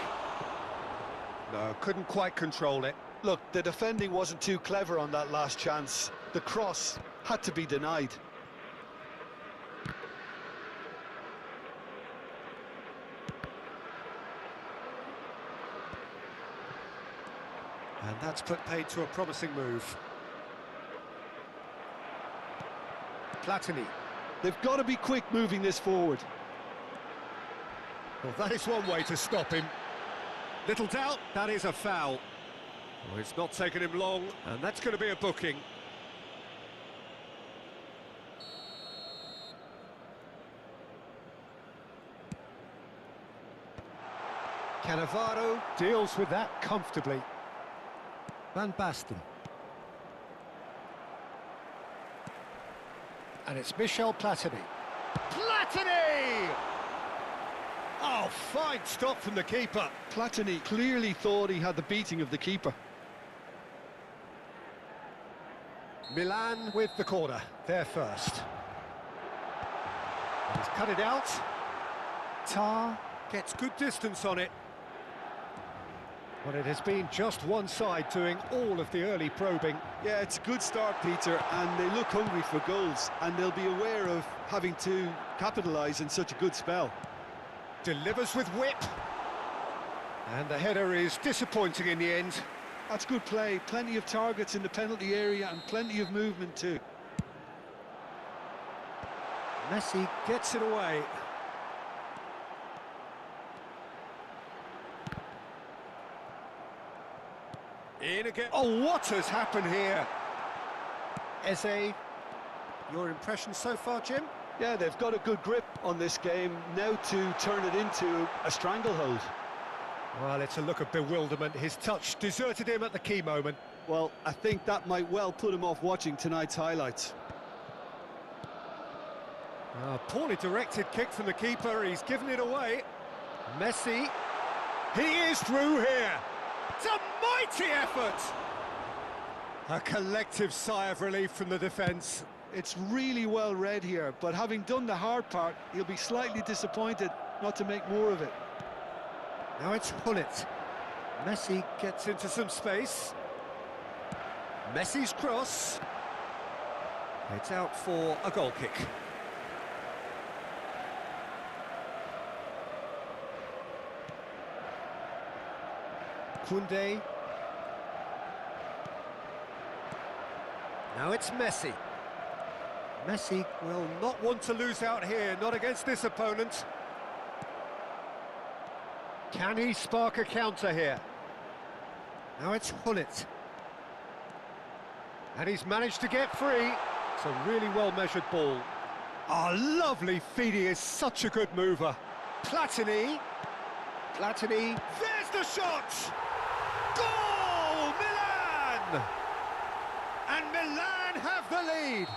No, couldn't quite control it. Look, the defending wasn't too clever on that last chance. The cross had to be denied. And that's put paid to a promising move. Platini. They've got to be quick moving this forward. Well, that is one way to stop him. Little doubt, that is a foul. Well, it's not taken him long, and that's going to be a booking. Cannavaro deals with that comfortably. Van Basten. And it's Michel Platini. Platini! Oh, fine stop from the keeper. Platini clearly thought he had the beating of the keeper. Milan with the corner, there first. And he's cut it out. Tar gets good distance on it. Well, it has been just one side doing all of the early probing. Yeah, it's a good start, Peter, and they look hungry for goals, and they'll be aware of having to capitalise in such a good spell. Delivers with whip. And the header is disappointing in the end. That's good play, plenty of targets in the penalty area and plenty of movement too. Messi gets it away. In again. Oh, what has happened here? Eze, your impression so far, Jim? Yeah, they've got a good grip on this game, now to turn it into a stranglehold. Well, it's a look of bewilderment. His touch deserted him at the key moment. Well, I think that might well put him off watching tonight's highlights. Poorly directed kick from the keeper, he's given it away. Messi, he is through here. It's a mighty effort! A collective sigh of relief from the defence. It's really well read here, but having done the hard part, he'll be slightly disappointed not to make more of it. Now it's Hullet. Messi gets into some space. Messi's cross. It's out for a goal kick. Koundé. Now it's Messi. Messi will not want to lose out here, not against this opponent. Can he spark a counter here? Now it's Hullet. And he's managed to get free. It's a really well-measured ball. Oh, lovely feed, he is such a good mover. Platini. Platini. There's the shot! Goal! Milan! And Milan have the lead.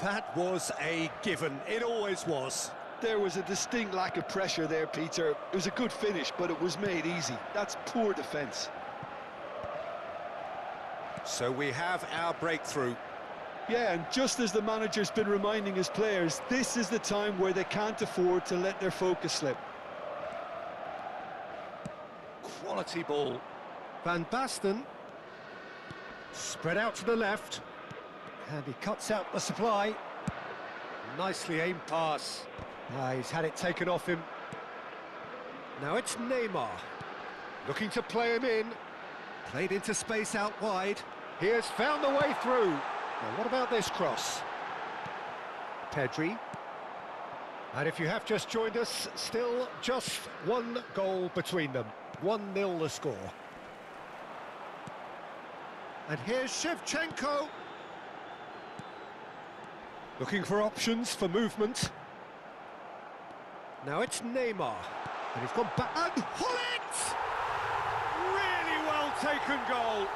That was a given. It always was. There was a distinct lack of pressure there, Peter. It was a good finish, but it was made easy. That's poor defence. So we have our breakthrough. Yeah, and just as the manager's been reminding his players, this is the time where they can't afford to let their focus slip. Quality ball. Van Basten. Spread out to the left. And he cuts out the supply. Nicely aimed pass. He's had it taken off him. Now it's Neymar. Looking to play him in. Played into space out wide. He has found the way through. Now what about this cross? Pedri. And if you have just joined us, still just one goal between them. 1-0 the score. And here's Shevchenko. Looking for options for movement. Now it's Neymar. And he's gone back. And Hullet! Really well taken goal.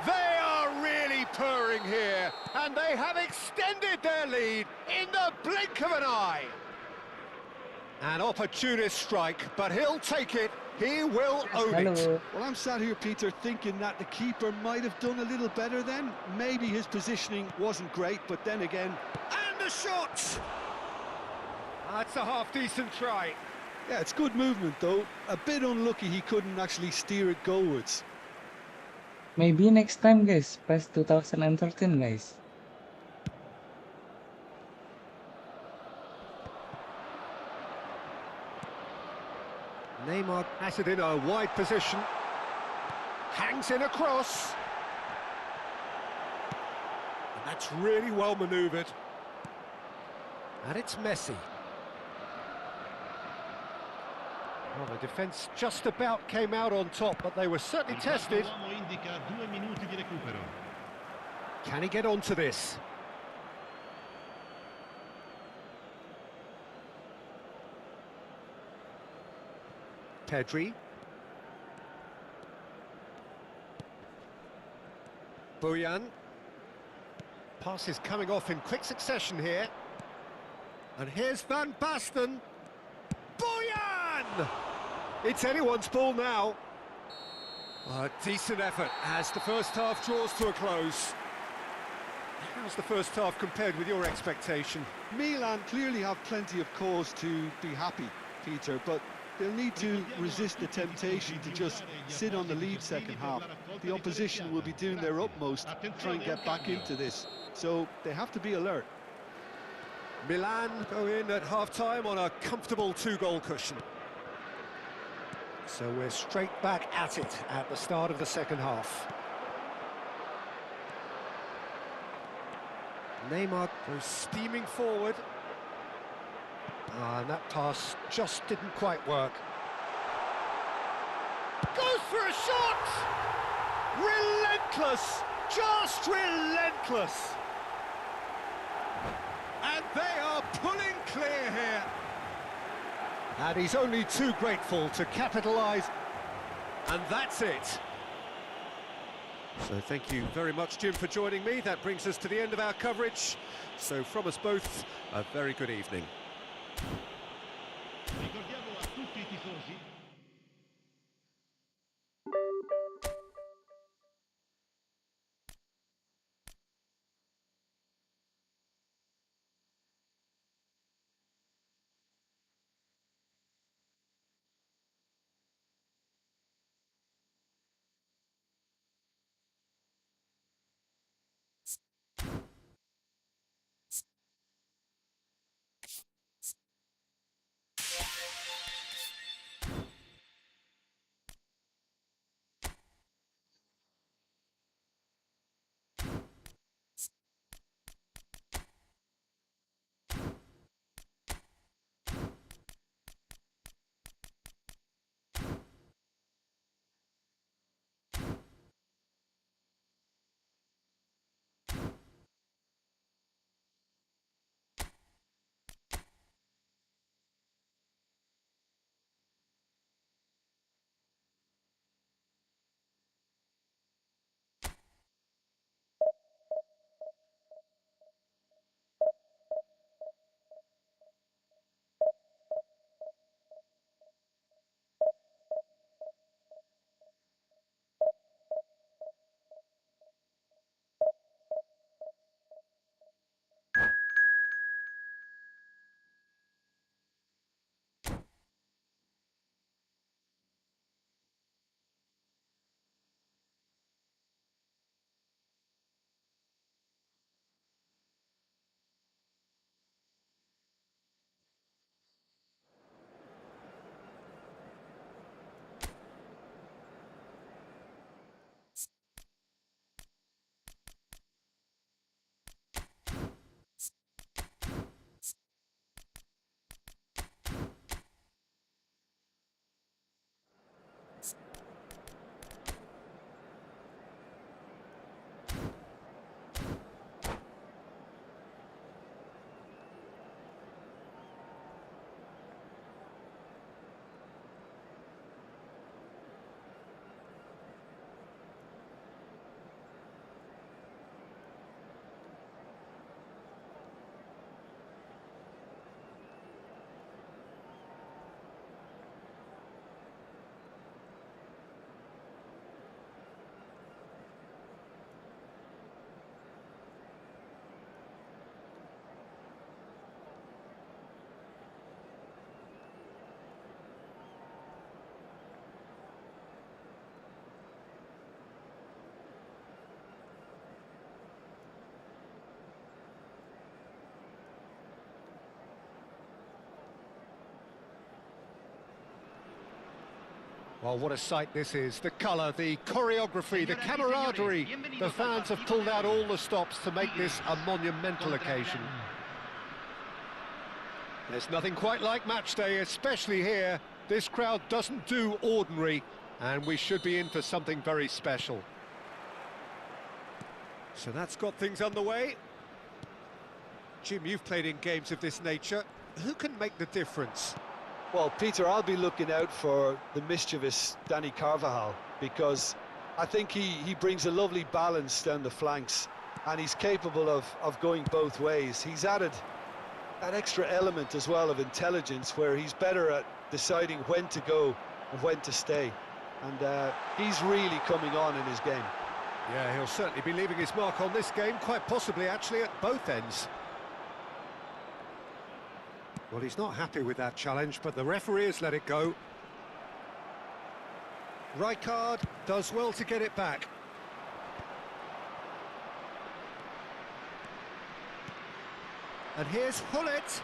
They are really purring here. And they have extended their lead in the blink of an eye. An opportunist strike, but he'll take it. He will own it. Well, I'm sat here, Peter, thinking that the keeper might have done a little better then. Maybe his positioning wasn't great, but then again... And the shot! That's a half-decent try. Yeah, it's good movement, though. A bit unlucky he couldn't actually steer it goalwards. Maybe next time, guys. PES 2013, guys. Neymar has it in a wide position. Hangs in across. And that's really well manoeuvred. And it's Messi. Well, the defence just about came out on top, but they were certainly tested. L'uomo indica 2 minuti di recupero. Can he get onto this? Pedri. Bojan. Pass is coming off in quick succession here. And here's Van Basten. Bojan! It's anyone's ball now. A decent effort as the first half draws to a close. How's the first half compared with your expectation? Milan clearly have plenty of cause to be happy, Peter, but they'll need to resist the temptation to just sit on the lead second half. The opposition will be doing their utmost to try and get back into this, so they have to be alert. Milan go in at half-time on a comfortable 2-goal cushion. So we're straight back at it at the start of the second half. Neymar goes steaming forward. And that pass just didn't quite work. Goes for a shot! Relentless! Just relentless! And they are pulling clear here. And he's only too grateful to capitalise. And that's it. So thank you very much, Jim, for joining me. That brings us to the end of our coverage. So from us both, a very good evening. Ricordiamo a tutti i tifosi Well, what a sight this is. The colour, the choreography, the camaraderie. The fans have pulled out all the stops to make this a monumental occasion. There's nothing quite like match day, especially here. This crowd doesn't do ordinary, and we should be in for something very special. So that's got things underway. Jim, you've played in games of this nature. Who can make the difference? Well, Peter, I'll be looking out for the mischievous Danny Carvajal, because I think he brings a lovely balance down the flanks, and he's capable of going both ways. He's added that extra element as well of intelligence, where he's better at deciding when to go and when to stay. And he's really coming on in his game. Yeah, he'll certainly be leaving his mark on this game, quite possibly actually at both ends. Well, he's not happy with that challenge, but the referee has let it go. Rijkaard does well to get it back. And here's Hullet.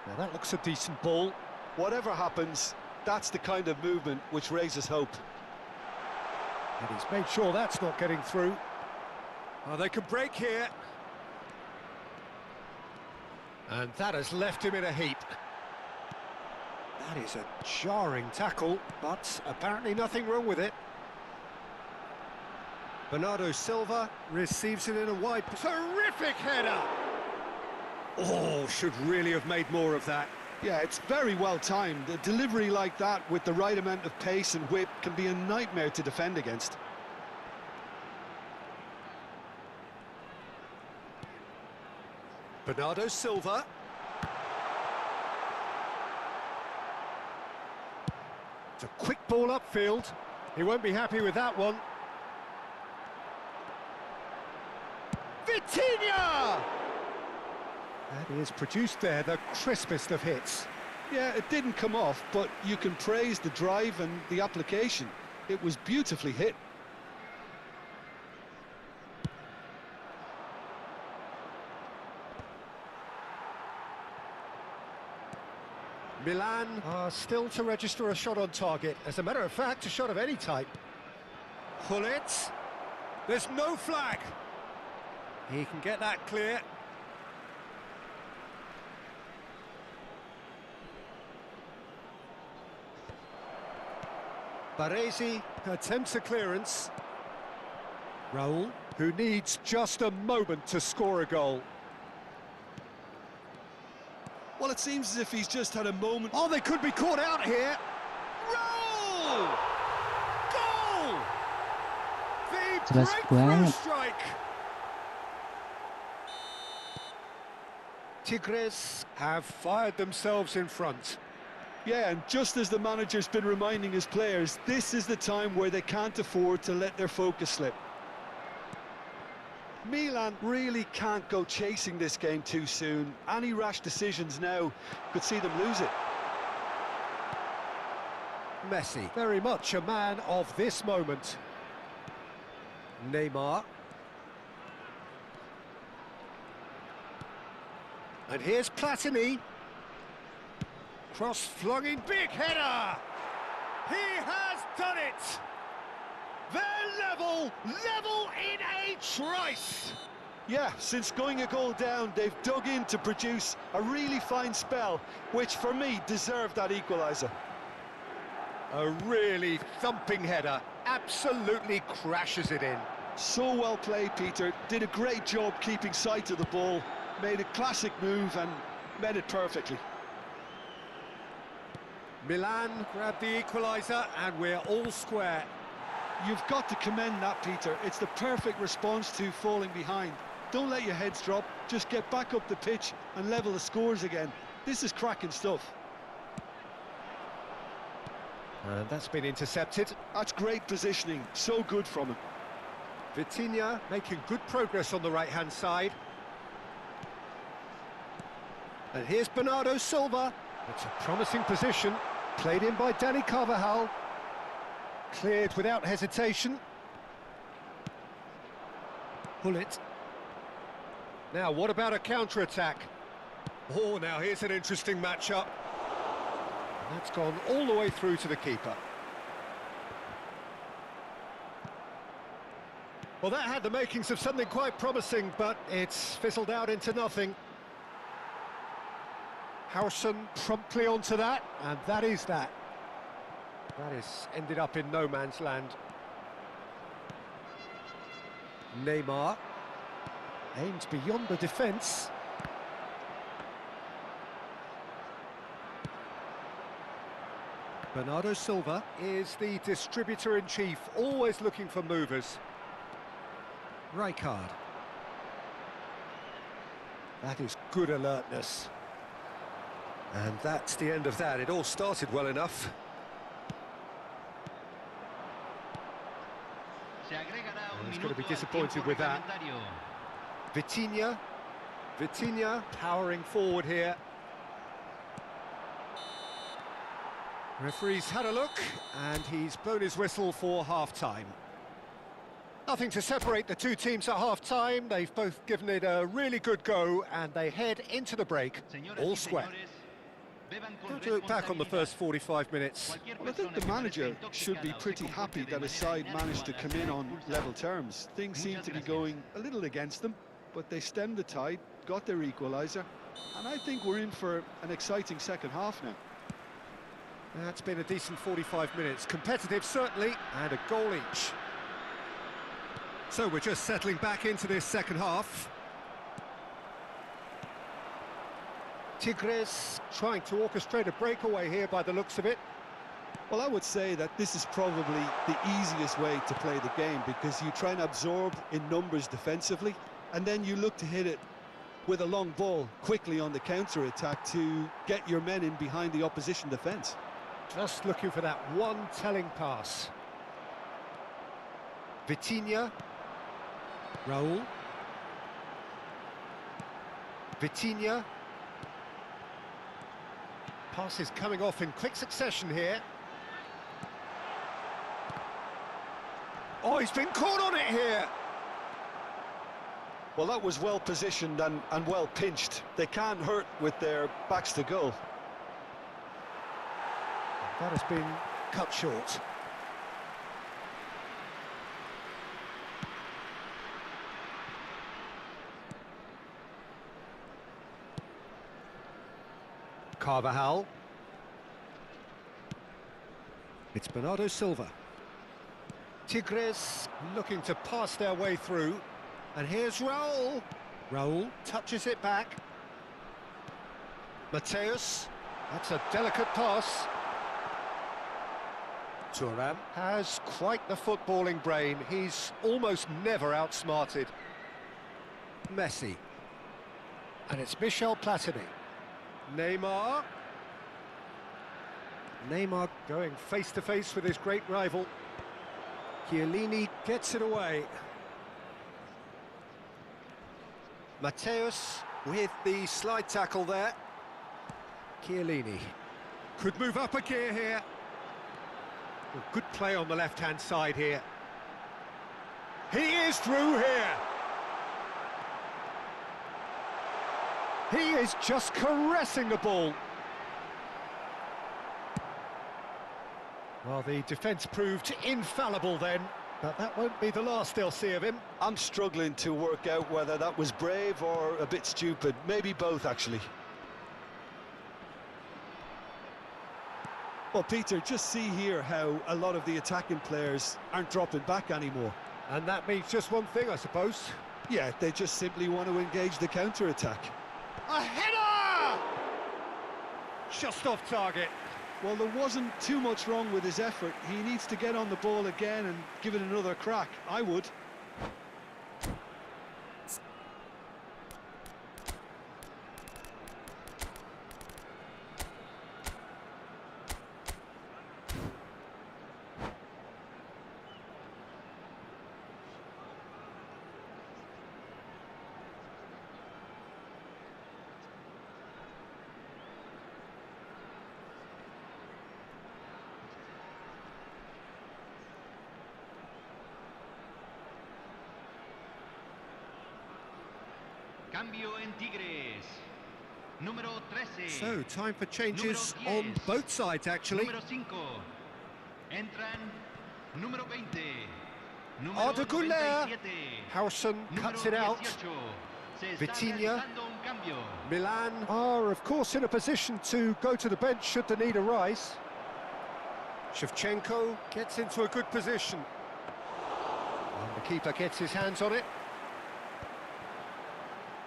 Now that looks a decent ball. Whatever happens, that's the kind of movement which raises hope. And he's made sure that's not getting through. Oh, they can break here. And that has left him in a heap. That is a jarring tackle, but apparently nothing wrong with it. Bernardo Silva receives it in a wide... Terrific header! Oh, should really have made more of that. Yeah, it's very well timed. A delivery like that with the right amount of pace and whip can be a nightmare to defend against. Bernardo Silva. It's a quick ball upfield. He won't be happy with that one. Vitinha! That is produced there the crispest of hits. Yeah, it didn't come off, but you can praise the drive and the application. It was beautifully hit. Milan are still to register a shot on target. As a matter of fact, a shot of any type. Hullet. There's no flag. He can get that clear. Baresi attempts a clearance. Raul, who needs just a moment to score a goal. Well, it seems as if he's just had a moment. Oh, they could be caught out here. Roll! Goal! The Jelas breakthrough banget. strike. Tigres have fired themselves in front. Yeah, and just as the manager's been reminding his players, this is the time where they can't afford to let their focus slip. Milan really can't go chasing this game too soon. Any rash decisions now could see them lose it. Messi, very much a man of this moment. Neymar. And here's Platini. Cross flung in, big header! He has done it! They're level in a trice! Yeah, since going a goal down, they've dug in to produce a really fine spell, which for me deserved that equaliser. A really thumping header, absolutely crashes it in. So well played, Peter. Did a great job keeping sight of the ball, made a classic move and met it perfectly. Milan grabbed the equaliser and we're all square. You've got to commend that, Peter. It's the perfect response to falling behind. Don't let your heads drop, just get back up the pitch and level the scores again. This is cracking stuff. And that's been intercepted. That's great positioning, so good from him. Vitinha making good progress on the right-hand side. And here's Bernardo Silva. It's a promising position, played in by Danny Carvajal. Cleared without hesitation. Hullet. Now, what about a counter-attack? Oh, now here's an interesting matchup. That's gone all the way through to the keeper. Well, that had the makings of something quite promising, but it's fizzled out into nothing. Harrison promptly onto that, and that is that. That has ended up in no man's land. Neymar aims beyond the defence. Bernardo Silva is the distributor-in-chief, always looking for movers. Rijkaard. That is good alertness. And that's the end of that. It all started well enough. He's going to be disappointed with that. Vitinha. Vitinha powering forward here. Referee's had a look, and he's blown his whistle for half-time. Nothing to separate the two teams at half-time. They've both given it a really good go, and they head into the break all square. How to look back on the first 45 minutes? Well, I think the manager should be pretty happy that his side managed to come in on level terms. Things seem to be going a little against them, but they stemmed the tide, got their equaliser, and I think we're in for an exciting second half now. That's been a decent 45 minutes. Competitive, certainly, and a goal each. So we're just settling back into this second half. Tigres trying to orchestrate a breakaway here by the looks of it. Well, I would say that this is probably the easiest way to play the game, because you try and absorb in numbers defensively, and then you look to hit it with a long ball quickly on the counter-attack to get your men in behind the opposition defence. Just looking for that one telling pass. Vitinha. Raul. Vitinha. Passes coming off in quick succession here. Oh, he's been caught on it here. Well, that was well positioned and well pinched. They can't hurt with their backs to goal. That has been cut short. Carvajal. It's Bernardo Silva. Tigres looking to pass their way through. And here's Raul. Raul touches it back. Mateus. That's a delicate pass. Thuram has quite the footballing brain. He's almost never outsmarted. Messi. And it's Michel Platini. Neymar. Neymar going face-to-face with his great rival. Chiellini gets it away. Mateus with the slide tackle there. Chiellini could move up a gear here. Well, good play on the left-hand side here. He is through here. He is just caressing the ball. Well, the defence proved infallible then, but that won't be the last they'll see of him. I'm struggling to work out whether that was brave or a bit stupid. Maybe both, actually. Well, Peter, just see here how a lot of the attacking players aren't dropping back anymore. And that means just one thing, I suppose. Yeah, they just simply want to engage the counter-attack. A header! Just off target. Well, there wasn't too much wrong with his effort. He needs to get on the ball again and give it another crack. I would. Cambio en Tigres. Número 13. So, time for changes Número on 10. both sides, actually. Número 5. Entran número 20. Número Arda Güler. 97. Harrison cuts it Número out. 18. Se está Vitinha. realizando un cambio. Milan are, of course, in a position to go to the bench should the need arise. Shevchenko gets into a good position. And the keeper gets his hands on it.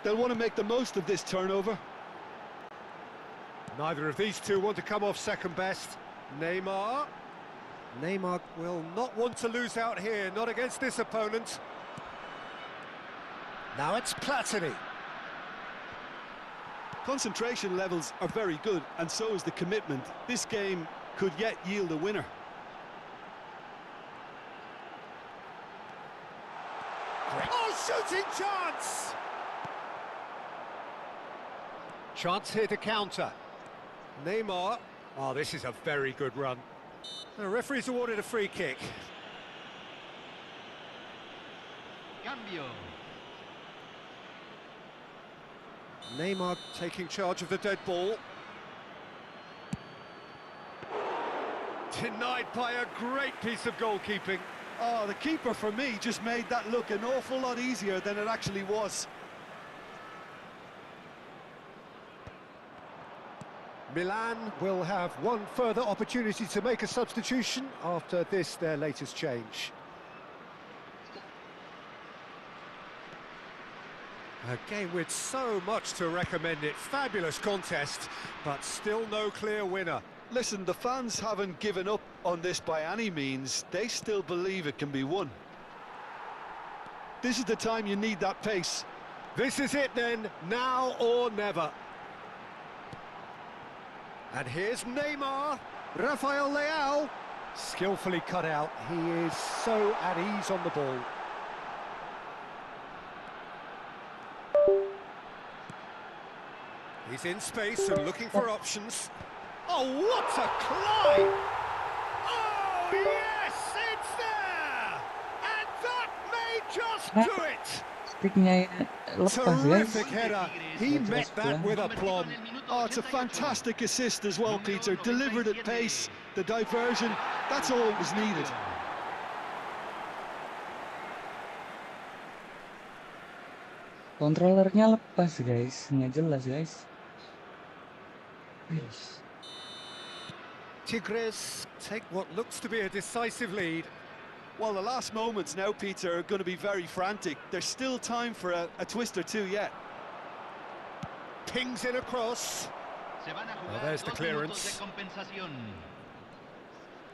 They'll want to make the most of this turnover. Neither of these two want to come off second best. Neymar. Neymar will not want to lose out here, not against this opponent. Now it's Platini. Concentration levels are very good, and so is the commitment. This game could yet yield a winner. Oh, shooting chance! Chance here to counter. Neymar. Oh, this is a very good run. The referee's awarded a free kick. Cambio. Neymar taking charge of the dead ball. Denied by a great piece of goalkeeping. Oh, the keeper, for me, just made that look an awful lot easier than it actually was. Milan will have one further opportunity to make a substitution after this, their latest change. A game with so much to recommend it. Fabulous contest, but still no clear winner. Listen, the fans haven't given up on this by any means. They still believe it can be won. This is the time you need that pace. This is it then, now or never. And here's Neymar, Rafael Leao, skillfully cut out. He is so at ease on the ball. He's in space and looking for options. Oh, what a climb! Oh, yes, it's there! And that may just do it! Sticknya lepas guys. Terrific header. He met that with aplomb. Oh, it's a fantastic assist as well, Peter. Delivered at pace, the diversion, that's all that was needed. Kontrolernya lepas guys, nggak jelas guys. Tigres take what looks to be a decisive lead. Well, the last moments now, Peter, are going to be very frantic. There's still time for a twist or two yet. Pings in across. Well, there's the clearance.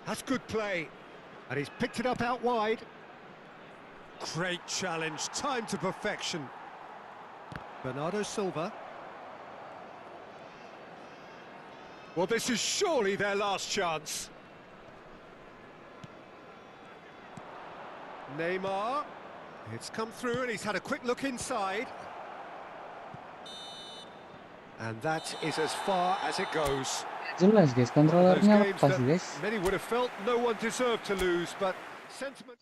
That's good play. And he's picked it up out wide. Great challenge, time to perfection. Bernardo Silva. Well, this is surely their last chance. Neymar. It's come through and he's had a quick look inside. And that is as far as it goes. Jelas guys, Those kontrolernya games lepas that guys. many would have felt no one deserved to lose, but sentiment...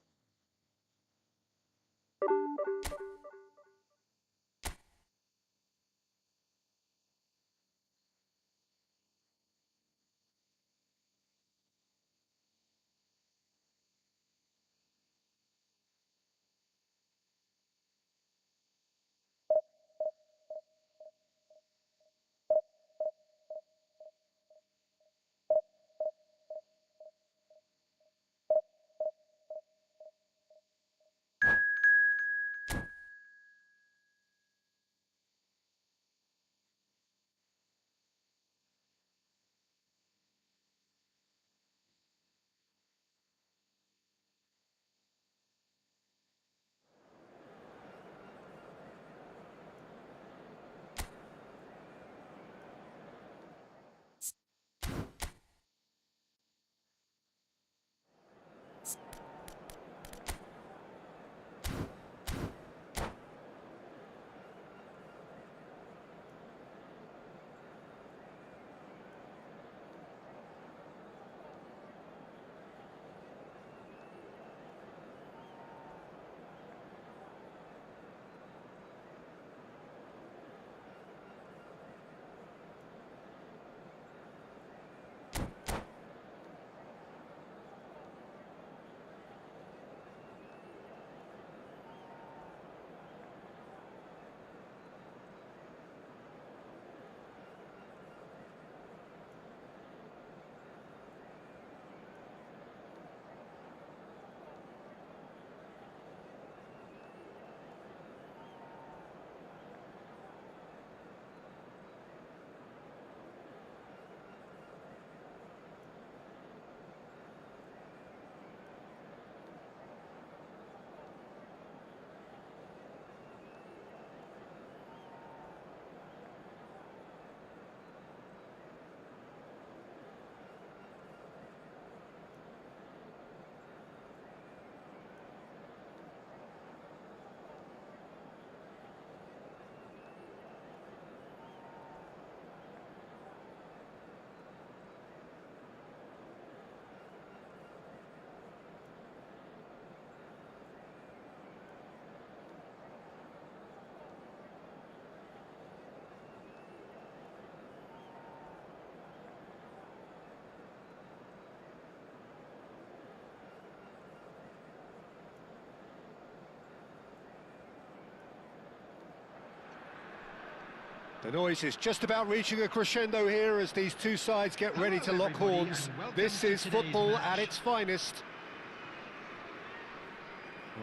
The noise is just about reaching a crescendo here as these two sides get ready to lock everybody, horns. and welcome This to is today's football match. at its finest.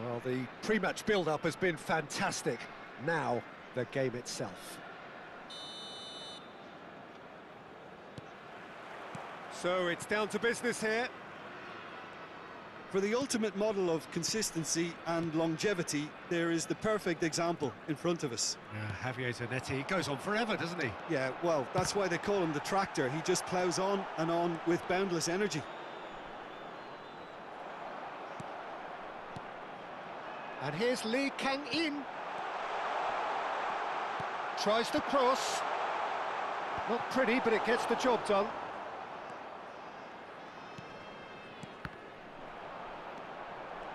Well, the pre-match build-up has been fantastic. Now, the game itself. So it's down to business here. For the ultimate model of consistency and longevity, there is the perfect example in front of us. Javier Zanetti goes on forever, doesn't he? Yeah, well, that's why they call him the tractor. He just ploughs on and on with boundless energy. And here's Lee Kang-in. Tries to cross. Not pretty, but it gets the job done.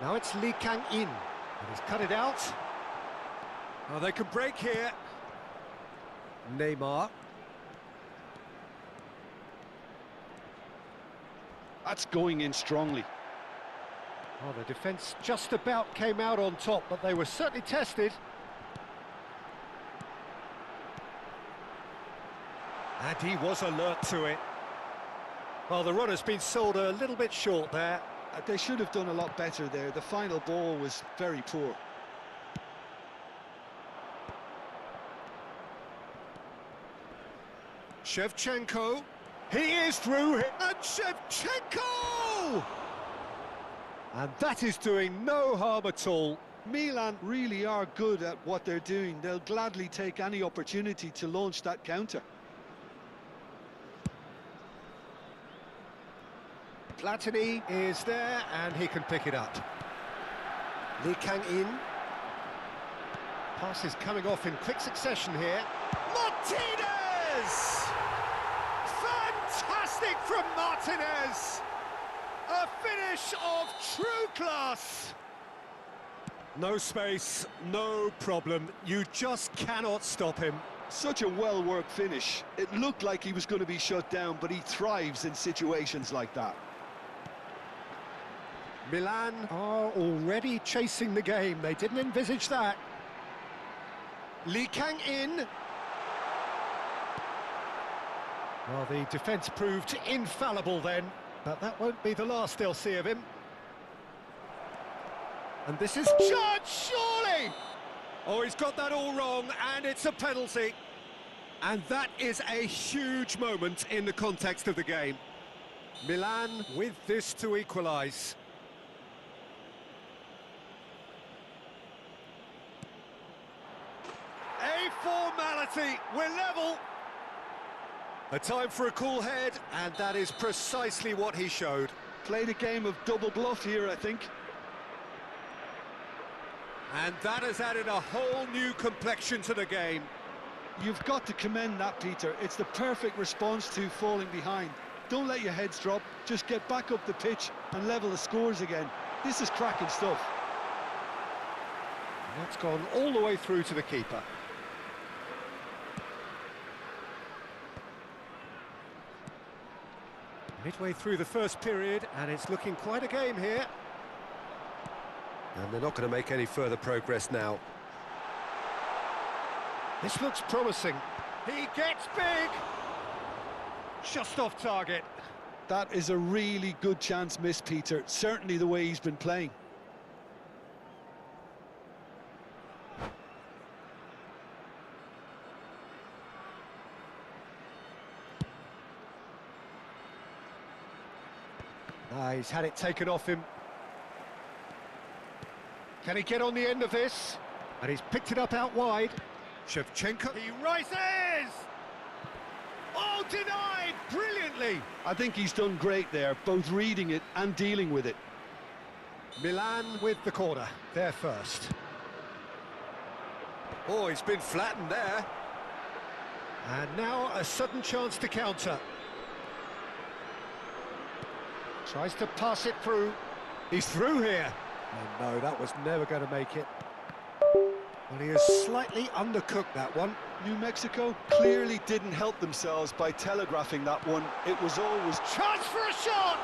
Now it's Lee Kang-in. And he's cut it out. Oh, they can break here. Neymar. That's going in strongly. Oh, the defence just about came out on top, but they were certainly tested. And he was alert to it. Well, the runner's been sold a little bit short there. They should have done a lot better there. The final ball was very poor. Shevchenko. He is through here. And Shevchenko! And that is doing no harm at all. Milan really are good at what they're doing. They'll gladly take any opportunity to launch that counter. Platini is there, and he can pick it up. Lee Kang-in. Pass is coming off in quick succession here. Martinez! Fantastic from Martinez! A finish of true class! No space, no problem. You just cannot stop him. Such a well-worked finish. It looked like he was going to be shut down, but he thrives in situations like that. Milan are already chasing the game. They didn't envisage that. Lee Kang-in. Well, the defence proved infallible then, but that won't be the last they'll see of him. And this is Judge, surely! Oh, he's got that all wrong, and it's a penalty. And that is a huge moment in the context of the game. Milan with this to equalise. A formality, we're level. A time for a cool head, and that is precisely what he showed. Played a game of double bluff here, I think. And that has added a whole new complexion to the game. You've got to commend that, Peter. It's the perfect response to falling behind. Don't let your heads drop, just get back up the pitch and level the scores again. This is cracking stuff. And that's gone all the way through to the keeper. Midway through the first period, and it's looking quite a game here. And they're not going to make any further progress now. This looks promising. He gets big! Just off target. That is a really good chance missed, Peter. Certainly the way he's been playing. He's had it taken off him. Can he get on the end of this? And he's picked it up out wide. Shevchenko. He rises! Oh, denied brilliantly! I think he's done great there, both reading it and dealing with it. Milan with the corner, there first. Oh, he's been flattened there. And now a sudden chance to counter. Tries to pass it through. He's through here. Oh, no, that was never going to make it. Well, he has slightly undercooked that one. New Mexico clearly didn't help themselves by telegraphing that one. It was always... Chance for a shot!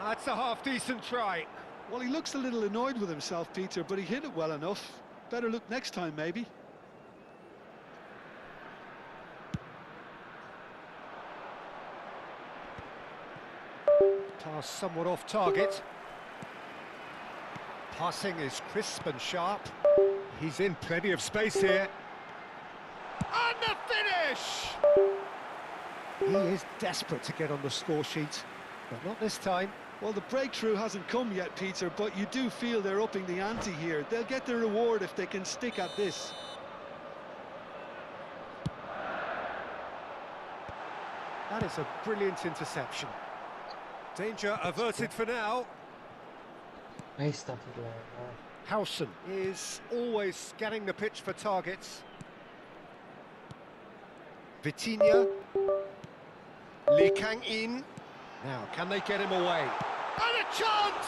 That's a half-decent try. Well, he looks a little annoyed with himself, Peter, but he hit it well enough. Better look next time, maybe. Pass somewhat off target. Passing is crisp and sharp. He's in plenty of space here. And the finish! He is desperate to get on the score sheet, but not this time. Well, the breakthrough hasn't come yet, Peter, but you do feel they're upping the ante here. They'll get their reward if they can stick at this. That is a brilliant interception. Danger averted for now. Astagfirullah. Howson is always scanning the pitch for targets. Vitinha. Lee Kang-in. Now, can they get him away? And a chance!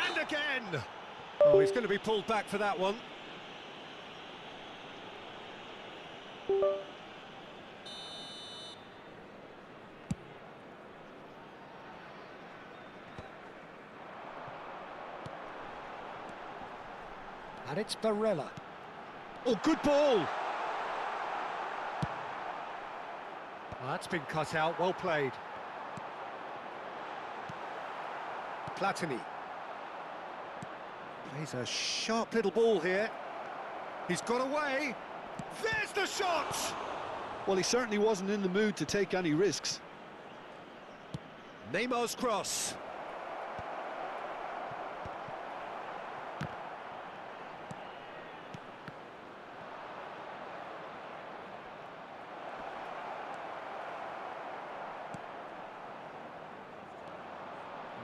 And again! Oh, he's going to be pulled back for that one. And it's Barella. Oh, good ball! Well, that's been cut out, well played. Platini. Plays a sharp little ball here. He's got away. There's the shot! Well, he certainly wasn't in the mood to take any risks. Neymar's cross.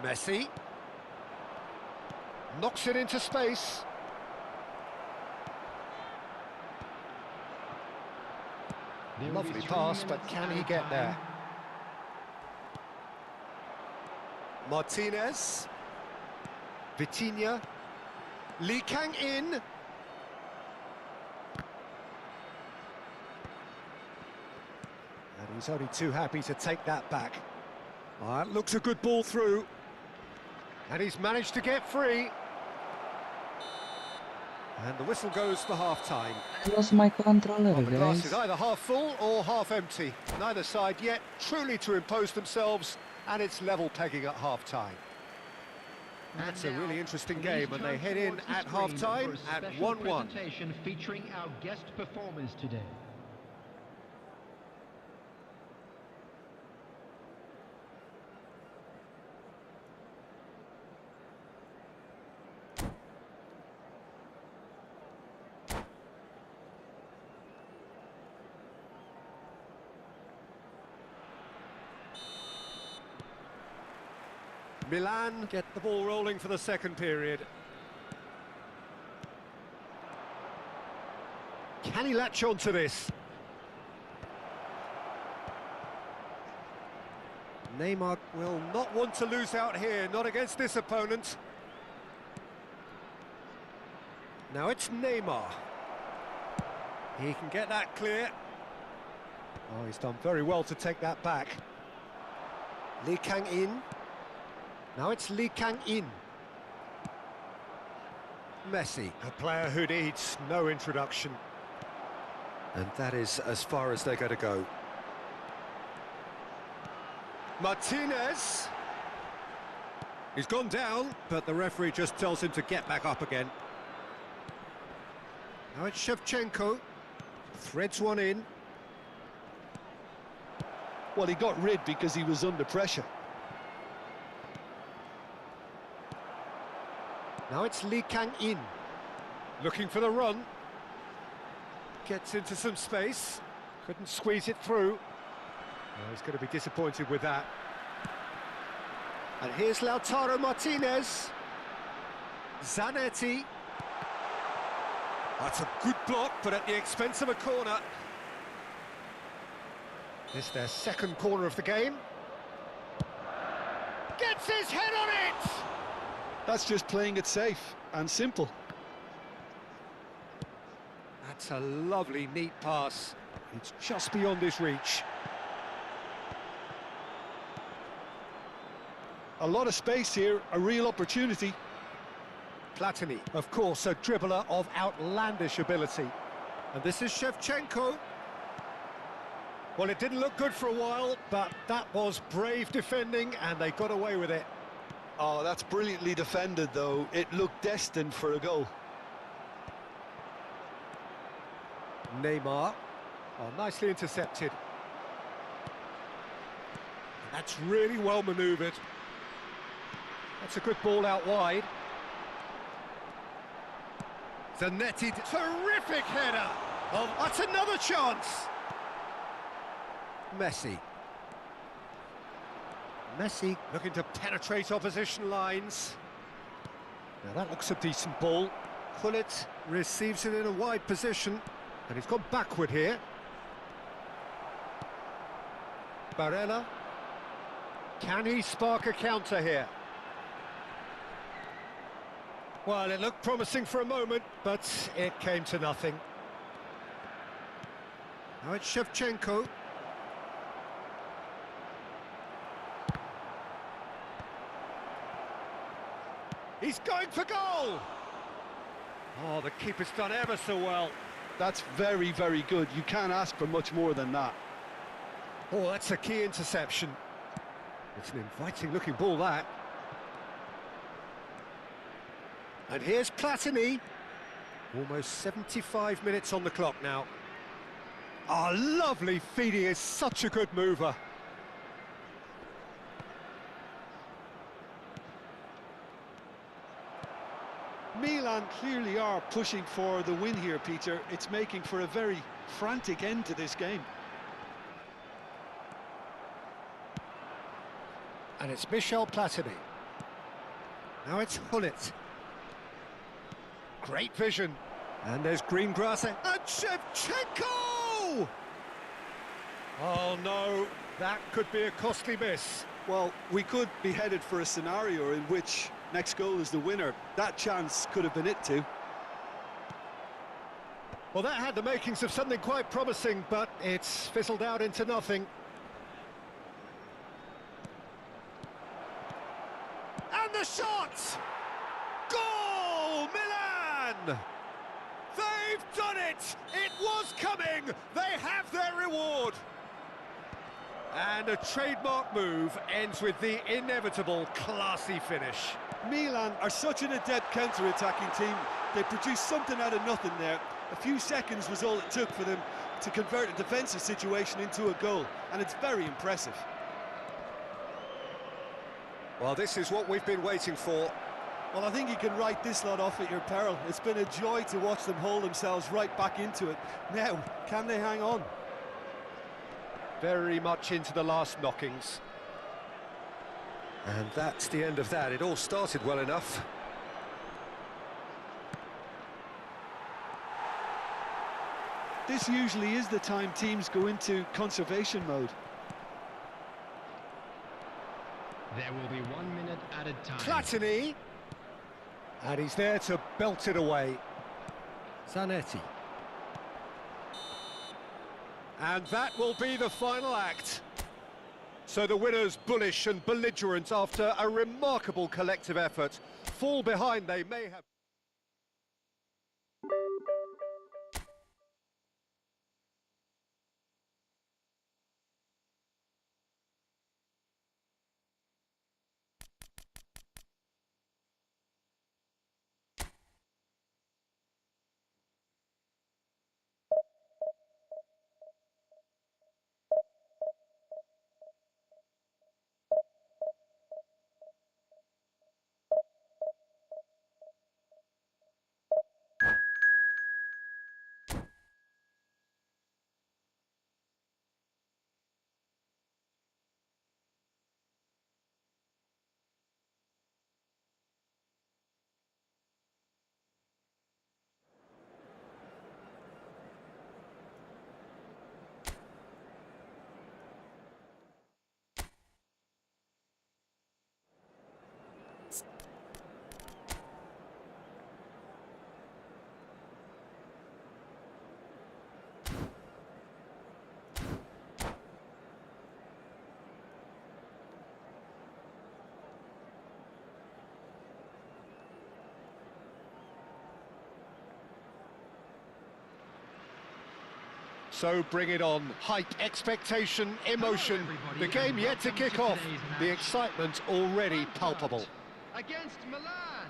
Messi knocks it into space. Lovely pass, but can he get there? Martinez. Vitinha. Lee Kang-in. And he's only too happy to take that back. That looks a good ball through. And he's managed to get free. And the whistle goes for half-time. I lost my controller, Well, the glass guys. is either half full or half empty. Neither side yet truly to impose themselves, and it's level pegging at half-time. That's a really interesting game, and they head in at half-time at 1-1. Featuring our guest performers today. Milan get the ball rolling for the second period. Can he latch on to this? Neymar will not want to lose out here, not against this opponent. Now it's Neymar. He can get that clear. Oh, he's done very well to take that back. Lee Kang-in. Now it's Lee Kang-in. Messi, a player who needs no introduction. And that is as far as they're going to go. Martinez. He's gone down, but the referee just tells him to get back up again. Now it's Shevchenko. Threads one in. Well, he got rid because he was under pressure. Now it's Lee Kang-in. Looking for the run. Gets into some space. Couldn't squeeze it through. Oh, he's going to be disappointed with that. And here's Lautaro Martinez. Zanetti. That's a good block, but at the expense of a corner. This is their second corner of the game. Gets his head on it! That's just playing it safe and simple. That's a lovely, neat pass. It's just beyond his reach. A lot of space here, a real opportunity. Platini, of course, a dribbler of outlandish ability. And this is Shevchenko. Well, it didn't look good for a while, but that was brave defending, and they got away with it. Oh, that's brilliantly defended, though. It looked destined for a goal. Neymar. Oh, nicely intercepted. That's really well manoeuvred. That's a good ball out wide. Zanetti, terrific header! Oh, that's another chance! Messi. Messi looking to penetrate opposition lines. Now that looks a decent ball. Gullit receives it in a wide position, and he's gone backward here. Barella. Can he spark a counter here? Well, it looked promising for a moment, but it came to nothing. Now it's Shevchenko. He's going for goal! Oh, the keeper's done ever so well. That's very, very good. You can't ask for much more than that. Oh, that's a key interception. It's an inviting-looking ball, that. And here's Platini. Almost 75 minutes on the clock now. Oh, lovely feeding, is such a good mover. Milan clearly are pushing for the win here, Peter. It's making for a very frantic end to this game. And it's Michel Platini. Now it's Gullit. Great vision. And there's green grass. And Shevchenko! Oh, no. That could be a costly miss. Well, we could be headed for a scenario in which next goal is the winner. That chance could have been it too. Well, that had the makings of something quite promising, but it's fizzled out into nothing. And the shot! Goal, Milan! They've done it! It was coming! They have their reward! And a trademark move ends with the inevitable classy finish. Milan are such an adept counter-attacking team. They produced something out of nothing there. A few seconds was all it took for them to convert a defensive situation into a goal, and it's very impressive. Well, this is what we've been waiting for. Well, I think you can write this lot off at your peril. It's been a joy to watch them hold themselves right back into it. Now, can they hang on? Very much into the last knockings. And that's the end of that. It all started well enough. This usually is the time teams go into conservation mode. There will be 1 minute added time. Platini! And he's there to belt it away. Zanetti. And that will be the final act. So the winners, bullish and belligerent after a remarkable collective effort. Fall behind they may have... So bring it on. Hype, expectation, emotion. The game yet to kick off. The excitement already palpable. Against Milan.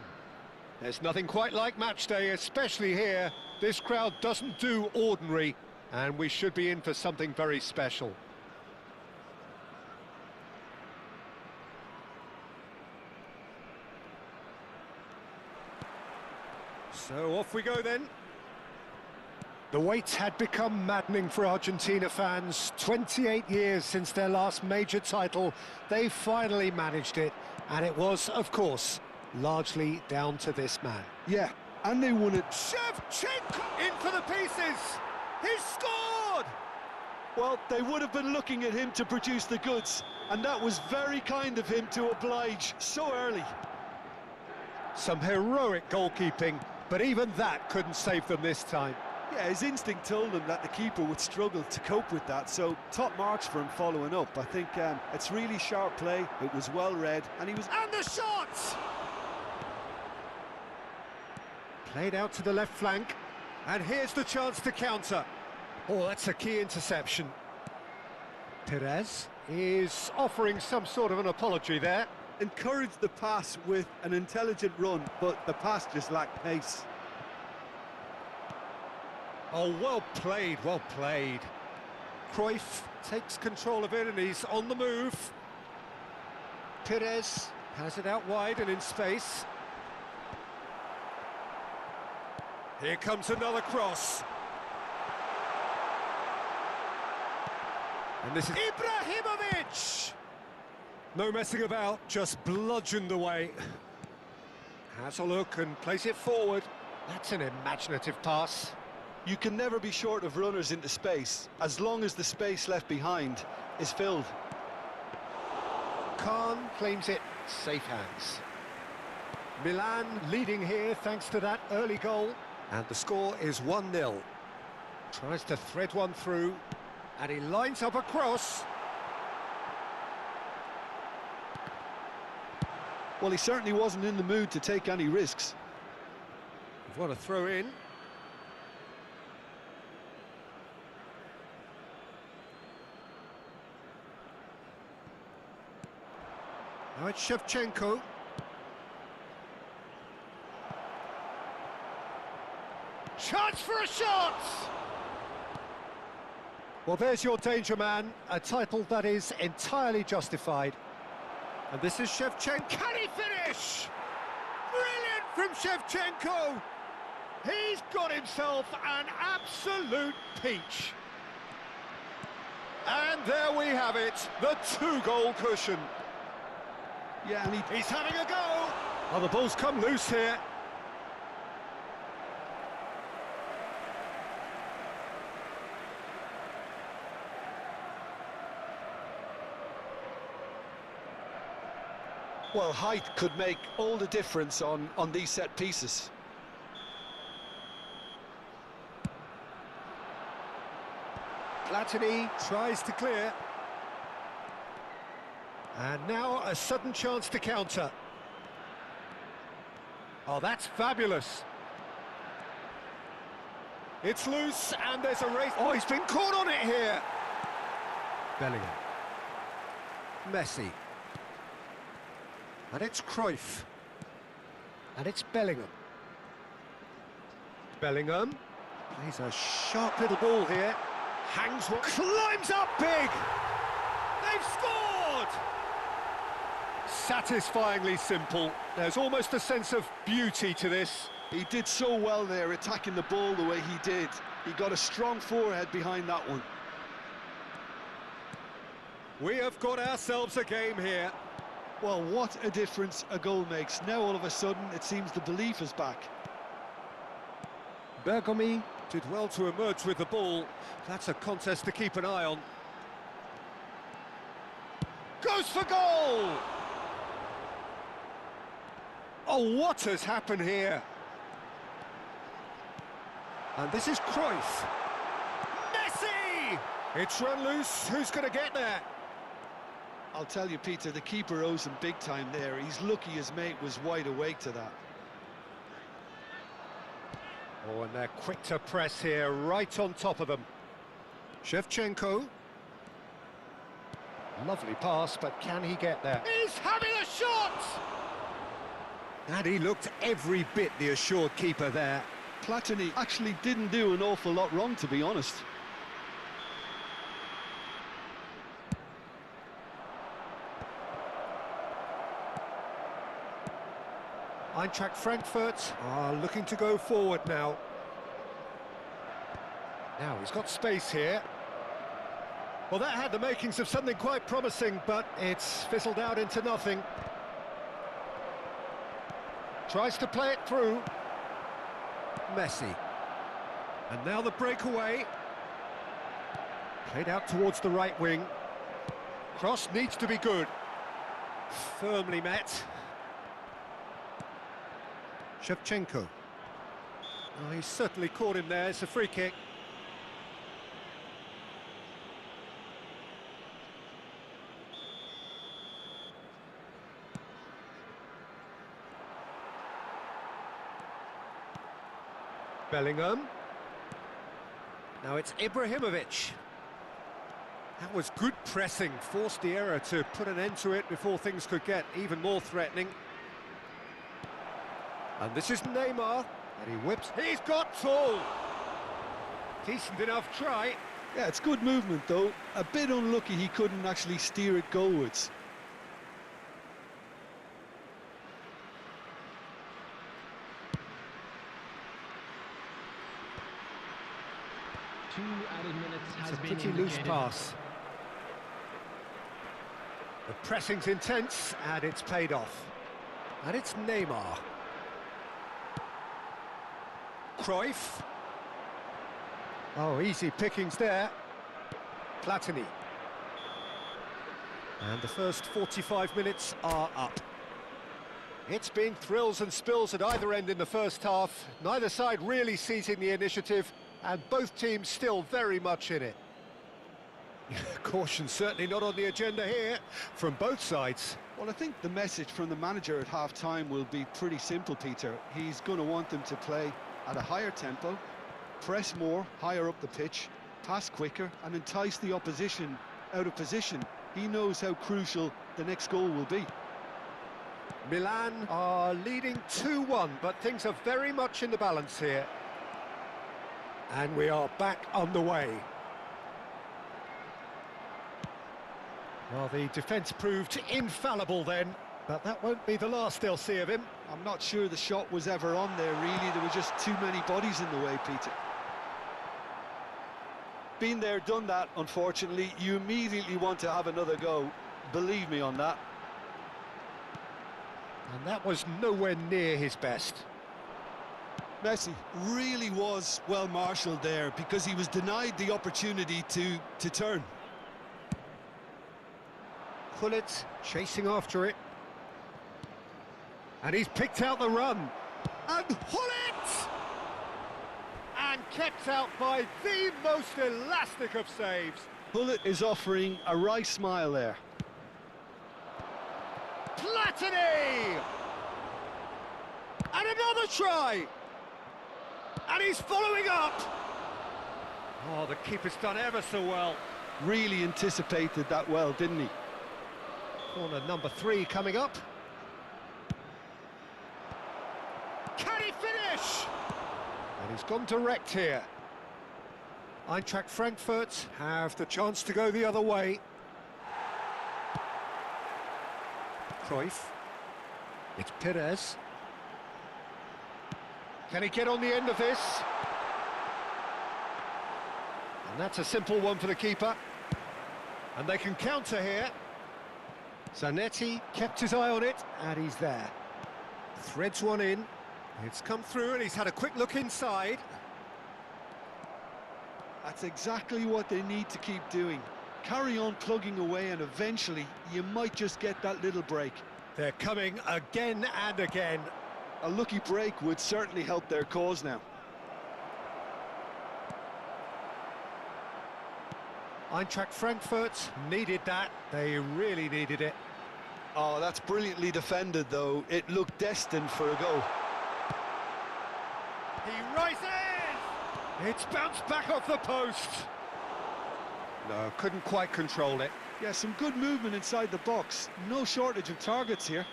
There's nothing quite like match day, especially here. This crowd doesn't do ordinary, and we should be in for something very special. So off we go then. The wait had become maddening for Argentina fans. 28 years since their last major title. They finally managed it, and it was, of course, largely down to this man. Yeah, and they won it. Shevchenko in for the pieces. He's scored! Well, they would have been looking at him to produce the goods, and that was very kind of him to oblige so early. Some heroic goalkeeping, but even that couldn't save them this time. Yeah, his instinct told him that the keeper would struggle to cope with that, so top marks for him following up. I think it's really sharp play, it was well read, and he was... And the shot! Played out to the left flank, and here's the chance to counter. Oh, that's a key interception. Perez is offering some sort of an apology there. Encouraged the pass with an intelligent run, but the pass just lacked pace. Oh, well played, well played. Cruyff takes control of it and he's on the move. Perez has it out wide and in space. Here comes another cross. And this is Ibrahimovic! No messing about, just bludgeoned away. Has a look and plays it forward. That's an imaginative pass. You can never be short of runners into space, as long as the space left behind is filled. Khan claims it, safe hands. Milan leading here thanks to that early goal. And the score is 1-0. Tries to thread one through, and he lines up a cross. Well, he certainly wasn't in the mood to take any risks. What a throw in. Now it's Shevchenko. Chance for a shot! Well, there's your danger man, a title that is entirely justified. And this is Shevchenko. Can he finish? Brilliant from Shevchenko! He's got himself an absolute peach. And there we have it, the two-goal cushion. Yeah, and He's having a go! Oh, the ball's come loose here. well, height could make all the difference on these set pieces. Platini tries to clear. And now a sudden chance to counter. Oh, that's fabulous. It's loose, and there's a race. Oh, he's been caught on it here. Bellingham. Messi. And it's Cruyff. And it's Bellingham. Bellingham plays a sharp little ball here. Hangs one. Climbs up big. They've scored! Satisfyingly simple. There's almost a sense of beauty to this. He did so well there, attacking the ball the way he did. He got a strong forehead behind that one. We have got ourselves a game here. Well, what a difference a goal makes. Now all of a sudden it seems the belief is back. Bergomi did well to emerge with the ball. That's a contest to keep an eye on. Goes for goal! Oh, what has happened here? And this is Cruyff. Messi! It's run loose. Who's going to get there? I'll tell you, Peter, the keeper owes him big time there. He's lucky his mate was wide awake to that. Oh, and they're quick to press here, right on top of them. Shevchenko. Lovely pass, but can he get there? He's having a shot! And he looked every bit the assured keeper there. Platini actually didn't do an awful lot wrong, to be honest. Eintracht Frankfurt are looking to go forward now. Now he's got space here. Well, that had the makings of something quite promising, but it's fizzled out into nothing. Tries to play it through. Messi. And now the breakaway. Played out towards the right wing. Cross needs to be good. Firmly met. Shevchenko. Oh, he's certainly caught him there. It's a free kick. Bellingham. Now it's Ibrahimovic. That was good pressing, forced the error to put an end to it before things could get even more threatening. And this is Neymar, and he whips. He's got tall. Decent enough try. Yeah, it's good movement, though. A bit unlucky he couldn't actually steer it goalwards. Two added minutes has It's a been pretty loose indicated. pass. The pressing's intense, and it's paid off. And it's Neymar. Cruyff. Oh, easy pickings there. Platini. And the first 45 minutes are up. It's been thrills and spills at either end in the first half. Neither side really seizing the initiative, and both teams still very much in it. Caution certainly not on the agenda here from both sides. Well, I think the message from the manager at half-time will be pretty simple, Peter. He's going to want them to play at a higher tempo, press more, higher up the pitch, pass quicker, and entice the opposition out of position. He knows how crucial the next goal will be. Milan are leading 2-1, but things are very much in the balance here. And we are back on the way. Well, the defence proved infallible then, but that won't be the last they'll see of him. I'm not sure the shot was ever on there, really. There were just too many bodies in the way, Peter. Been there, done that, unfortunately. You immediately want to have another go. Believe me on that. And that was nowhere near his best. Messi Really was well marshalled there because he was denied the opportunity to turn. Gullit chasing after it. And he's picked out the run. And Gullit! And kept out by the most elastic of saves. Bullet is offering a wry smile there. Platini! And another try! And he's following up! Oh, the keeper's done ever so well. Really anticipated that well, didn't he? Corner number 3 coming up. Can he finish? And he's gone direct here. Eintracht Frankfurt have the chance to go the other way. Cruyff. It's Perez. Can he get on the end of this? And that's a simple one for the keeper. And they can counter here. Zanetti kept his eye on it, and he's there. Threads one in. It's come through, and he's had a quick look inside. That's exactly what they need to keep doing. Carry on plugging away, and eventually you might just get that little break. They're coming again and again. A lucky break would certainly help their cause now. Eintracht Frankfurt needed that. They really needed it. Oh, that's brilliantly defended, though. It looked destined for a goal. He rises! It's bounced back off the post. No, couldn't quite control it. Yeah, some good movement inside the box. No shortage of targets here.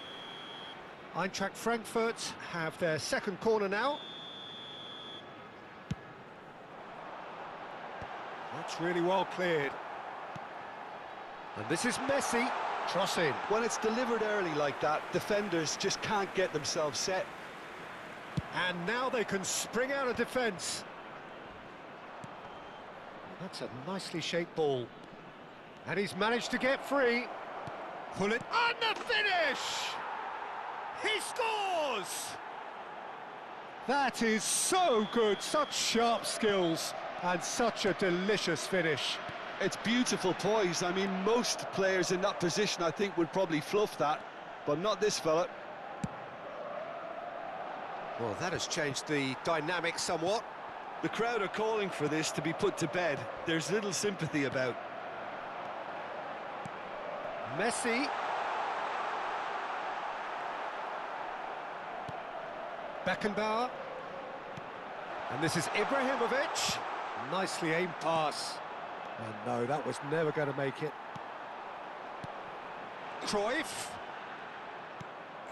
Eintracht Frankfurt have their second corner now. That's really well cleared. And this is Messi. Cross in. When it's delivered early like that, defenders just can't get themselves set. And now they can spring out of defence. That's a nicely shaped ball. And he's managed to get free. Pull it. And the finish! He scores! That is so good. Such sharp skills. And such a delicious finish. It's beautiful poise. I mean, most players in that position, I think, would probably fluff that, but not this fella. Well, that has changed the dynamic somewhat. The crowd are calling for this to be put to bed. There's little sympathy about. Messi. Beckenbauer. And this is Ibrahimovic. Nicely aimed pass. And no, that was never going to make it. Cruyff.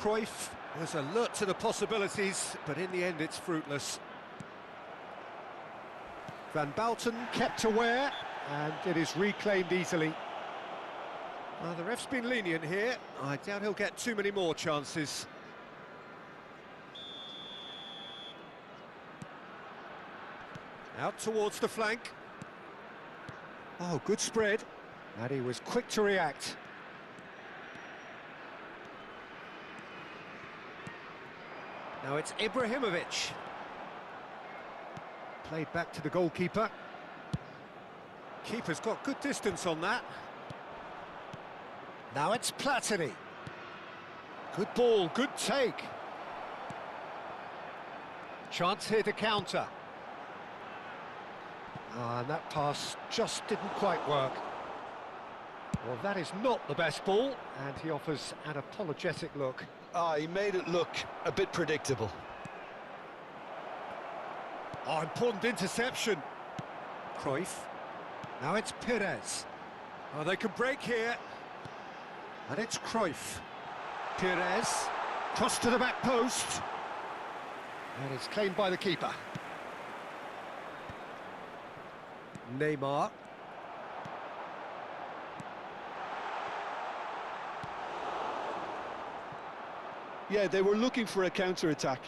Cruyff was alert to the possibilities, but in the end it's fruitless. Van Balten kept aware, and it is reclaimed easily. Well, the ref's been lenient here. I doubt he'll get too many more chances. Out towards the flank. Oh, good spread. And he was quick to react. Now it's Ibrahimovic. Played back to the goalkeeper. Keeper's got good distance on that. Now it's Platini. Good ball, good take. Chance here to counter. And that pass just didn't quite work. Well, that is not the best ball, and he offers an apologetic look. He made it look a bit predictable. Oh, important interception. Cruyff. Now it's Pires. Oh, they can break here. And it's Cruyff. Pires. Cross to the back post. And it's claimed by the keeper. Neymar. Yeah, they were looking for a counter-attack.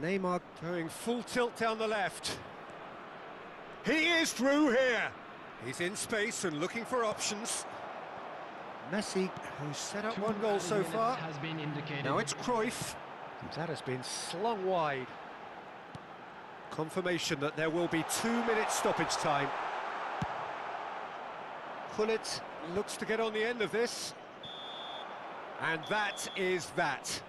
Neymar going full tilt down the left. He is through here. He's in space and looking for options. Messi, who's set up one goal so far. Has been indicated. Now it's Cruyff. That has been slung wide. Confirmation that there will be 2 minutes stoppage time. Gullit looks to get on the end of this. And that is that.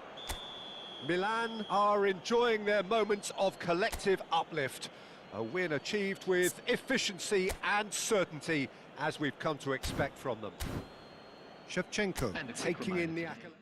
Milan are enjoying their moments of collective uplift. A win achieved with efficiency and certainty, as we've come to expect from them. Shevchenko taking in the accolade.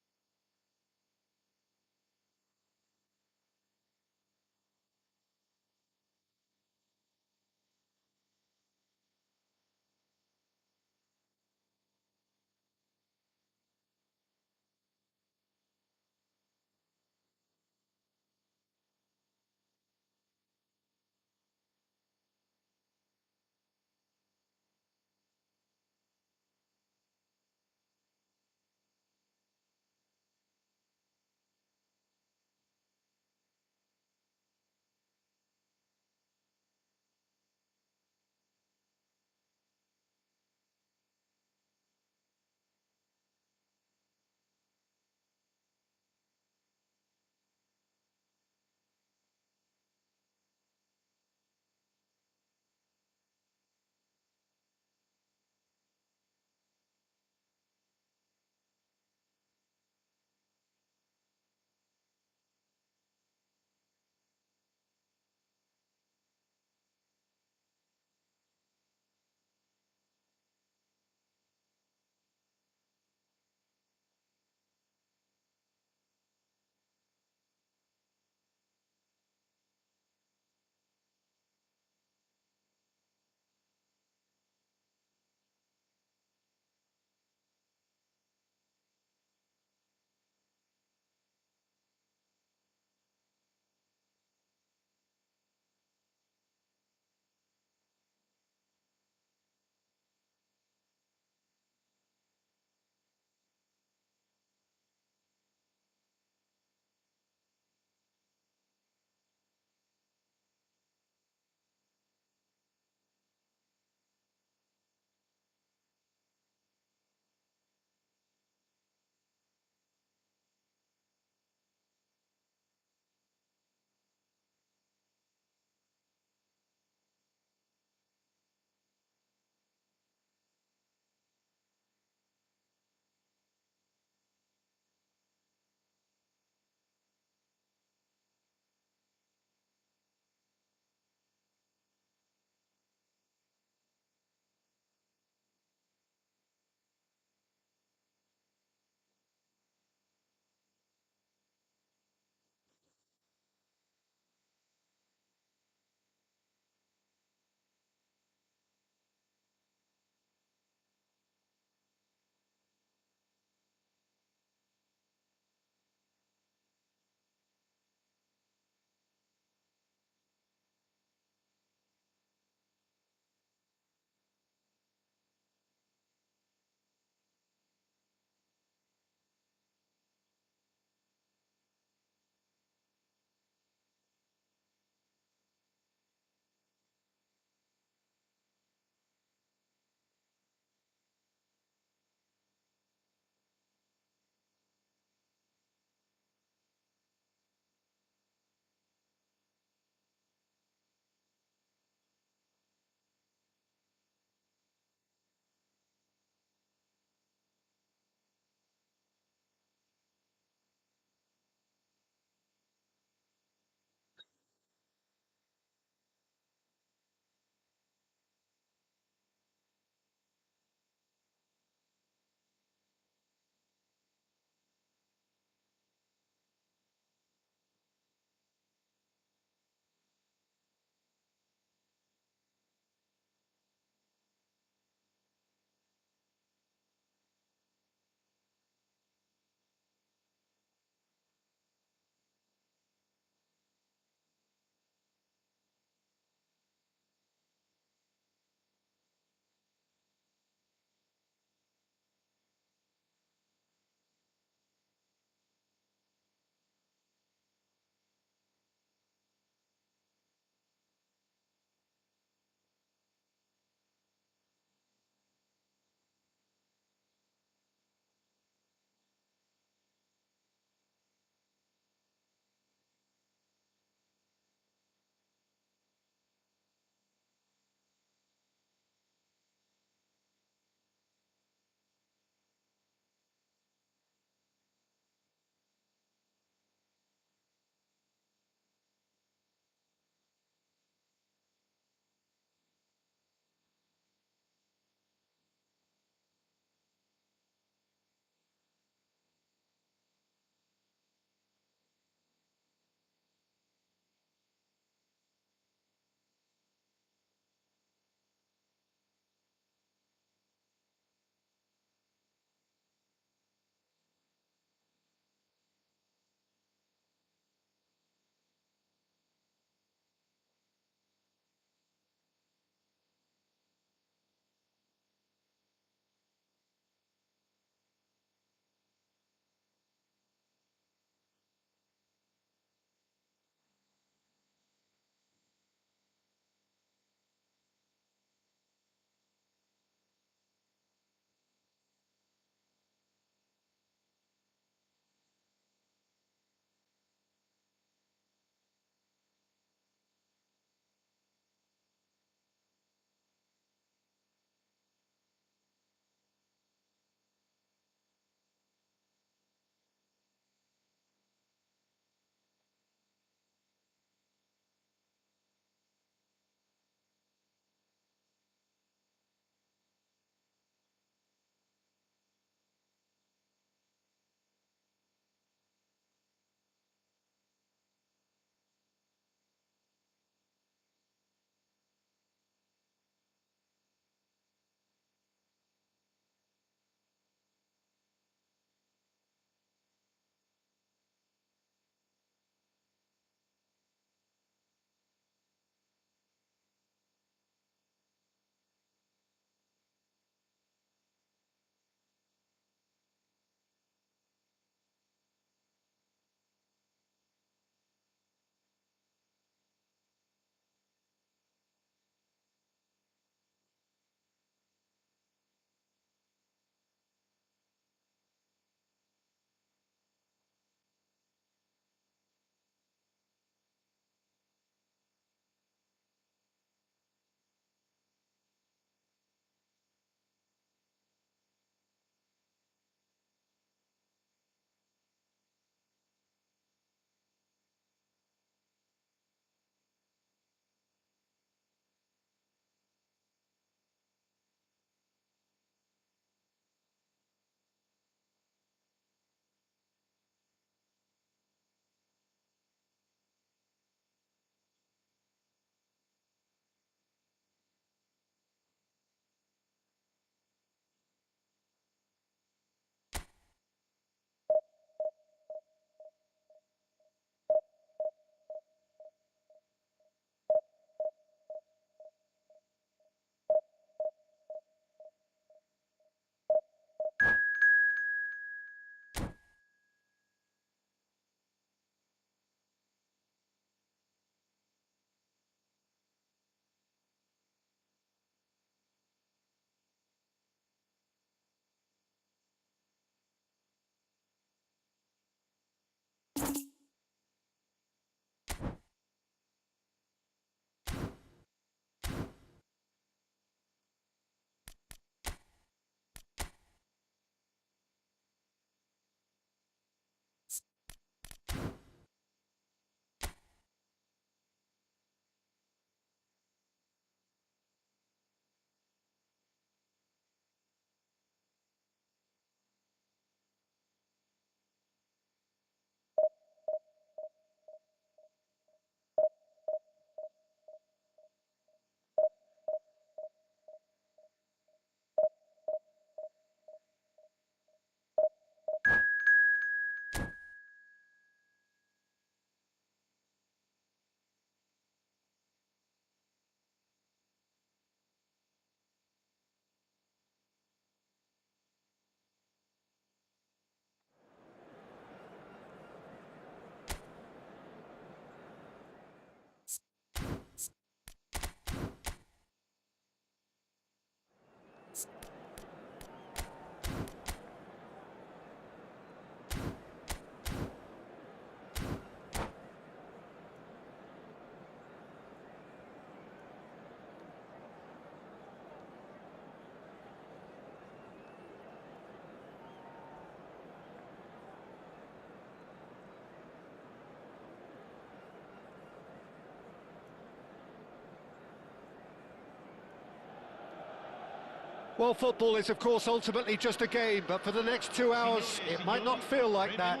Well, football is, of course, ultimately just a game, but for the next 2 hours, it might not feel like that.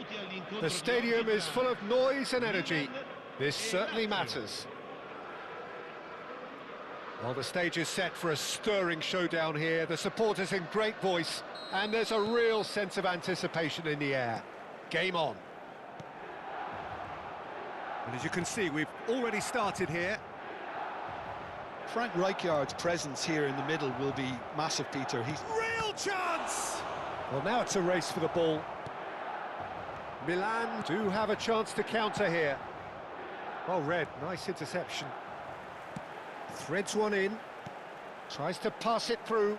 The stadium is full of noise and energy. This certainly matters. Well, the stage is set for a stirring showdown here. The supporters in great voice, and there's a real sense of anticipation in the air. Game on. And as you can see, we've already started here. Frank Rijkaard's presence here in the middle will be massive, Peter. He's Real chance! Well, now it's a race for the ball. Milan do have a chance to counter here. Well read, nice interception. Threads one in, tries to pass it through.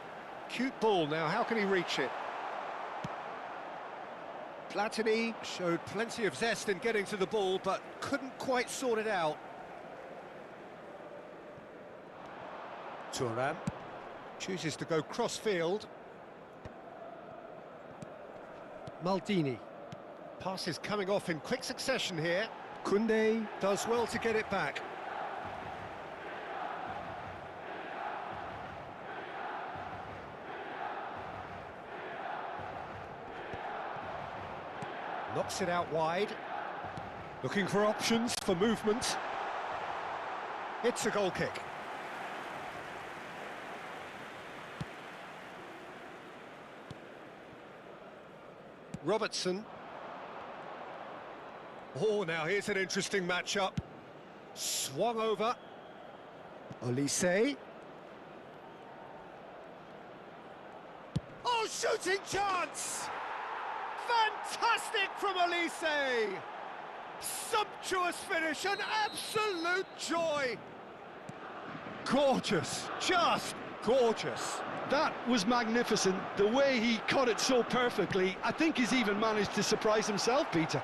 Cute ball now, how can he reach it? Platini showed plenty of zest in getting to the ball, but couldn't quite sort it out. Thuram chooses to go cross-field. Maldini. Pass is coming off in quick succession here. Koundé does well to get it back. Knocks it out wide. Looking for options for movement. It's a goal kick. Robertson. Oh, now here's an interesting matchup. Swung over. Olise. Oh, shooting chance! Fantastic from Olise! Sumptuous finish, an absolute joy! Gorgeous, just gorgeous. That was magnificent. The way he cut it so perfectly, I think he's even managed to surprise himself, Peter.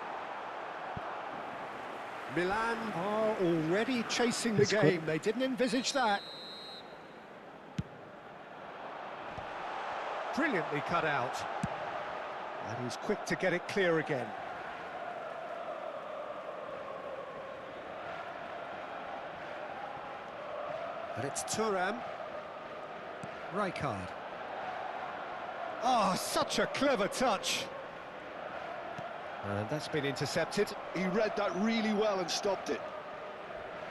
Milan are already chasing the game. They didn't envisage that. Brilliantly cut out. And he's quick to get it clear again. But it's Thuram. Rijkaard. Oh, such a clever touch. And that's been intercepted. He read that really well and stopped it.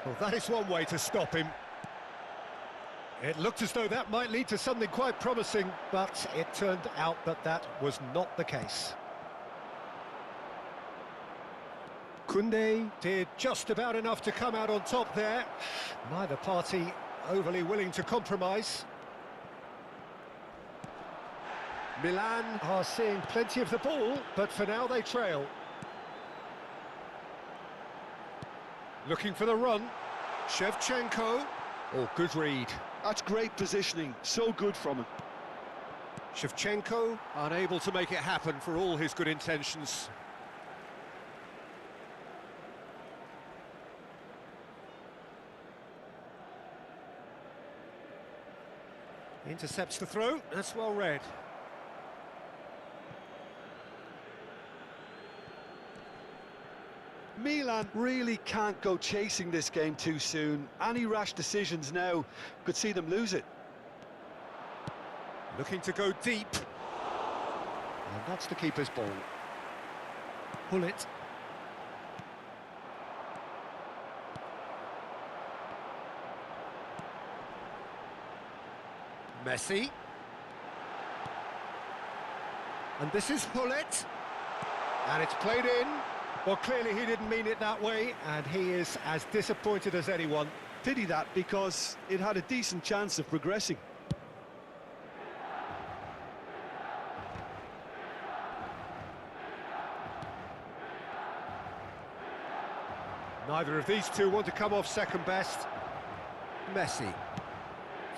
Well, that is one way to stop him. It looked as though that might lead to something quite promising, but it turned out that that was not the case. Koundé did just about enough to come out on top there. Neither party overly willing to compromise. Milan are seeing plenty of the ball, but for now they trail. Looking for the run. Shevchenko. Oh, good read. That's great positioning, so good from him. Shevchenko unable to make it happen for all his good intentions. Intercepts the throw, that's well read. Milan really can't go chasing this game too soon. Any rash decisions now could see them lose it. Looking to go deep. And that's the keeper's ball. Pull it. Messi. And this is Hullet. And it's played in. Well, clearly he didn't mean it that way, and he is as disappointed as anyone. Pity that, because it had a decent chance of progressing. Neither of these two want to come off second best. Messi.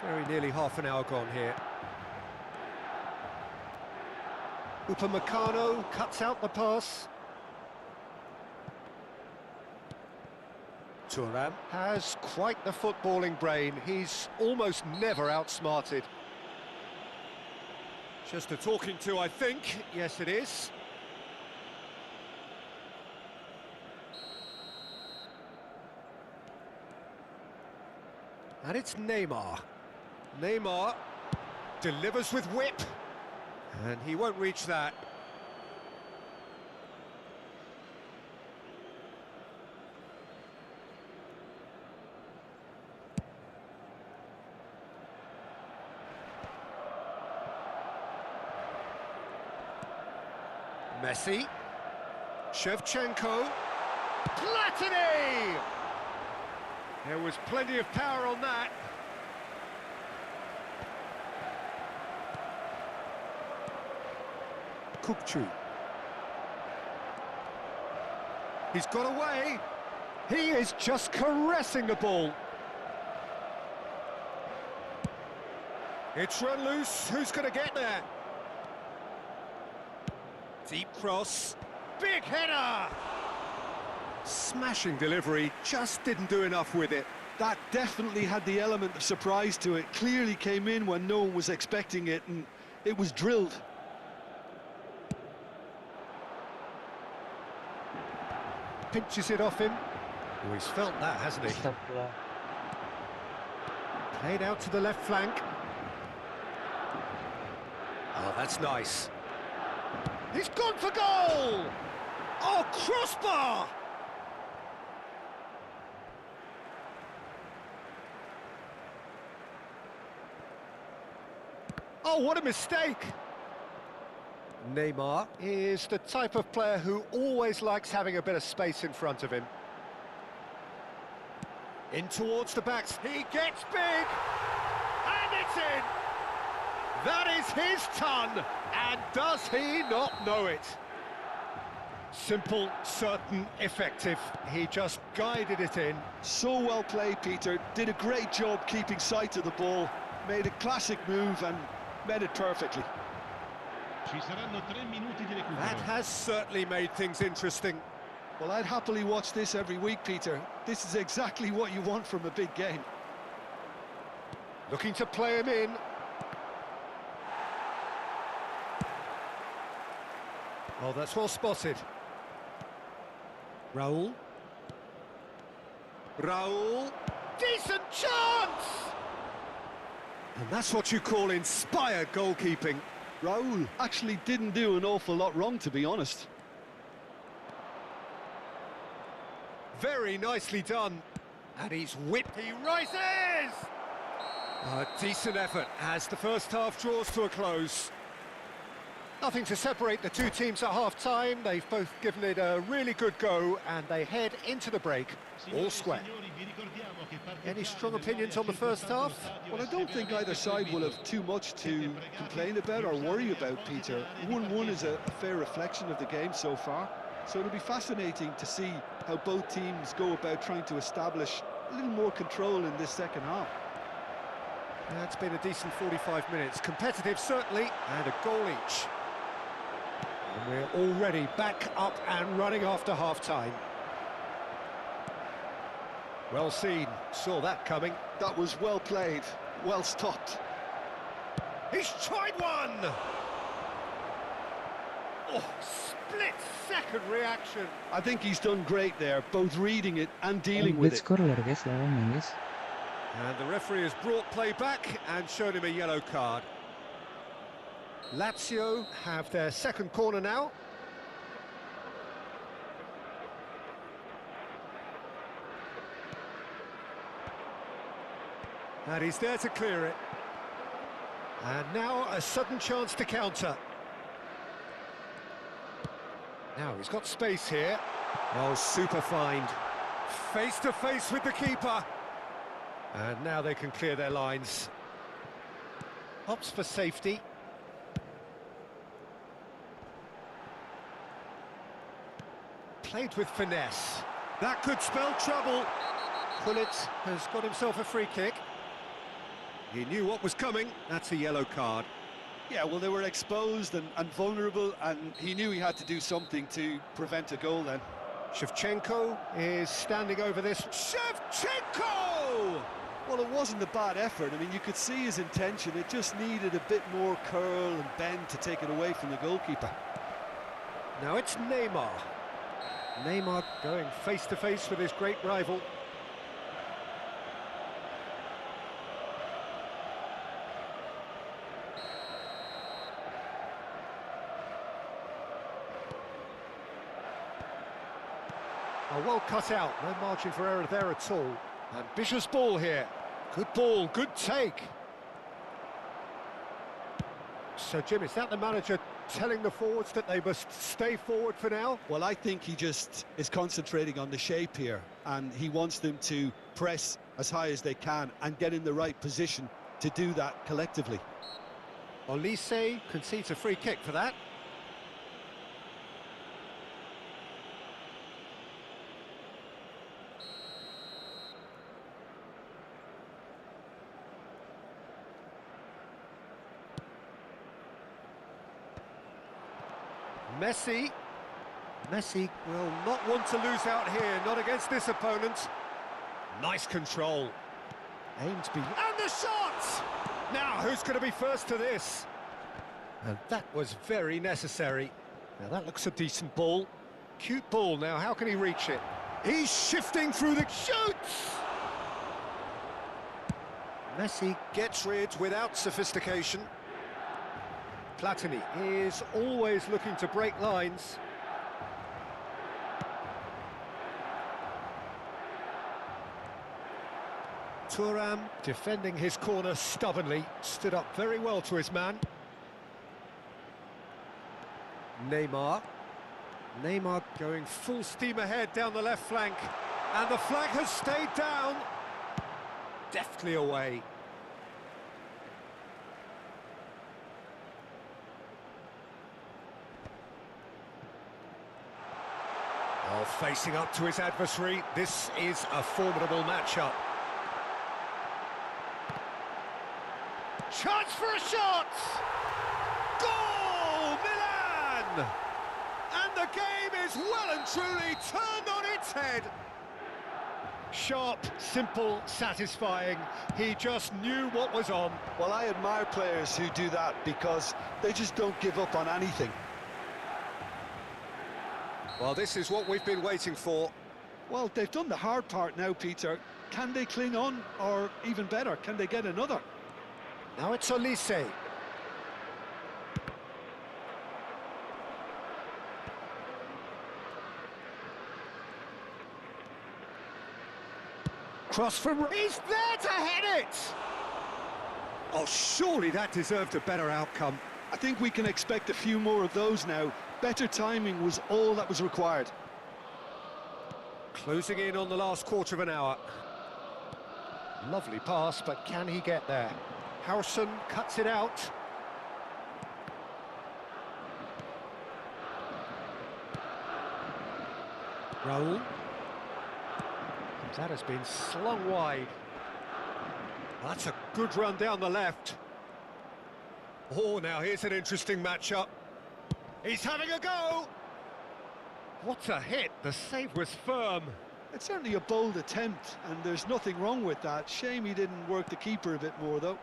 Very nearly half an hour gone here. Upamecano cuts out the pass. Thuram has quite the footballing brain. He's almost never outsmarted. Just a talking to, I think. Yes, it is. And it's Neymar. Neymar delivers with whip, and he won't reach that. Messi, Shevchenko, Platini! There was plenty of power on that. Kukçu. He's got away. He is just caressing the ball. It's run loose. Who's going to get there? Deep cross. Big header! Smashing delivery, just didn't do enough with it. That definitely had the element of surprise to it. Clearly came in when no one was expecting it, and it was drilled. Pinches it off him. Oh, he's felt that, hasn't he? Astagfirullah. Played out to the left flank. Oh, that's nice. He's gone for goal! Oh, crossbar! Oh, what a mistake! Neymar is the type of player who always likes having a bit of space in front of him. In towards the backs, he gets big! And it's in! That is his ton, and does he not know it? Simple, certain, effective. He just guided it in. So well played, Peter. Did a great job keeping sight of the ball. Made a classic move and met it perfectly. Ci saranno 3 minuti di recupero. That has certainly made things interesting. Well, I'd happily watch this every week, Peter. This is exactly what you want from a big game. Looking to play him in. Oh, that's well spotted. Raul. Raul. Decent chance! And that's what you call inspired goalkeeping. Raul actually didn't do an awful lot wrong, to be honest. Very nicely done. And he's whipped. He rises! A decent effort as the first half draws to a close. Nothing to separate the two teams at half-time. They've both given it a really good go, and they head into the break all square. Any strong opinions on the first half? Well, I don't think either side will have too much to complain about or worry about, Peter. 1-1 is a fair reflection of the game so far. So it'll be fascinating to see how both teams go about trying to establish a little more control in this second half. That's been a decent 45 minutes. Competitive, certainly, and a goal each. And we're already back up and running after half-time. Well seen. Saw that coming. That was well played, well stopped. He's tried one! Oh, split-second reaction. I think he's done great there, both reading it and dealing with Good it. scorer guys, lawan main guys. And the referee has brought play back and shown him a yellow card. Lazio have their second corner now. And he's there to clear it. And now a sudden chance to counter. Now he's got space here. Oh, super find. Face to face with the keeper. And now they can clear their lines. Opts for safety. Played with finesse. That could spell trouble. Pullet has got himself a free kick. He knew what was coming. That's a yellow card. Yeah, well, they were exposed and vulnerable, and he knew he had to do something to prevent a goal then. Shevchenko is standing over this. Shevchenko! Well, it wasn't a bad effort. I mean, you could see his intention. It just needed a bit more curl and bend to take it away from the goalkeeper. Now it's Neymar. Neymar going face-to-face with his great rival. well cut out, no margin for error there at all. Ambitious ball here. Good ball, good take. So, Jim, is that the manager telling the forwards that they must stay forward for now? Well, I think he just is concentrating on the shape here, and he wants them to press as high as they can and get in the right position to do that collectively. Olise concedes a free kick for that. Messi will not want to lose out here, not against this opponent. Nice control. Aimed and the shot! Now, who's going to be first to this? And that was very necessary. Now, that looks a decent ball. Cute ball. Now, how can he reach it? He's shifting through the... Shoots! Messi gets rid without sophistication. Platini is always looking to break lines. Thuram defending his corner stubbornly, stood up very well to his man. Neymar going full steam ahead down the left flank, and the flag has stayed down. Deftly away. Oh, facing up to his adversary, this is a formidable matchup. Chance for a shot! Goal, Milan! And the game is well and truly turned on its head. Sharp, simple, satisfying. He just knew what was on. Well, I admire players who do that because they just don't give up on anything. Well, this is what we've been waiting for. Well, they've done the hard part now, Peter. Can they cling on, or even better, can they get another? Now it's Olise. Cross from... He's there to head it! Oh, surely that deserved a better outcome. I think we can expect a few more of those now. Better timing was all that was required. Closing in on the last quarter of an hour. Lovely pass, but can he get there? Harrison cuts it out. Raul. That has been slung wide. That's a good run down the left. Oh, now here's an interesting matchup. He's having a go! What a hit, the save was firm. It's certainly a bold attempt, and there's nothing wrong with that. Shame he didn't work the keeper a bit more, though.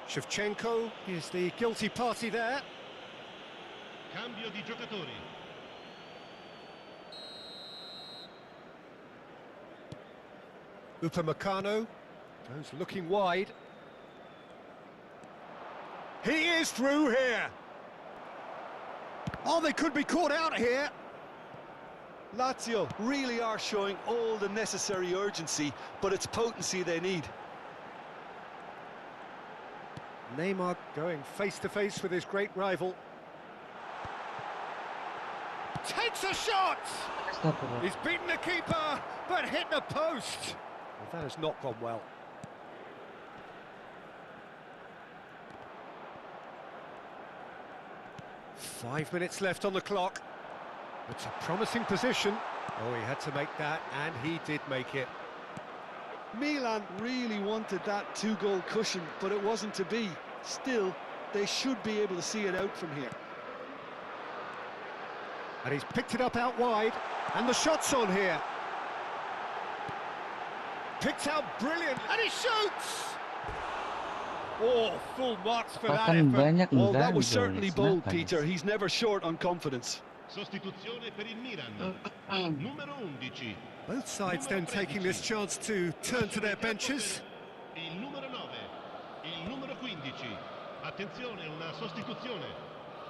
Shevchenko is the guilty party there. Cambio di giocatori. Upamecano goes looking wide. He is through here. Oh, they could be caught out here. Lazio really are showing all the necessary urgency, but it's potency they need. Neymar going face-to-face with his great rival. Takes a shot! He's beaten the keeper, but hit the post. Well, that has not gone well. Five minutes left on the clock. It's a promising position. Oh, he had to make that, and he did make it. Milan really wanted that two-goal cushion, but it wasn't to be. Still, they should be able to see it out from here. And he's picked it up out wide, and the shot's on here. Picked out brilliant, and he shoots! Oh, full marks for that Bahkan effort. banyak Well, that enggak was gitu, certainly guys. bold, Kenapa, Peter. guys? He's never short on confidence. Sostituzione per il Milan. Numero 11. Both sides then taking this chance to turn to their benches. Il numero 9. Il numero 15. Attenzione, una sostituzione.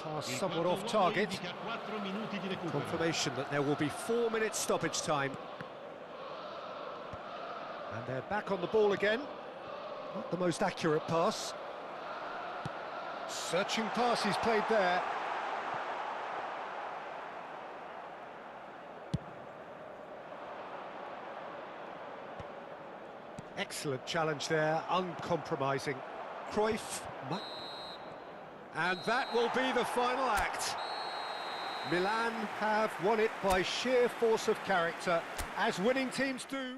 Pass Il somewhat quarto off uomo target. indica 4 minuti di recupero. Confirmation that there will be 4 minutes stoppage time. And they're back on the ball again. Not the most accurate pass. Searching pass he's played there. Excellent challenge there, uncompromising. Cruyff. And that will be the final act. Milan have won it by sheer force of character, as winning teams do.